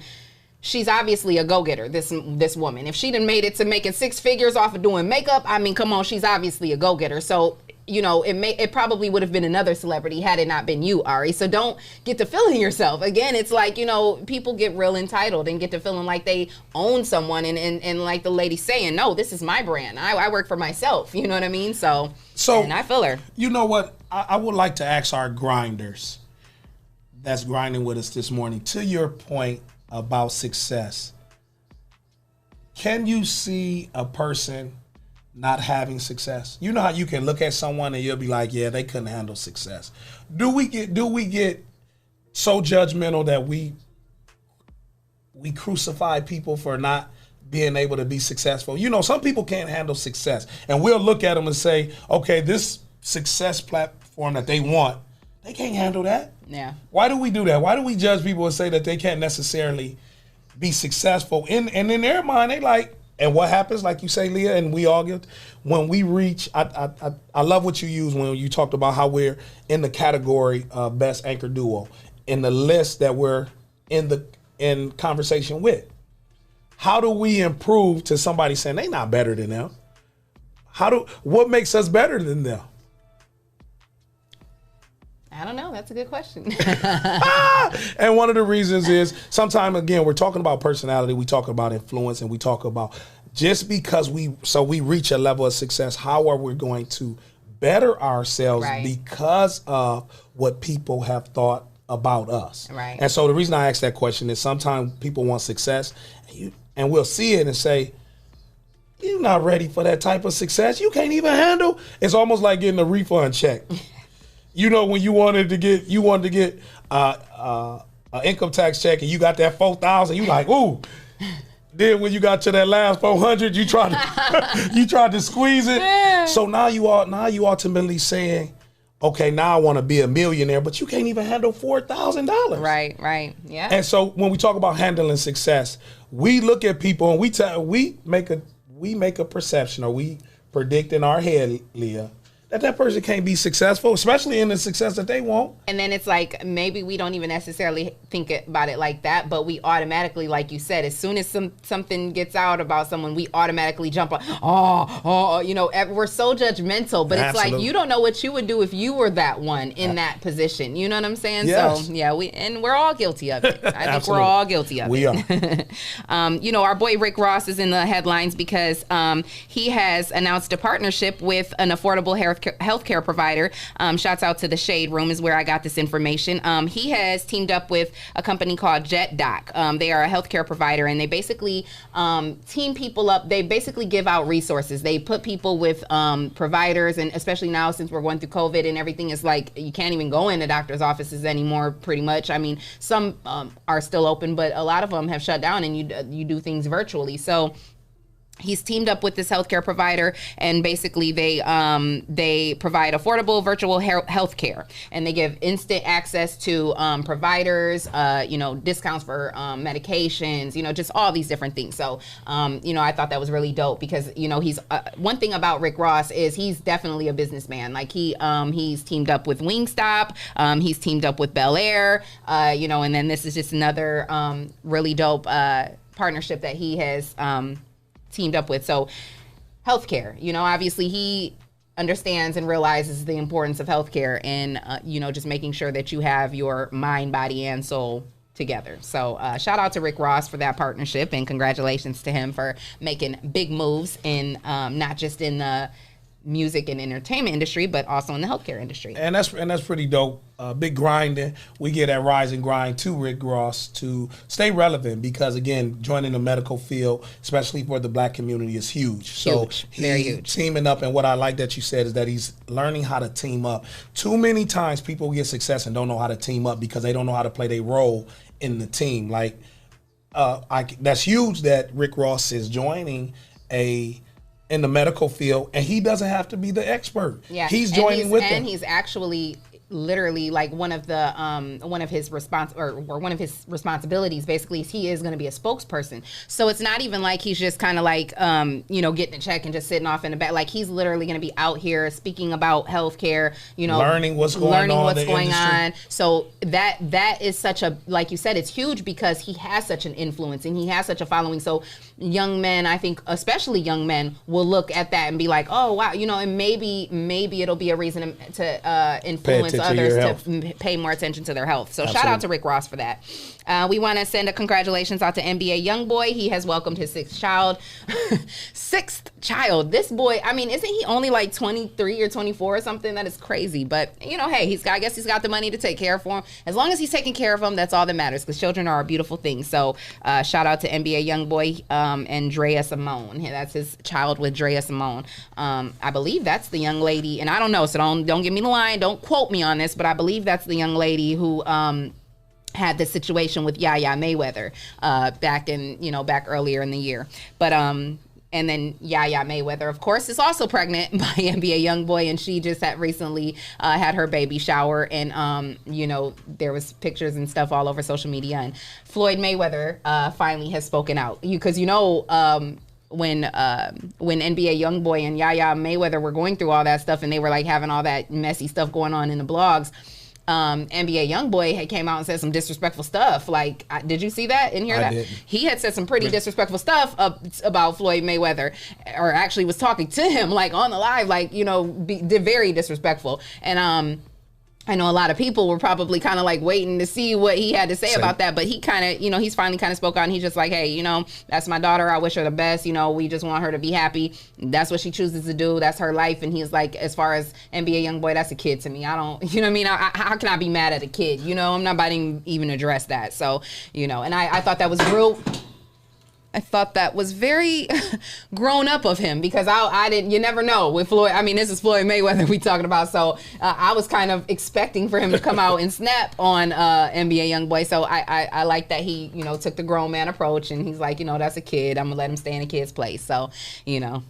Speaker 3: she's obviously a go-getter, this woman. If she'd have made it to making 6 figures off of doing makeup, I mean, come on, she's obviously a go-getter. So, you know, it probably would have been another celebrity had it not been you, Ari. So don't get to feeling yourself. Again, it's like, you know, people get real entitled and get to feeling like they own someone. And like the lady saying, no, this is my brand. I work for myself. You know what I mean? So and I feel her.
Speaker 2: You know what? I would like to ask our grinders that's grinding with us this morning, to your point about success. Can you see a person not having success? You know how you can look at someone and you'll be like, yeah, they couldn't handle success. Do we get so judgmental that we crucify people for not being able to be successful? You know, some people can't handle success, and we'll look at them and say, okay, this success platform that they want, they can't handle that.
Speaker 3: Yeah.
Speaker 2: Why do we do that? Why do we judge people and say that they can't necessarily be successful? And in their mind, they like, and what happens, like you say, Leah, and we all get, when we reach, I love what you use when you talked about how we're in the category of best anchor duo, in the list that we're in conversation with. How do we improve to somebody saying they not better than them? What makes us better than them?
Speaker 3: I don't know. That's a good question.
Speaker 2: And one of the reasons is sometimes, again, we're talking about personality, we talk about influence, and we talk about just because we reach a level of success, how are we going to better ourselves because of what people have thought about us?
Speaker 3: Right.
Speaker 2: And so the reason I ask that question is sometimes people want success, and we'll see it and say, you're not ready for that type of success. You can't even handle. It's almost like getting a refund check. You know, when you wanted to get an income tax check and you got that $4,000, you like, ooh. Then when you got to that last $400, you tried to squeeze it. Yeah. So now you ultimately saying, okay, now I want to be a millionaire, but you can't even handle $4,000.
Speaker 3: Right, yeah.
Speaker 2: And so when we talk about handling success, we look at people and we make a perception, or we predict in our head, Leah, that person can't be successful, especially in the success that they want.
Speaker 3: And then it's like, maybe we don't even necessarily think about it like that, but we automatically, like you said, as soon as something gets out about someone, we automatically jump on, you know, we're so judgmental, but it's like, you don't know what you would do if you were that one in that position. You know what I'm saying?
Speaker 2: Yes.
Speaker 3: So yeah, we're all guilty of it. I think we're all guilty of it.
Speaker 2: We are.
Speaker 3: You know, our boy Rick Ross is in the headlines because he has announced a partnership with an affordable healthcare provider. Shouts out to the Shade Room is where I got this information. He has teamed up with a company called JetDoc. They are a healthcare provider, and they basically team people up. They basically give out resources. They put people with providers, and especially now since we're going through COVID and everything is like, you can't even go into doctor's offices anymore, pretty much. I mean, some are still open, but a lot of them have shut down, and you do things virtually. So He's teamed up with this healthcare provider, and basically they provide affordable virtual healthcare, and they give instant access to providers, discounts for medications, just all these different things. So, I thought that was really dope because, he's one thing about Rick Ross is he's definitely a businessman. Like he's teamed up with Wingstop, he's teamed up with Bel Air, and then this is just another really dope partnership that he has teamed up with. So healthcare, obviously he understands and realizes the importance of healthcare and, just making sure that you have your mind, body, and soul together. So shout out to Rick Ross for that partnership, and congratulations to him for making big moves in not just in the music and entertainment industry, but also in the healthcare industry.
Speaker 2: And that's pretty dope. Big grinding. We get that rise and grind to Rick Ross to stay relevant because, again, joining the medical field, especially for the black community, is huge. So
Speaker 3: very huge.
Speaker 2: Teaming up, and what I like that you said is that he's learning how to team up. Too many times people get success and don't know how to team up because they don't know how to play their role in the team. Like, that's huge that Rick Ross is joining in the medical field, and he doesn't have to be the expert.
Speaker 3: Yeah,
Speaker 2: he's joining with them.
Speaker 3: And he's actually literally like one of his responsibilities basically is he is going to be a spokesperson. So it's not even like he's just kind of like getting a check and just sitting off in the back. Like he's literally going to be out here speaking about healthcare,
Speaker 2: learning what's going on.
Speaker 3: So that is such a, like you said, it's huge because he has such an influence and he has such a following. So young men, I think especially young men, will look at that and be like, oh wow, and maybe it'll be a reason to influence others to pay more attention to their health. So Shout out to Rick Ross for that. We want to send a congratulations out to NBA YoungBoy. He has welcomed his sixth child. This boy, I mean, isn't he only like 23 or 24 or something? That is crazy. But, hey, I guess he's got the money to take care of him. As long as he's taking care of them, that's all that matters because children are a beautiful thing. So shout out to NBA YoungBoy and Drea Simone. That's his child with Drea Simone. I believe that's the young lady, and I don't know, so don't give me the line. Don't quote me on this, but I believe that's the young lady who had this situation with Yaya Mayweather back earlier in the year. But and then Yaya Mayweather, of course, is also pregnant by NBA YoungBoy, and she just recently had her baby shower, and there was pictures and stuff all over social media, and Floyd Mayweather finally has spoken out because when NBA YoungBoy and Yaya Mayweather were going through all that stuff and they were like having all that messy stuff going on in the blogs, NBA YoungBoy had came out and said some disrespectful stuff. Like, did you see that and hear that?
Speaker 2: Didn't.
Speaker 3: He had said some pretty disrespectful stuff about Floyd Mayweather, or actually was talking to him like on the live, like, very disrespectful. And I know a lot of people were probably kind of like waiting to see what he had to say about that, but he kind of, he's finally kind of spoke out, and he's just like, hey, that's my daughter. I wish her the best. We just want her to be happy. That's what she chooses to do. That's her life. And he's like, as far as NBA YoungBoy, that's a kid to me. I don't, you know what I mean? How can I be mad at a kid? I'm not about to even address that. So, and I thought that was real. I thought that was very grown up of him because I didn't, you never know with Floyd. I mean, this is Floyd Mayweather we talking about. So I was kind of expecting for him to come out and snap on NBA YoungBoy. So I like that he, took the grown man approach, and he's like, that's a kid. I'm gonna let him stay in a kid's place. So,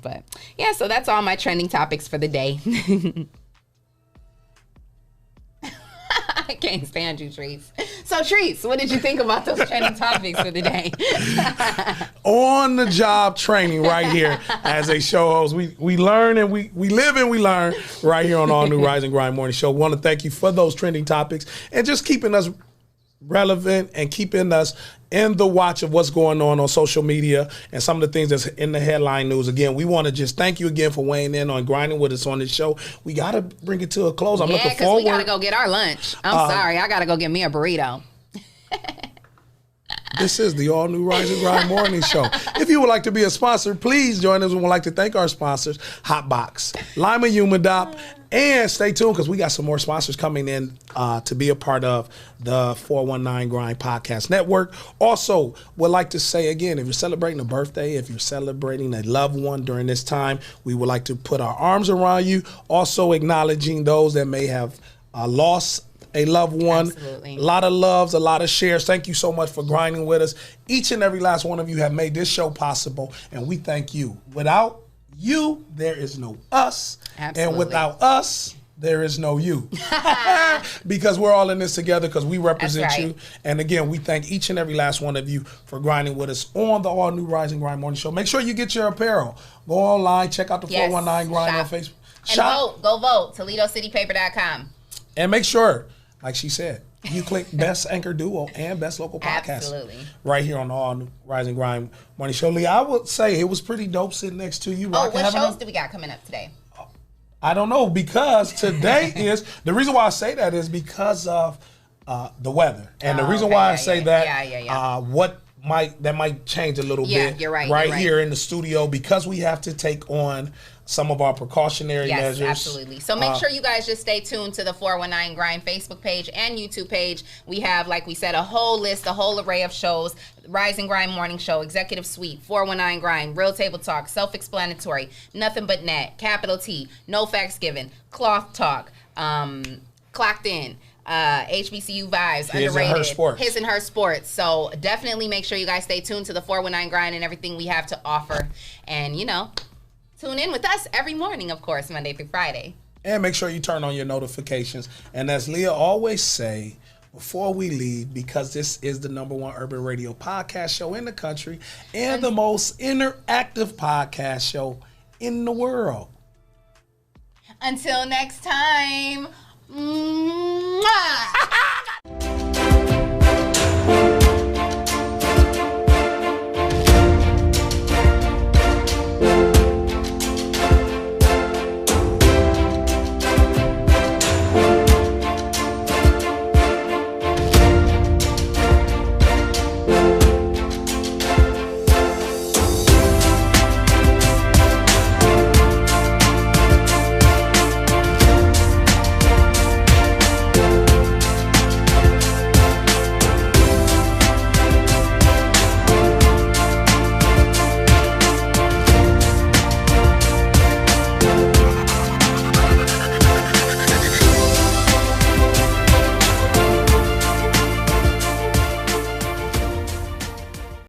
Speaker 3: but yeah, so that's all my trending topics for the day. I can't stand you, Trees. So, Trees, what did you think about those trending topics for the day?
Speaker 2: On the job training right here as a show host. We learn and we live and we learn right here on All New Rise and Grind Morning Show. Want to thank you for those trending topics and just keeping us relevant and keeping us in the watch of what's going on social media and some of the things that's in the headline news. Again, we want to just thank you again for weighing in on grinding with us on this show. We got to bring it to a close. I'm looking forward.
Speaker 3: We got to go get our lunch. I'm sorry. I got to go get me a burrito.
Speaker 2: This is the All New Rise and Grind Morning Show. If you would like to be a sponsor, please join us. We would like to thank our sponsors, Hotbox, Lima Humidop, and stay tuned because we got some more sponsors coming in to be a part of the 419 Grind Podcast Network. Also, would like to say again, if you're celebrating a birthday, if you're celebrating a loved one during this time, we would like to put our arms around you. Also acknowledging those that may have lost a loved one.
Speaker 3: Absolutely.
Speaker 2: A lot of loves, a lot of shares. Thank you so much for grinding with us. Each and every last one of you have made this show possible, and we thank you. Without you, there is no us.
Speaker 3: Absolutely.
Speaker 2: And without us, there is no you. Because we're all in this together because we represent you. And again, we thank each and every last one of you for grinding with us on the all-new Rise and Grind Morning Show. Make sure you get your apparel. Go online, check out the 419 Grind on Facebook.
Speaker 3: And vote. Go vote. ToledoCityPaper.com.
Speaker 2: And make sure, like she said, you click Best Anchor Duo and Best Local Podcast.
Speaker 3: Absolutely.
Speaker 2: Right here on the all-new Rise and Grind Morning Show. Lee, I would say it was pretty dope sitting next to you.
Speaker 3: Oh, what shows do we got coming up today?
Speaker 2: I don't know, because today is, the reason why I say that is because of the weather. And the reason why I say that, that might change a little bit.
Speaker 3: You're right.
Speaker 2: Right here in the studio, because we have to take on some of our precautionary measures.
Speaker 3: Yes, absolutely. So make sure you guys just stay tuned to the 419 Grind Facebook page and YouTube page. We have, like we said, a whole list, a whole array of shows. Rise and Grind Morning Show, Executive Suite, 419 Grind, Real Table Talk, Self-Explanatory, Nothing But Net, Capital T, No Facts Given, Cloth Talk, Clocked In, HBCU Vibes, Underrated, His and Her Sports. So definitely make sure you guys stay tuned to the 419 Grind and everything we have to offer. And, you know, tune in with us every morning, of course, Monday through Friday.
Speaker 2: And make sure you turn on your notifications. And as Leah always say, before we leave, because this is the #1 urban radio podcast show in the country and the most interactive podcast show in the world.
Speaker 3: Until next time. Mwah!